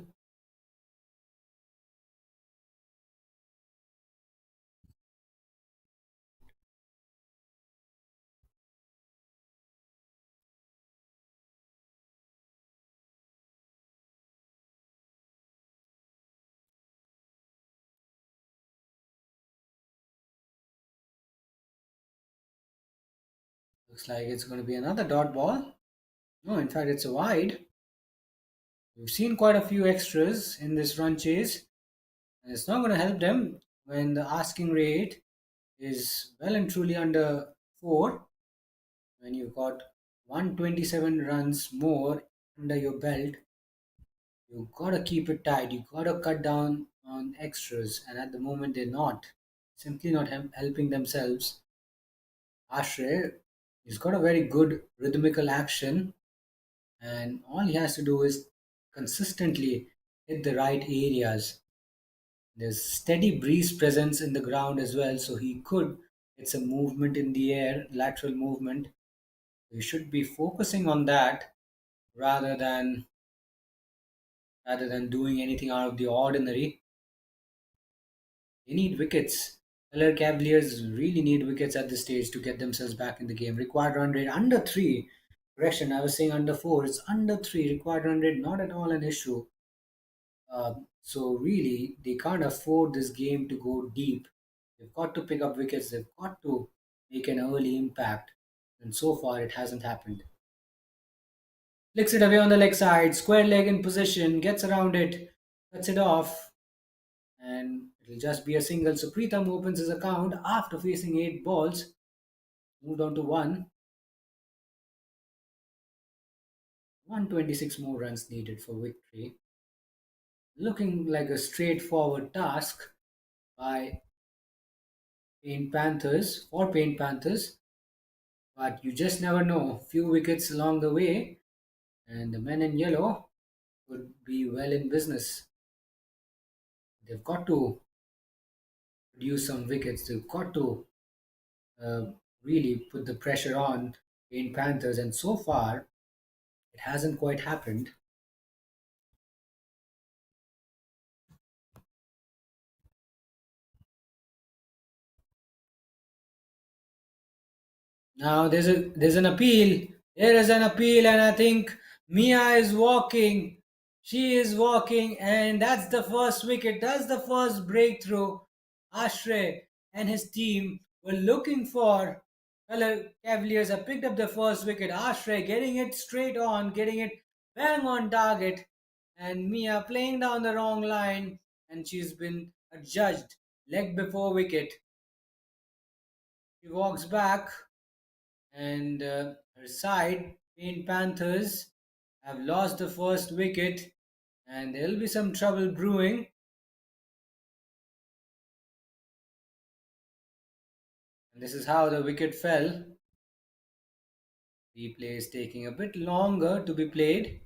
Looks like it's going to be another dot ball. No, in fact, it's a wide. We've seen quite a few extras in this run chase, and it's not going to help them when the asking rate is well and truly under 4. When you've got 127 runs more under your belt, you gotta keep it tight. You gotta cut down on extras, and at the moment they're not. Simply not helping themselves. Ashray, he's got a very good rhythmical action, and all he has to do is consistently hit the right areas. There's steady breeze presence in the ground as well, so he could. It's a movement in the air, lateral movement. We should be focusing on that rather than doing anything out of the ordinary. They need wickets. LR Cavaliers really need wickets at this stage to get themselves back in the game. Required run rate under 3. Correction, I was saying under 4. It's under 3. Required run rate not at all an issue. So really, they can't afford this game to go deep. They've got to pick up wickets. They've got to make an early impact. And so far, it hasn't happened. Flicks it away on the leg side. Square leg in position. Gets around it. Cuts it off. And it'll just be a single. So Pritham opens his account after facing 8 balls. Moved on to 126 more runs needed for victory. Looking like a straightforward task by Paint Panthers, but you just never know. Few wickets along the way, and the men in yellow could be well in business. They've got to produce some wickets. They've got to uh, really put the pressure on Paint Panthers, and so far it hasn't quite happened. Now there's an appeal. There is an appeal, and I think Mia is walking. She is walking, and that's the first wicket. That's the first breakthrough. Ashray and his team were looking for. Fellow Cavaliers have picked up the first wicket. Ashray getting it straight on, getting it bang on target, and Mia playing down the wrong line, and she's been adjudged leg before wicket. She walks back and her side, Paint Panthers, have lost the first wicket, and there'll be some trouble brewing. And this is how the wicket fell. Replay is taking a bit longer to be played.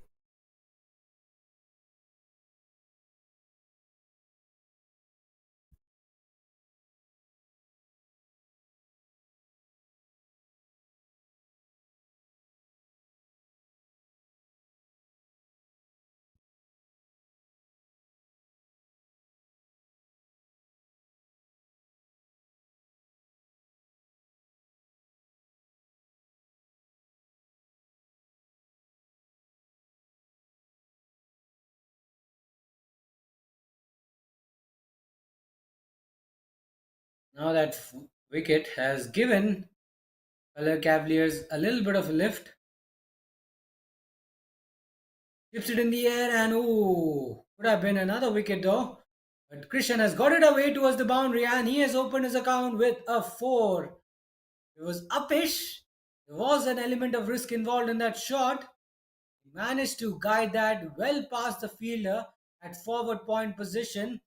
Now that wicket has given Color Cavaliers a little bit of a lift. Tips it in the air, and ooh, could have been another wicket though. But Christian has got it away towards the boundary, and he has opened his account with a 4. It was uppish. There was an element of risk involved in that shot. He managed to guide that well past the fielder at forward point position.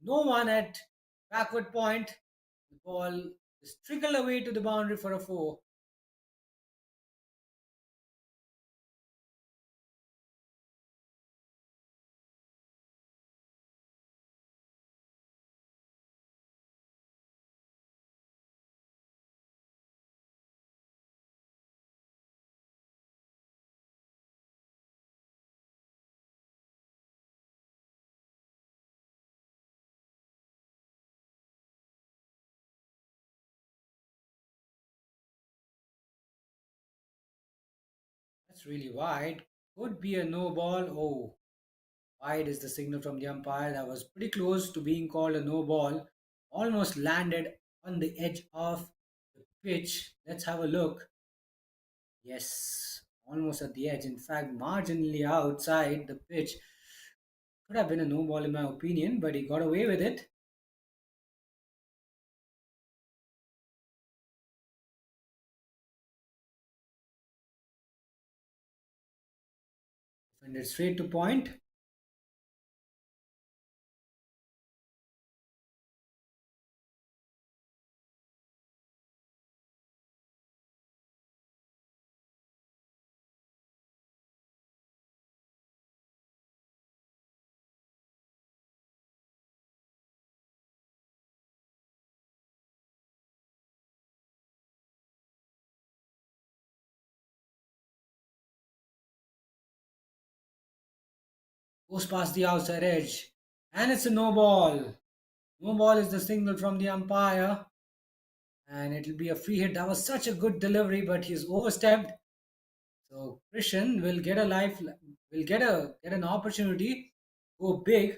No one at backward point. The ball is trickled away to the boundary for a 4. That's really wide. Could be a no ball. Oh, wide is the signal from the umpire. That was pretty close to being called a no ball. Almost landed on the edge of the pitch. Let's have a look. Yes, almost at the edge. In fact, marginally outside the pitch. Could have been a no ball in my opinion, but he got away with it. Defended straight to point. Goes past the outside edge. And it's a no ball. No ball is the signal from the umpire. And it'll be a free hit. That was such a good delivery, but he's overstepped. So Christian will get a life, will get an opportunity, go big.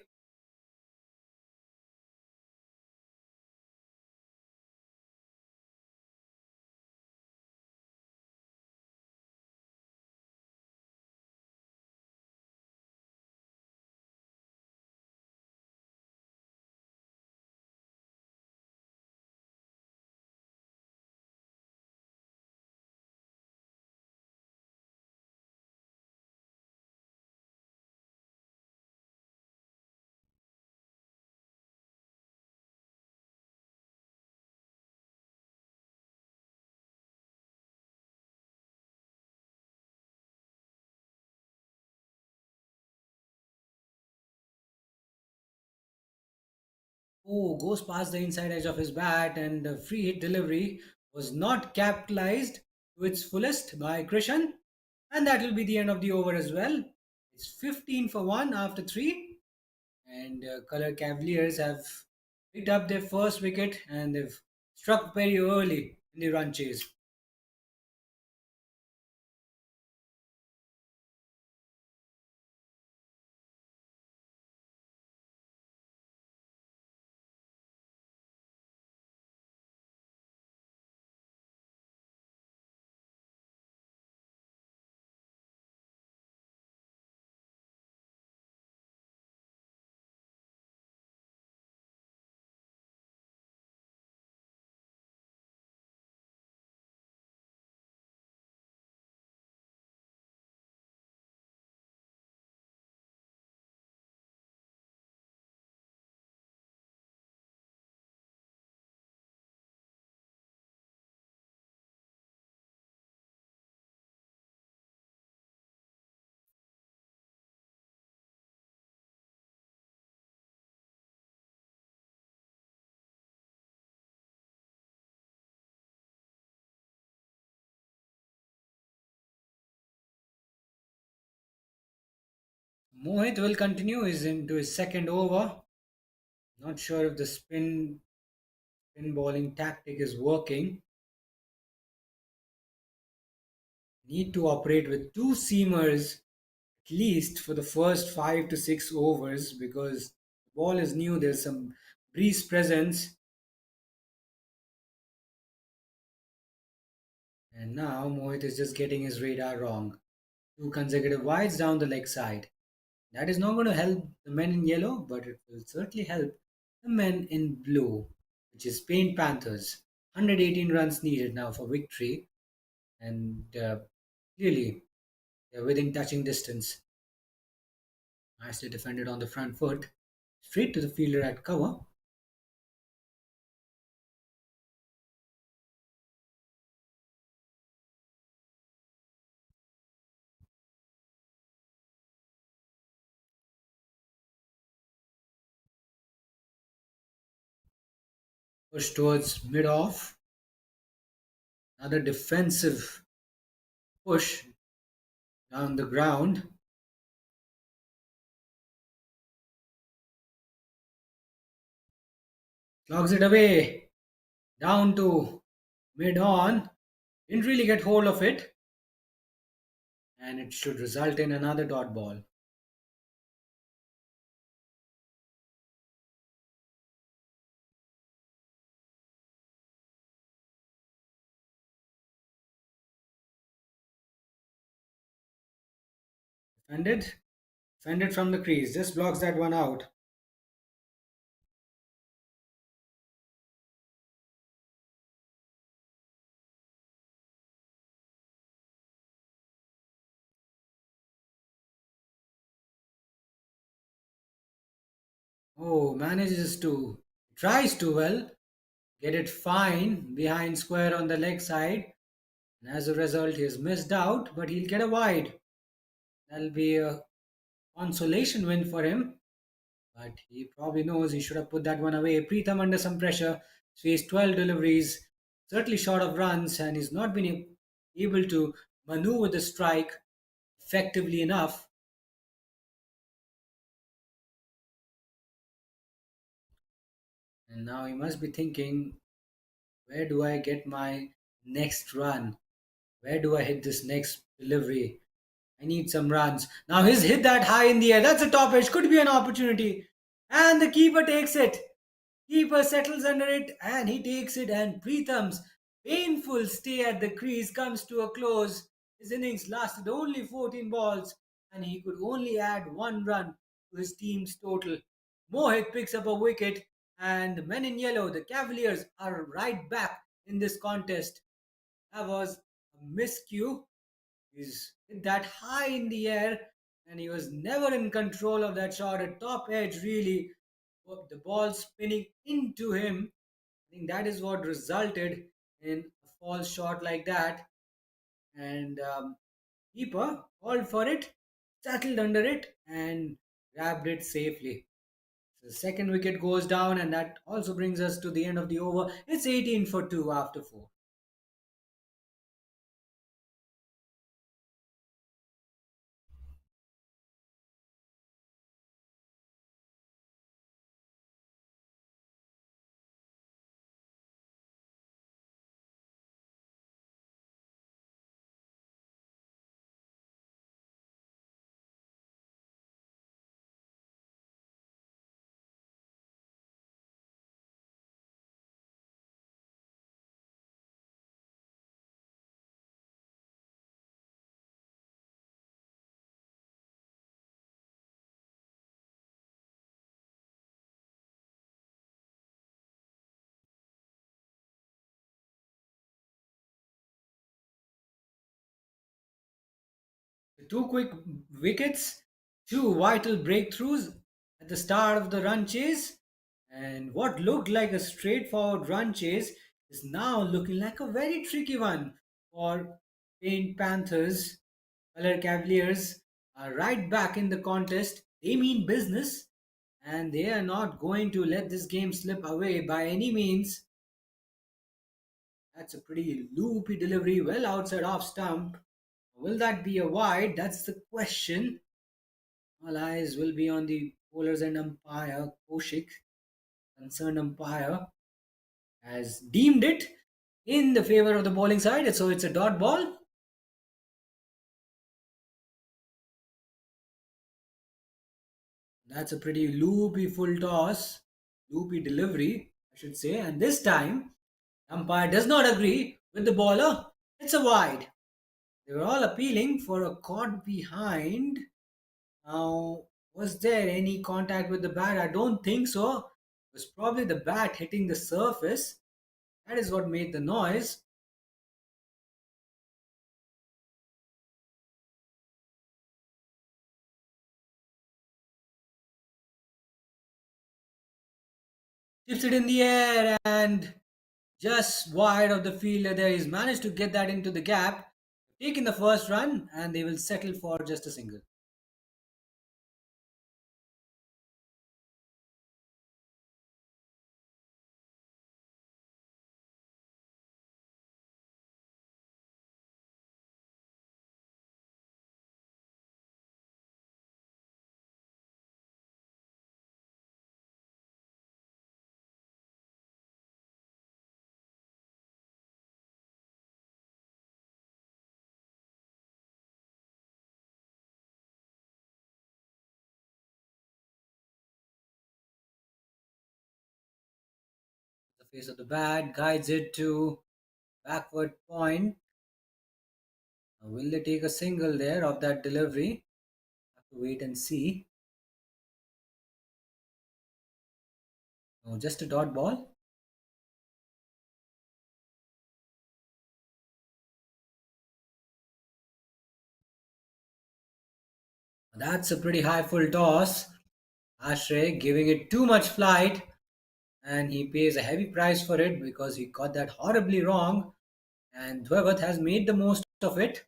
Oh, goes past the inside edge of his bat, and the free hit delivery was not capitalized to its fullest by Christian. And that will be the end of the over as well. It's 15 for 1 after 3. And Color Cavaliers have picked up their first wicket and they've struck very early in the run chase. Mohit will continue his into his second over. Not sure if the spin bowling tactic is working. Need to operate with two seamers at least for the first 5 to 6 overs because the ball is new. There's some breeze presence, and now Mohit is just getting his radar wrong. Two consecutive wides down the leg side. That is not going to help the men in yellow, but it will certainly help the men in blue, which is Paint Panthers. 118 runs needed now for victory, and clearly they're within touching distance. Nicely defended on the front foot. Straight to the fielder at cover. Push towards mid off. Another defensive push down the ground. Slogs it away. Down to mid on. Didn't really get hold of it. and it should result in another dot ball. Defended, defended from the crease, just blocks that one out. Oh, manages to, tries to well, get it fine behind square on the leg side. And as a result, he has missed out, but he'll get a wide. That'll be a consolation win for him. But he probably knows he should have put that one away. Preetham under some pressure, faced 12 deliveries, certainly short of runs, and he's not been able to maneuver the strike effectively enough. And now he must be thinking, where do I get my next run? Where do I hit this next delivery? I need some runs. Now he's hit that high in the air. That's a top edge. Could be an opportunity. And the keeper takes it. Keeper settles under it and he takes it. And Preetham's painful stay at the crease comes to a close. His innings lasted only 14 balls and he could only add one run to his team's total. Mohit picks up a wicket and the men in yellow, the Cavaliers, are right back in this contest. That was a miscue. He's hit that high in the air and he was never in control of that shot. A top edge, really. The ball spinning into him. I think that is what resulted in a false shot like that. And keeper called for it, settled under it, and grabbed it safely. The second wicket goes down, and that also brings us to the end of the over. It's 18 for 2 after 4. Two quick wickets, two vital breakthroughs at the start of the run chase, and what looked like a straightforward run chase is now looking like a very tricky one for Paint Panthers. Color Cavaliers are right back in the contest. They mean business and they are not going to let this game slip away by any means. That's a pretty loopy delivery, well outside off stump. Will that be a wide? That's the question. All eyes will be on the bowlers and umpire. Koshik, concerned umpire, has deemed it in the favor of the bowling side. So it's a dot ball. That's a pretty loopy full toss, loopy delivery, I should say. And this time, umpire does not agree with the bowler. It's a wide. They were all appealing for a caught behind. Now, was there any contact with the bat? I don't think so. It was probably the bat hitting the surface. That is what made the noise. Tips it in the air and just wide of the fielder there. He's managed to get that into the gap, taking the first run, and they will settle for just a single. face of the bat, guides it to backward point. Will they take a single there of that delivery? Have to wait and see. No, just a dot ball. That's a pretty high full toss. Ashray giving it too much flight, and he pays a heavy price for it because he got that horribly wrong. And Dwevat has made the most of it.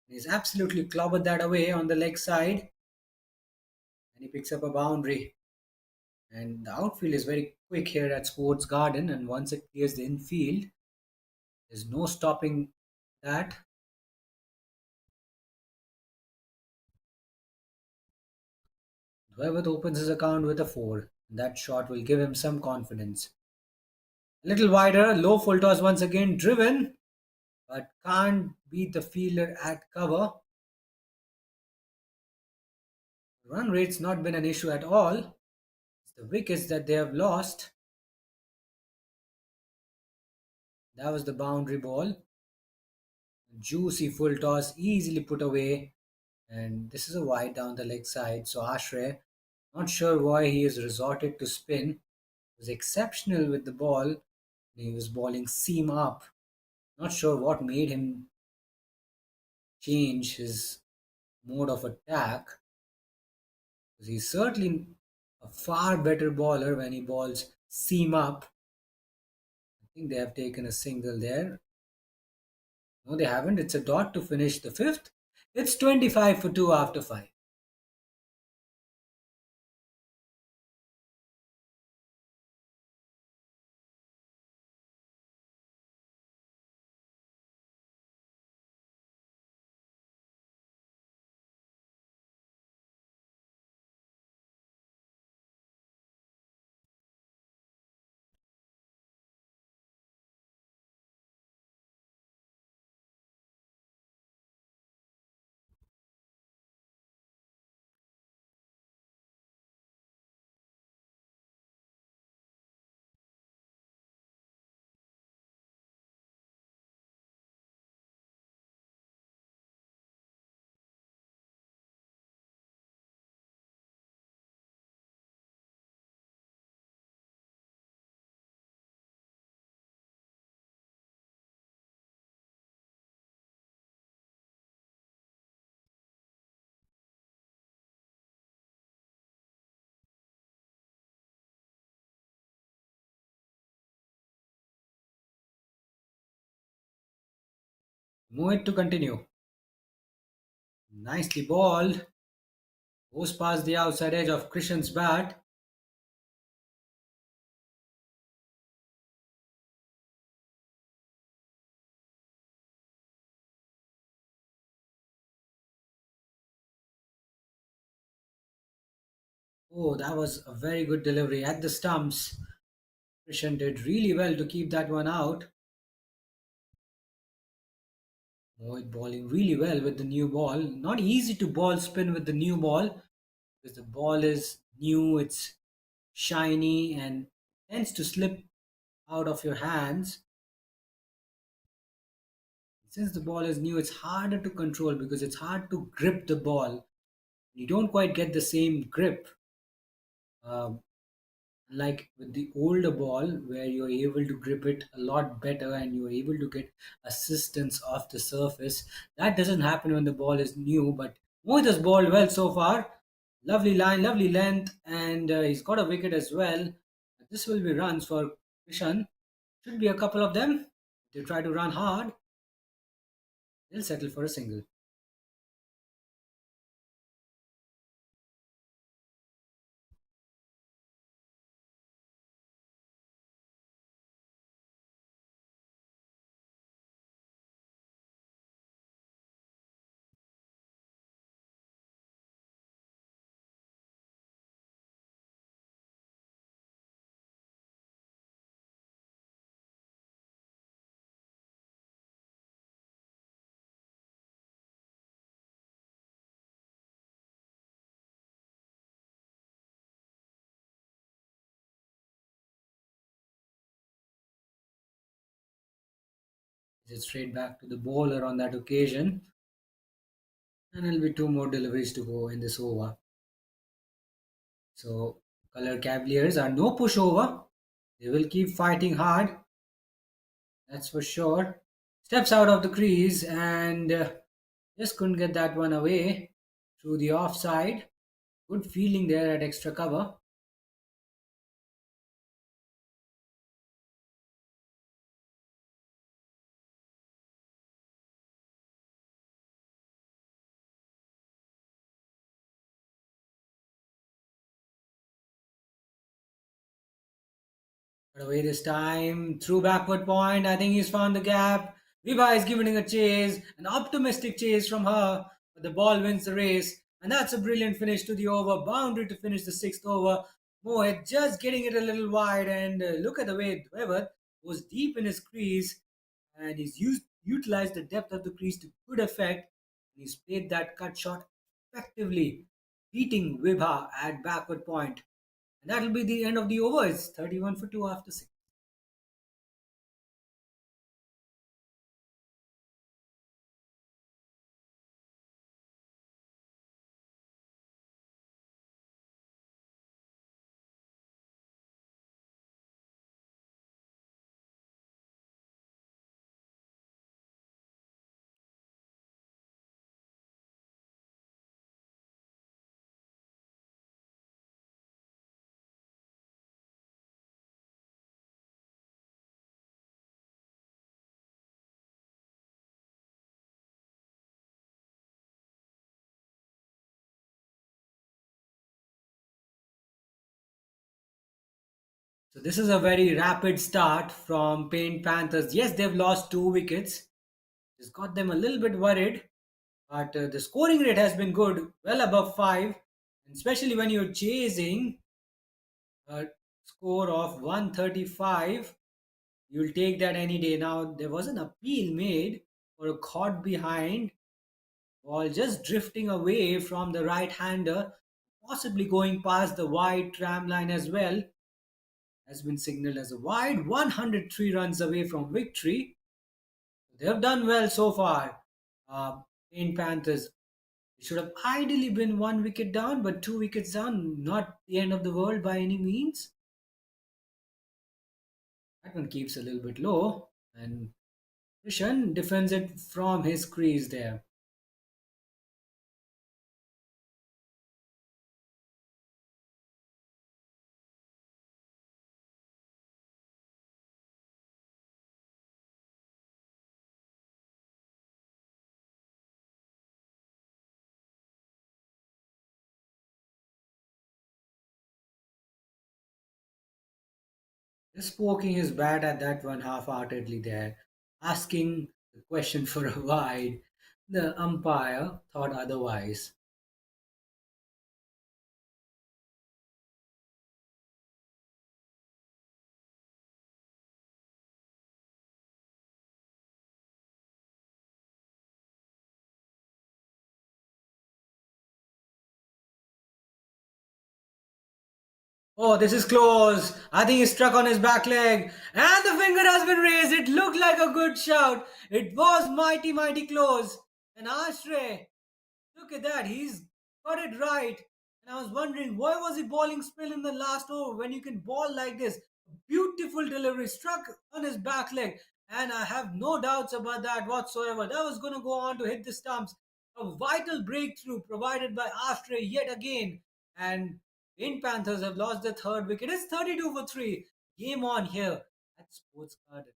He's absolutely clobbered that away on the leg side, and he picks up a boundary. And the outfield is very quick here at Sports Garden, and once it clears the infield, there's no stopping that. Dwevat opens his account with a 4. And that shot will give him some confidence. A little wider, low full toss once again driven, but can't beat the fielder at cover. Run rate's not been an issue at all. It's the wickets that they have lost. That was the boundary ball. Juicy full toss, easily put away. And this is a wide down the leg side. So Ashray, not sure why he has resorted to spin. Was exceptional with the ball. He was bowling seam up. Not sure what made him change his mode of attack. Because he's certainly a far better bowler when he bowls seam up. I think they have taken a single there. No, they haven't. It's a dot to finish the fifth. It's 25 for 2 after 5. Mohit to continue. Nicely balled. Goes past the outside edge of Krishan's bat. Oh, that was a very good delivery at the stumps. Krishan did really well to keep that one out. Mohit bowling really well with the new ball. Not easy to ball spin with the new ball because the ball is new, it's shiny and tends to slip out of your hands. Since the ball is new, it's harder to control because it's hard to grip the ball. You don't quite get the same grip. Um, like with the older ball where you're able to grip it a lot better and you're able to get assistance off the surface. That doesn't happen when the ball is new, but Mohit has bowled well so far. Lovely line, lovely length, and he's got a wicket as well. This will be runs for Krishan. Should be a couple of them. They try to run hard, they'll settle for a single. Just straight back to the bowler on that occasion. And there'll be two more deliveries to go in this over. So, Color Cavaliers are no pushover. They will keep fighting hard. That's for sure. Steps out of the crease and just couldn't get that one away through the offside. Good fielding there at extra cover. Got away this time. Through backward point. I think he's found the gap. Viva is giving a chase. An optimistic chase from her. But the ball wins the race. And that's a brilliant finish to the over. Boundary to finish the sixth over. Mohit just getting it a little wide. And look at the way Devath was deep in his crease. And utilized the depth of the crease to good effect. And he's played that cut shot effectively, beating Vibha at backward point. And that'll be the end of the over. It's 31 for 2 after 6. So this is a very rapid start from Paint Panthers. Yes, they've lost 2 wickets. It's got them a little bit worried, but the scoring rate has been good, well above 5, and especially when you're chasing a score of 135, you'll take that any day. Now, there was an appeal made for a caught behind ball just drifting away from the right hander, possibly going past the wide tram line as well. Has been signaled as a wide, 103 runs away from victory. They have done well so far. In Panthers, it should have ideally been 1 wicket down, but 2 wickets down, not the end of the world by any means. That one keeps a little bit low, and Krishan defends it from his crease there. Just poking his bat at that one half-heartedly there, asking the question for a wide. The umpire thought otherwise. Oh, this is close. I think he struck on his back leg. And the finger has been raised. It looked like a good shout. It was mighty, mighty close. And Ashray, look at that. He's got it right. And I was wondering, why was he bowling spill in the last over when you can ball like this? Beautiful delivery. Struck on his back leg. And I have no doubts about that whatsoever. That was going to go on to hit the stumps. A vital breakthrough provided by Ashray yet again. And in Panthers have lost their third wicket. It's 32 for 3. Game on here at Sports Garden.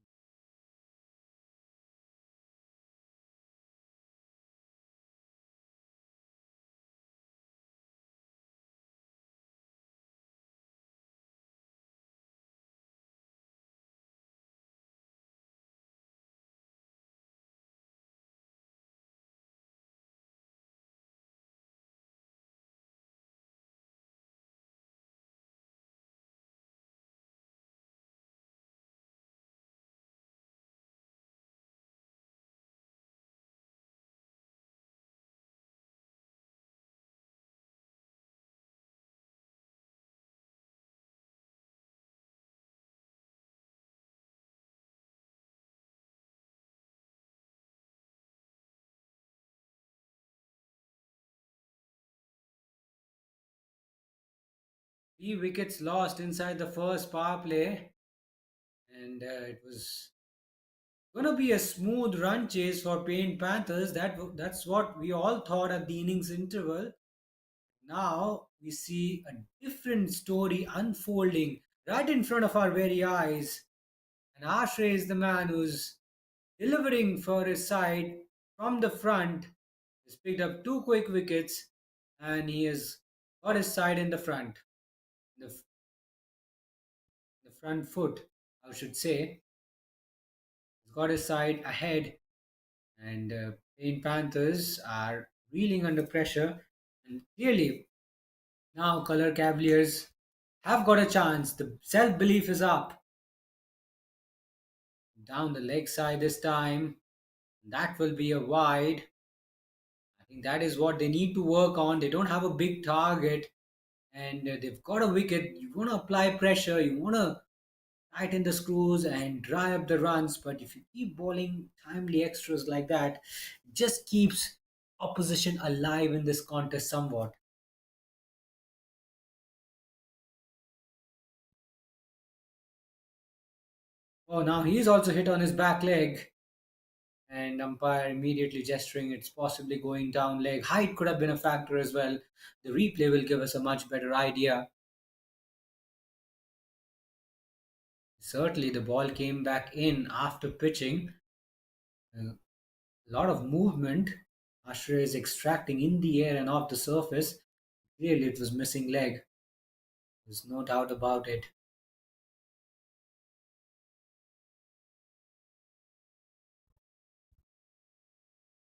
Three wickets lost inside the first power play, and it was going to be a smooth run chase for Paint Panthers. That's what we all thought at the innings interval. Now we see a different story unfolding right in front of our very eyes. And Ashray is the man who's delivering for his side from the front. He's picked up two quick wickets and he has got his side in the front. The front foot, I should say. He's got his side ahead, and Pain Panthers are reeling under pressure. And clearly, now Color Cavaliers have got a chance. The self belief is up. Down the leg side this time. That will be a wide. I think that is what they need to work on. They don't have a big target, and they've got a wicket. You want to apply pressure. You want to tighten the screws and dry up the runs. But if you keep bowling timely extras like that, it just keeps opposition alive in this contest somewhat. Oh, now he's also hit on his back leg, and umpire immediately gesturing it's possibly going down leg. Height could have been a factor as well. The replay will give us a much better idea. Certainly, the ball came back in after pitching. A lot of movement. Ashray is extracting in the air and off the surface. Clearly, it was missing leg. There's no doubt about it.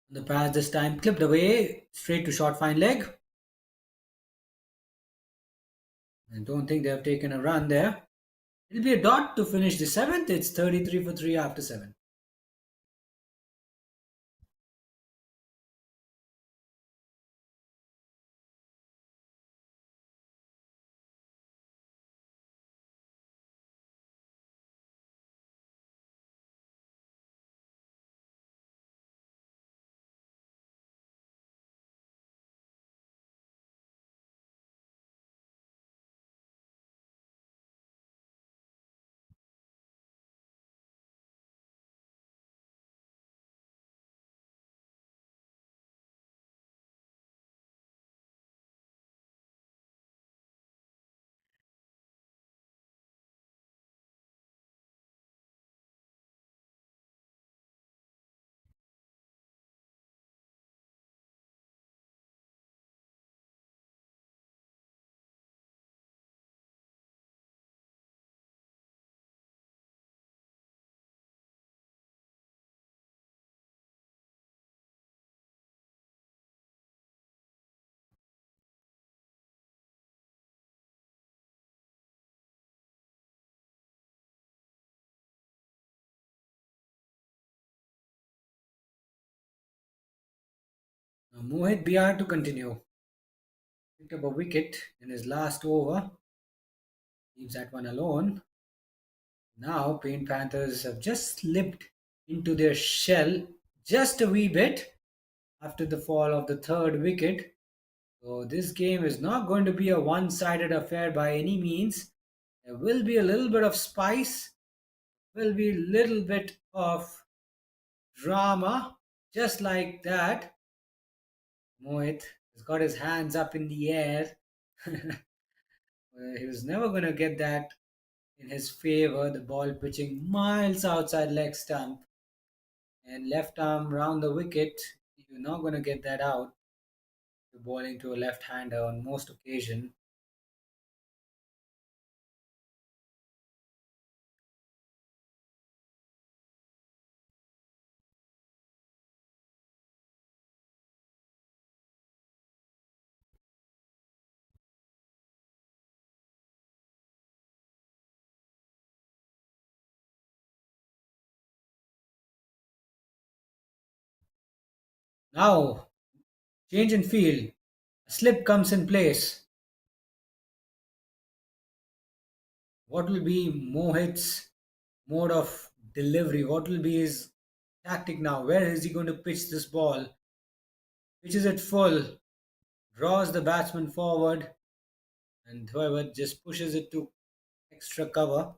The pass this time clipped away straight to short fine leg. I don't think they have taken a run there. It'll be a dot to finish the seventh. It's 33 for 3 after 7. Now Mohit Bihar to continue. Picked up a wicket in his last over. Leaves that one alone. Now Paint Panthers have just slipped into their shell just a wee bit after the fall of the third wicket. So this game is not going to be a one-sided affair by any means. There will be a little bit of spice, will be a little bit of drama, just like that. Mohit has got his hands up in the air. He was never going to get that in his favor. The ball pitching miles outside leg stump and left arm round the wicket. You're not going to get that out. You're bowling to a left-hander on most occasion. Now, change in field. A slip comes in place. What will be Mohit's mode of delivery? What will be his tactic now? Where is he going to pitch this ball? Pitches it full, draws the batsman forward, and whoever just pushes it to extra cover.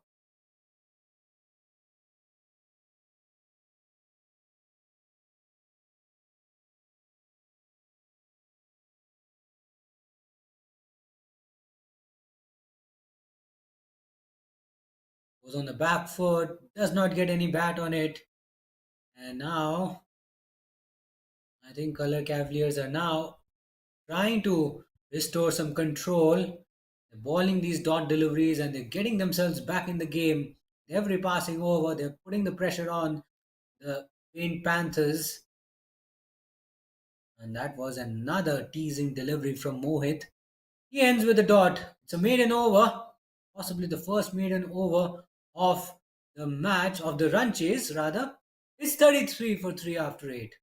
Goes on the back foot, does not get any bat on it. And now, I think Color Cavaliers are now trying to restore some control. They're balling these dot deliveries and they're getting themselves back in the game. Every passing over, they're putting the pressure on the Paint Panthers. And that was another teasing delivery from Mohit. He ends with a dot. It's a maiden over, possibly the first maiden over of the match, of the run chase rather. It's 33 for 3 after 8.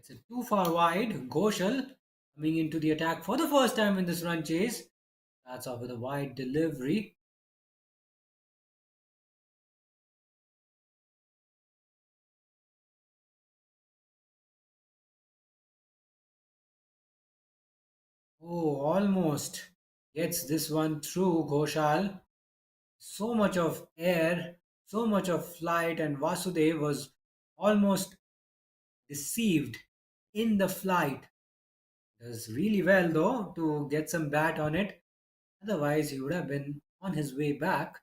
It's a too far wide. Goshal coming into the attack for the first time in this run chase. Starts off with a wide delivery. Oh, almost gets this one through Ghoshal. So much of air, so much of flight, and Vasudev was almost deceived in the flight. Does really well though to get some bat on it. Otherwise, he would have been on his way back.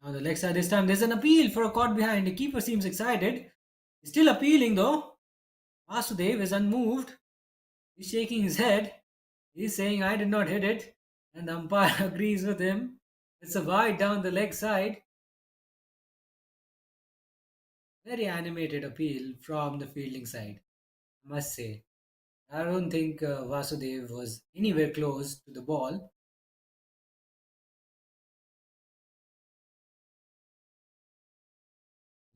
Now the leg side this time. There's an appeal for a caught behind. The keeper seems excited. He's still appealing though. Vasudev is unmoved. He's shaking his head. He's saying, I did not hit it. And the umpire agrees with him. It's a wide down the leg side. Very animated appeal from the fielding side, I must say. I don't think Vasudev was anywhere close to the ball.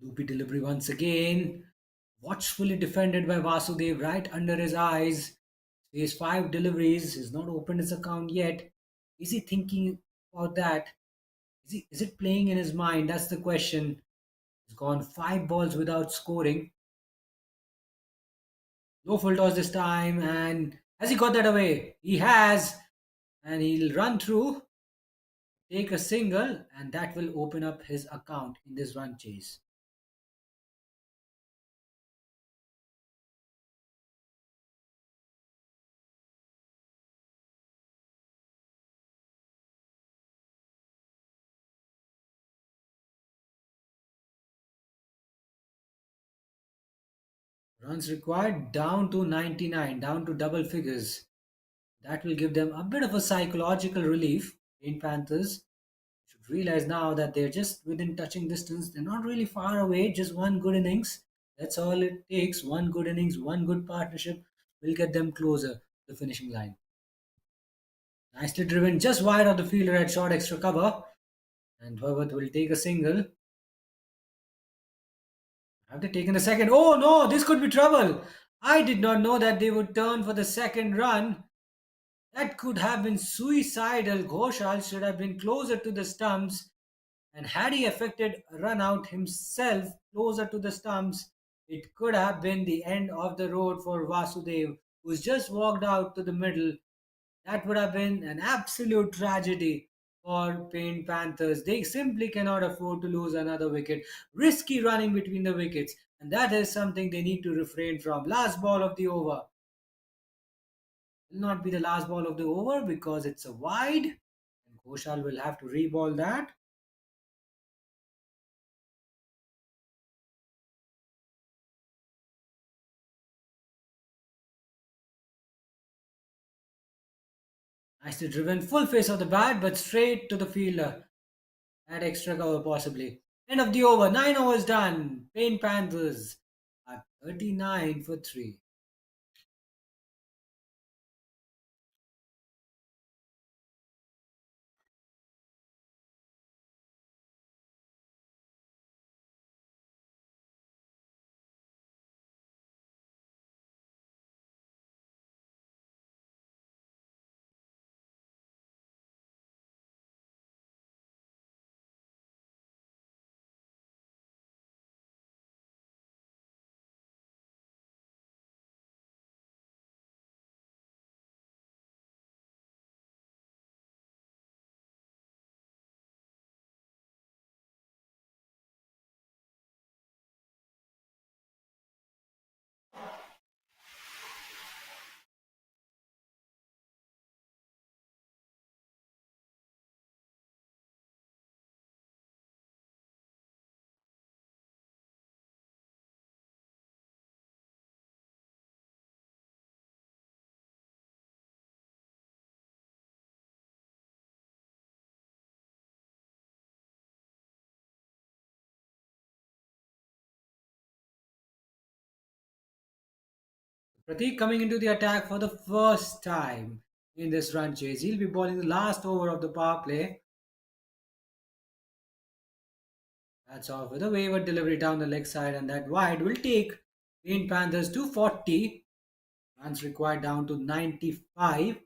Loopy delivery once again. Watchfully defended by Vasudev right under his eyes. He has 5 deliveries. He's not opened his account yet. Is he thinking about that? Is it playing in his mind? That's the question. He's gone 5 balls without scoring. No full toss this time. And has he got that away? He has. And he'll run through, take a single, and that will open up his account in this run chase. Runs required down to 99, down to double figures. That will give them a bit of a psychological relief. In Panthers should realize now that they're just within touching distance. They're not really far away, just one good innings. That's all it takes. One good innings, one good partnership will get them closer to the finishing line. Nicely driven, just wide of the fielder at short extra cover. And Herbert will take a single. Have they taken the second? Oh no, this could be trouble. I did not know that they would turn for the second run. That could have been suicidal. Ghoshal should have been closer to the stumps. And had he effected a run out himself closer to the stumps, it could have been the end of the road for Vasudev, who's just walked out to the middle. That would have been an absolute tragedy for Paint Panthers. They simply cannot afford to lose another wicket. Risky running between the wickets, and that is something they need to refrain from. Last ball of the over will not be the last ball of the over because it's a wide, and Ghoshal will have to re-ball that. Nicely driven, full face of the bat, but straight to the fielder. At extra cover possibly. End of the over. 9 overs done. Paint Panthers are 39 for 3. Pratik coming into the attack for the first time in this run chase. He'll be bowling the last over of the power play. That's off with a wayward delivery down the leg side, and that wide will take Paint Panthers to 40. Runs required down to 95.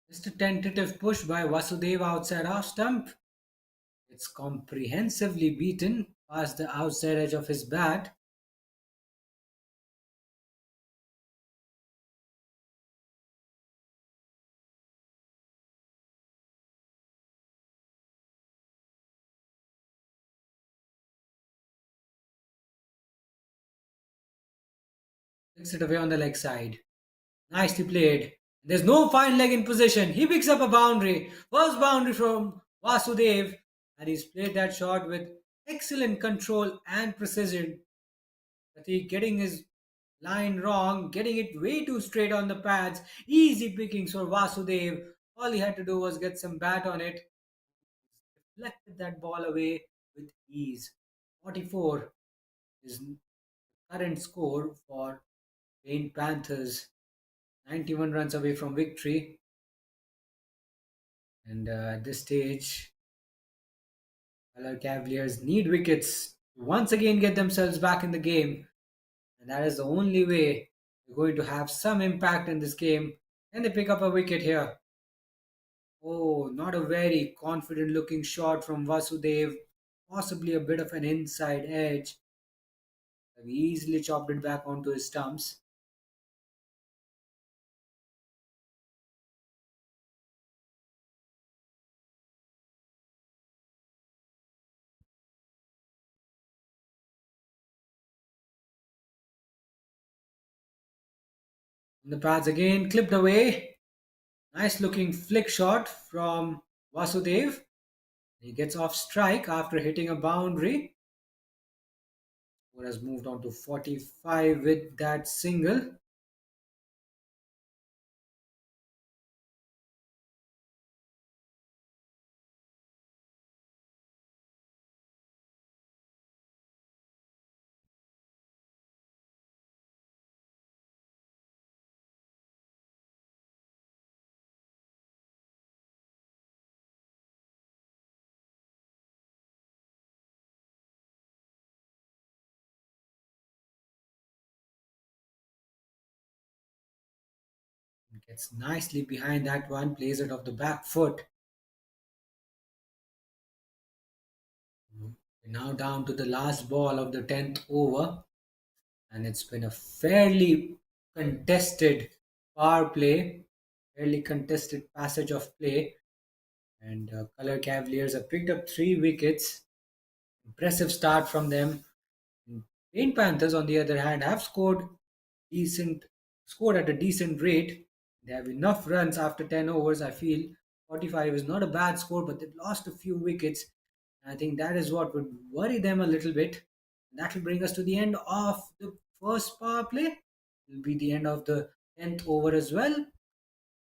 Just a tentative push by Vasudev outside off stump. It's comprehensively beaten past the outside edge of his bat. Takes it away on the leg side. Nicely played. There's no fine leg in position. He picks up a boundary. First boundary from Vasudev. And he's played that shot with excellent control and precision. But he getting his line wrong, getting it way too straight on the pads. Easy pickings for Vasudev. All he had to do was get some bat on it. Deflected that ball away with ease. 44 is the current score for Paint Panthers. 91 runs away from victory. And at this stage, Cavaliers need wickets to once again get themselves back in the game. And that is the only way they're going to have some impact in this game. And they pick up a wicket here. Oh, not a very confident looking shot from Vasudev. Possibly a bit of an inside edge. He easily chopped it back onto his stumps. And the pads again clipped away. Nice looking flick shot from Vasudev. He gets off strike after hitting a boundary. Score has moved on to 45 with that single. Gets nicely behind that one, plays it off the back foot. We're now down to the last ball of the 10th over, and it's been a fairly contested power play, fairly contested passage of play. And Color Cavaliers have picked up 3 wickets. Impressive start from them. Paint Panthers, on the other hand, have decent scored at a decent rate. They have enough runs after 10 overs. I feel 45 is not a bad score, but they've lost a few wickets. I think that is what would worry them a little bit. That will bring us to the end of the first power play. It will be the end of the 10th over as well.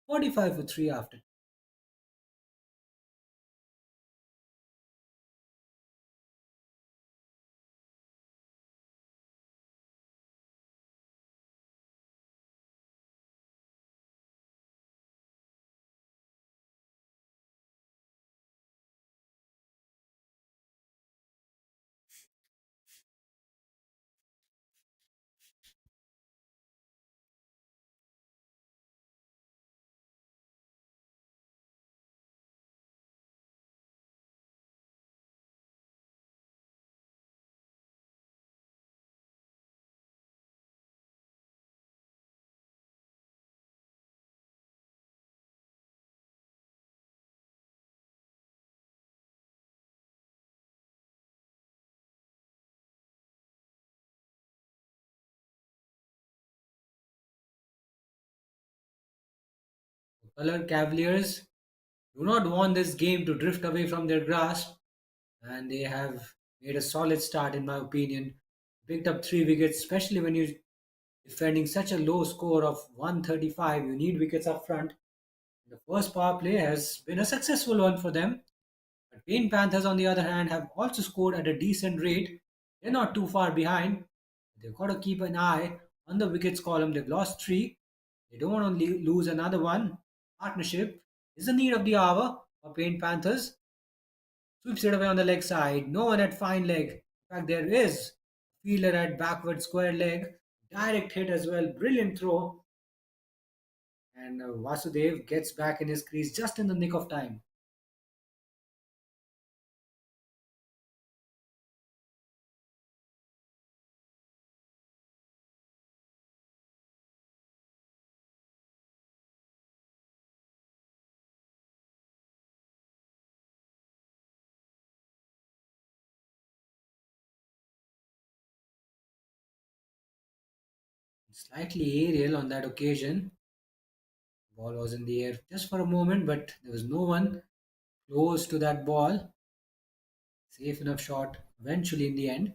45 for 3 after. Color Cavaliers do not want this game to drift away from their grasp, and they have made a solid start, in my opinion. Picked up 3 wickets, especially when you're defending such a low score of 135. You need wickets up front. The first power play has been a successful one for them. But Payne Panthers, on the other hand, have also scored at a decent rate. They're not too far behind. They've got to keep an eye on the wickets column. They've lost 3. They don't want to lose another one. Partnership is the need of the hour for Payne Panthers. Sweeps it away on the leg side. No one at fine leg. In fact, there is a fielder at backward square leg. Direct hit as well. Brilliant throw. And Vasudev gets back in his crease just in the nick of time. Slightly aerial on that occasion. Ball was in the air just for a moment, but there was no one close to that ball. Safe enough shot eventually in the end.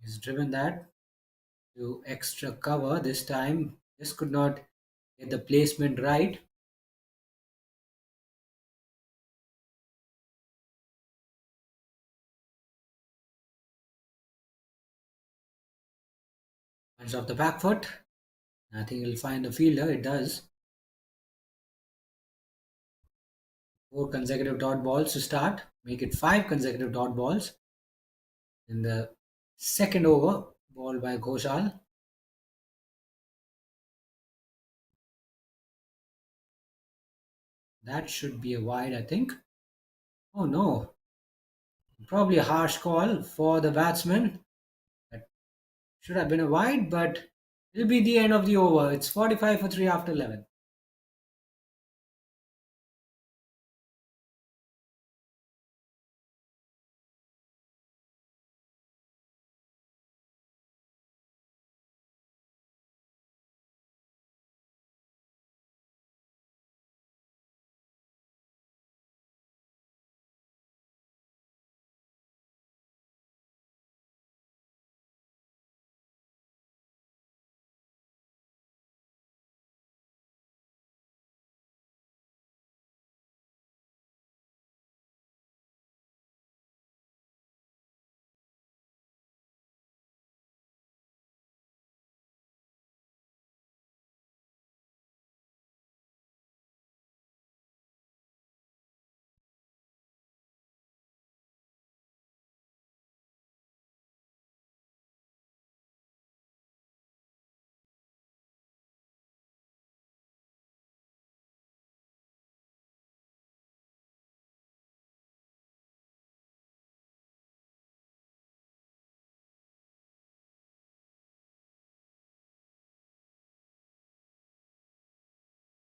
He's driven that to extra cover this time. Just could not get the placement right. Punch off the back foot. I think he'll find the fielder. It does. 4 consecutive dot balls to start. Make it 5 consecutive dot balls. In the second over, ball by Ghoshal. That should be a wide, I think. Oh no. Probably a harsh call for the batsman. That should have been a wide, but it'll be the end of the over. It's 45 for 3 after 11.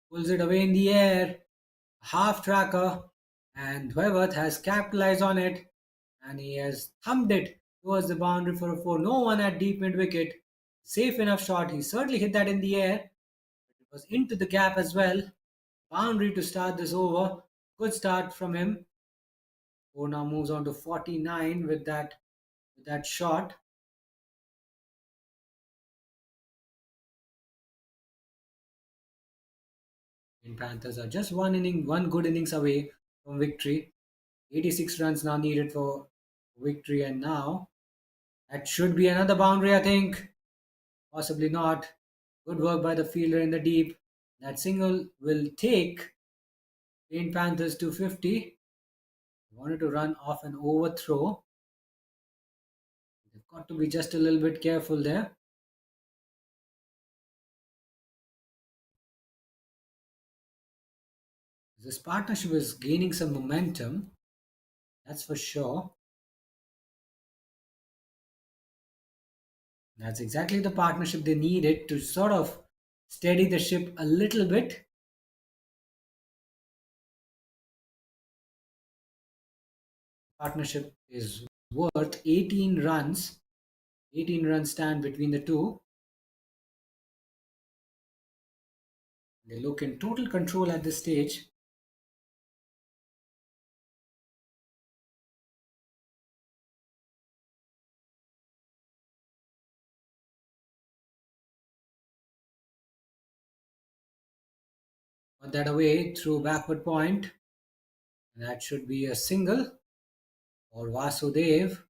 Pulls it away in the air, half tracker, and Dwevath has capitalized on it, and he has thumped it towards the boundary for a four. No one at deep mid wicket. Safe enough shot. He certainly hit that in the air. It was into the gap as well. Boundary to start this over. Good start from him. Who now moves on to 49 with that shot. And Panthers are just one good innings away from victory. 86 runs now needed for victory, and now that should be another boundary, I think. Possibly not. Good work by the fielder in the deep. That single will take Plain Panthers to 50. Wanted to run off an overthrow. They've got to be just a little bit careful there. This partnership is gaining some momentum, that's for sure. That's exactly the partnership they needed to sort of steady the ship a little bit. Partnership is worth 18 runs. 18 runs stand between the two. They look in total control at this stage. Got that away through backward point. That should be a single for Vasudev.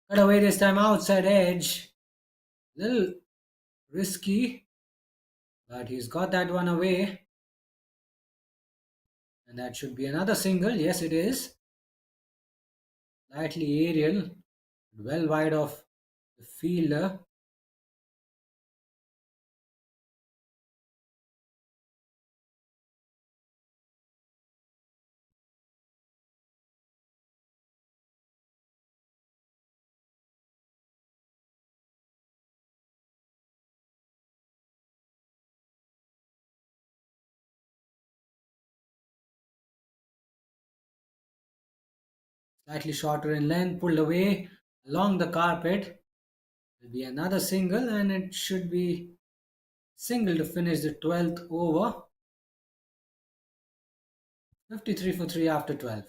Cut away this time outside edge. Little risky, but he's got that one away. And that should be another single. Yes, it is. Slightly aerial, well wide of the fielder. Slightly shorter in length, pulled away along the carpet. Will be another single, and it should be single to finish the 12th over. 53 for 3 after 12.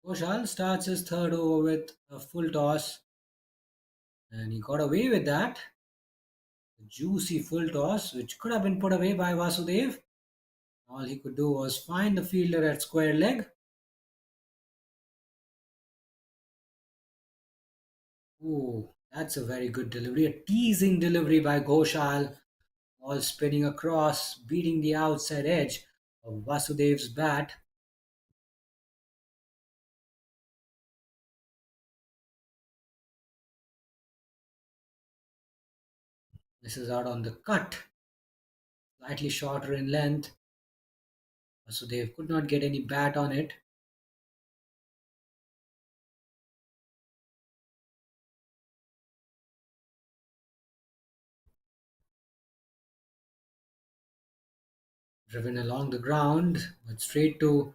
Koshal starts his third over with a full toss, and he got away with that. A juicy full toss, which could have been put away by Vasudev. All he could do was find the fielder at square leg. Oh, that's a very good delivery. A teasing delivery by Ghoshal. Ball spinning across, beating the outside edge of Vasudev's bat. This is out on the cut, slightly shorter in length. Vasudev could not get any bat on it. Driven along the ground, but straight to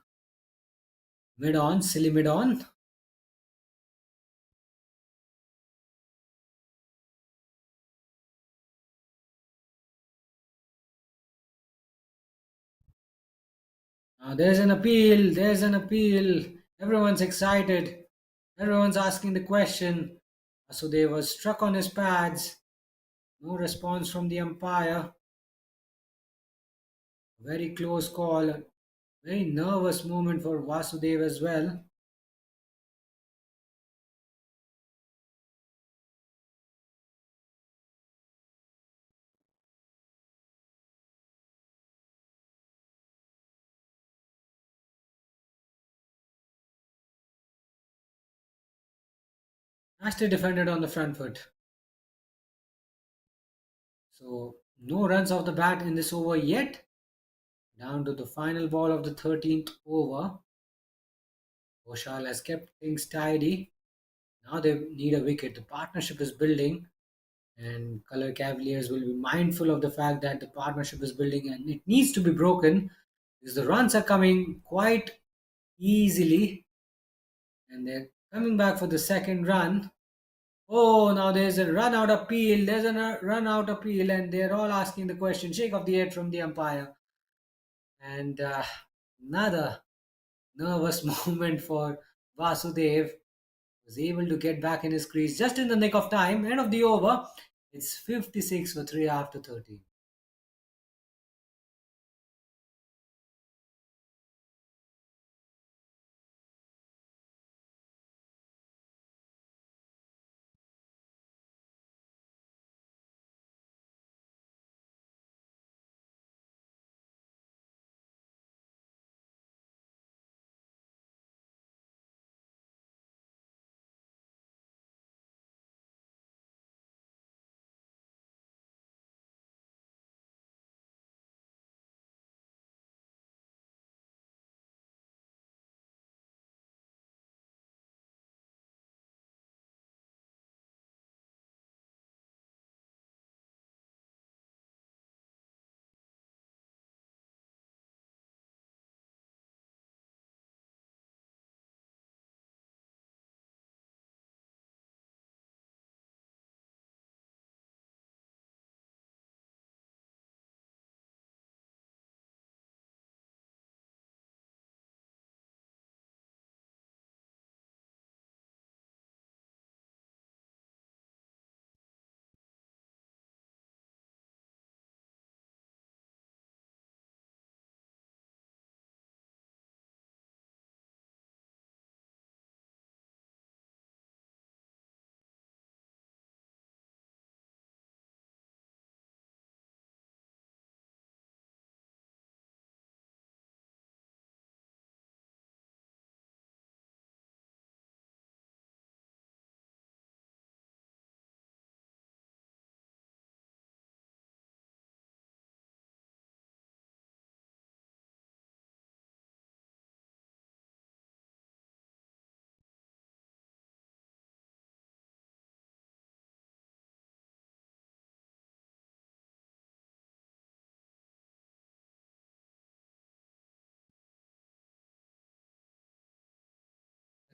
mid on, silly mid on. There's an appeal, there's an appeal. Everyone's excited. Everyone's asking the question. Vasudev was struck on his pads. No response from the umpire. Very close call. Very nervous moment for Vasudev as well. Nicely defended on the front foot. So no runs off the bat in this over yet. Down to the final ball of the 13th over. Ghoshal has kept things tidy. Now they need a wicket. The partnership is building, and Color Cavaliers will be mindful of the fact that the partnership is building and it needs to be broken because the runs are coming quite easily and they're coming back for the second run. Oh, now there's a run out appeal. There's a run out appeal, and they're all asking the question. Shake of the head from the umpire. And another nervous moment for Vasudev. Was able to get back in his crease just in the nick of time. End of the over. It's 56 for 3 after 13.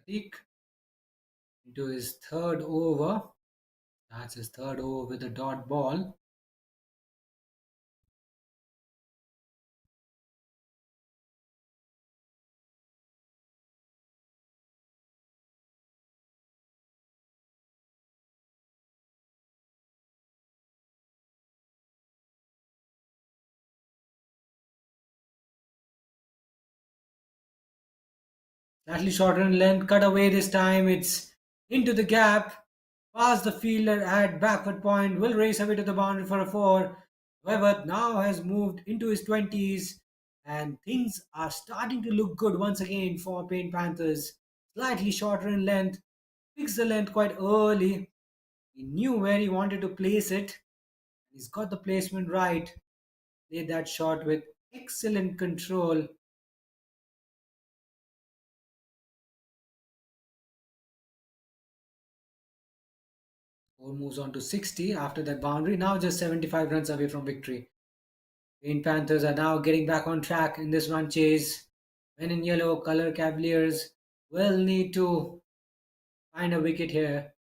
Pratik into his third over. That's his third over with a dot ball. Slightly shorter in length, cut away this time. It's into the gap. Past the fielder at backward point, will race away to the boundary for a four. However, now has moved into his 20s and things are starting to look good once again for Paint Panthers. Slightly shorter in length, fixed the length quite early. He knew where he wanted to place it. He's got the placement right. Played that shot with excellent control. Score moves on to 60 after that boundary. Now just 75 runs away from victory. Green Panthers are now getting back on track in this run chase. Men in yellow, color Cavaliers will need to find a wicket here.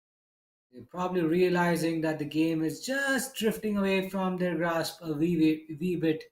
They're probably realizing that the game is just drifting away from their grasp a wee bit.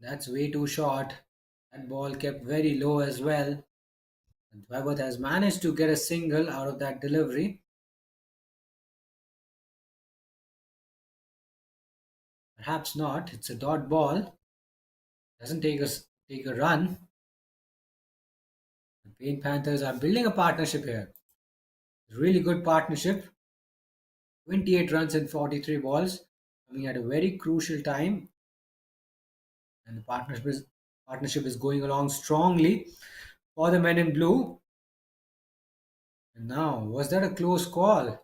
That's way too short. That ball kept very low as well. And Dwaibot has managed to get a single out of that delivery. Perhaps not. It's a dot ball. Doesn't take a run. The Paint Panthers are building a partnership here. Really good partnership. 28 runs in 43 balls, coming at a very crucial time, and the partnership is going along strongly for the men in blue. And now, was that a close call?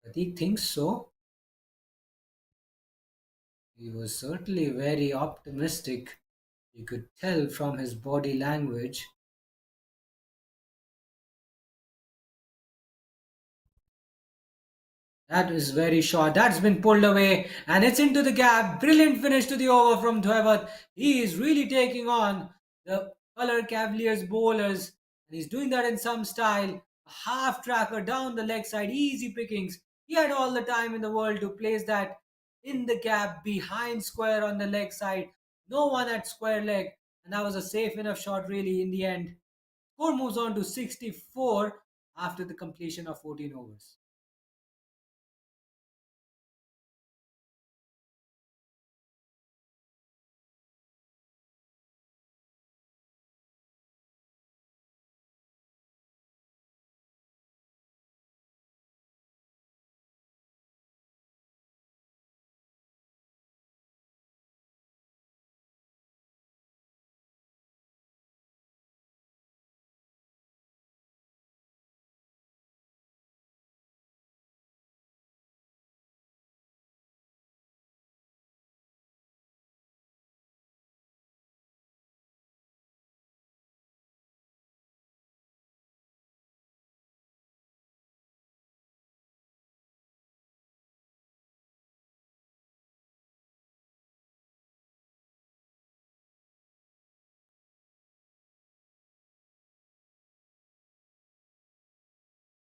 Pratik thinks so. He was certainly very optimistic. You could tell from his body language. That is very short. That's been pulled away and it's into the gap. Brilliant finish to the over from Dwevat. He is really taking on the Color Cavaliers bowlers and he's doing that in some style. A half tracker down the leg side, easy pickings. He had all the time in the world to place that in the gap behind square on the leg side. No one at square leg. And that was a safe enough shot, really, in the end. Score moves on to 64 after the completion of 14 overs.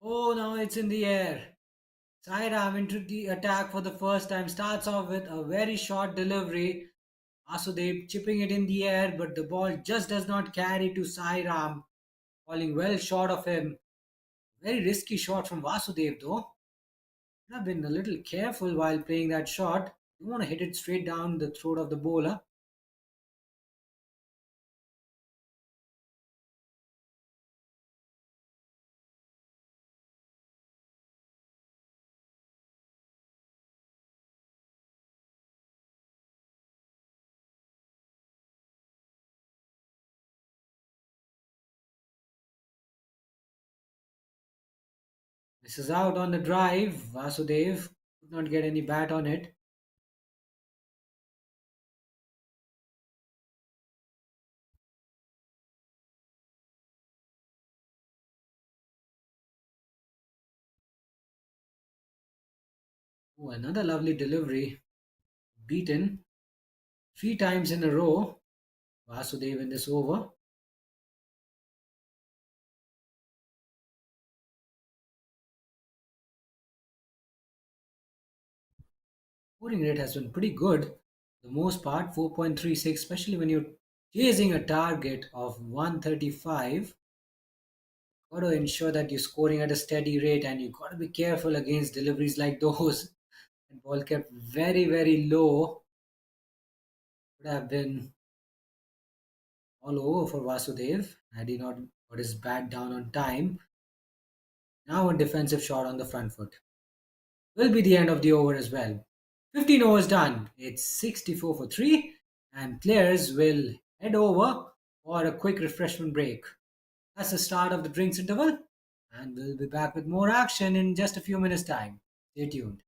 Oh, now it's in the air. Sairam into the attack for the first time. Starts off with a very short delivery. Asudev chipping it in the air, but the ball just does not carry to Sairam, falling well short of him. Very risky shot from Vasudev though. Should have been a little careful while playing that shot. You want to hit it straight down the throat of the bowler. This is out on the drive. Vasudev could not get any bat on it. Oh, another lovely delivery. Beaten three times in a row. Vasudev in this over. scoring rate has been pretty good. The most part, 4.36, especially when you're chasing a target of 135. Got to ensure that you're scoring at a steady rate, and you got to be careful against deliveries like those. And ball kept very, very low. Would have been all over for Vasudev had he not got his bat down on time. Now a defensive shot on the front foot. Will be the end of the over as well. 15 overs done. It's 64 for 3, and players will head over for a quick refreshment break. That's the start of the drinks interval, and we'll be back with more action in just a few minutes' time. Stay tuned.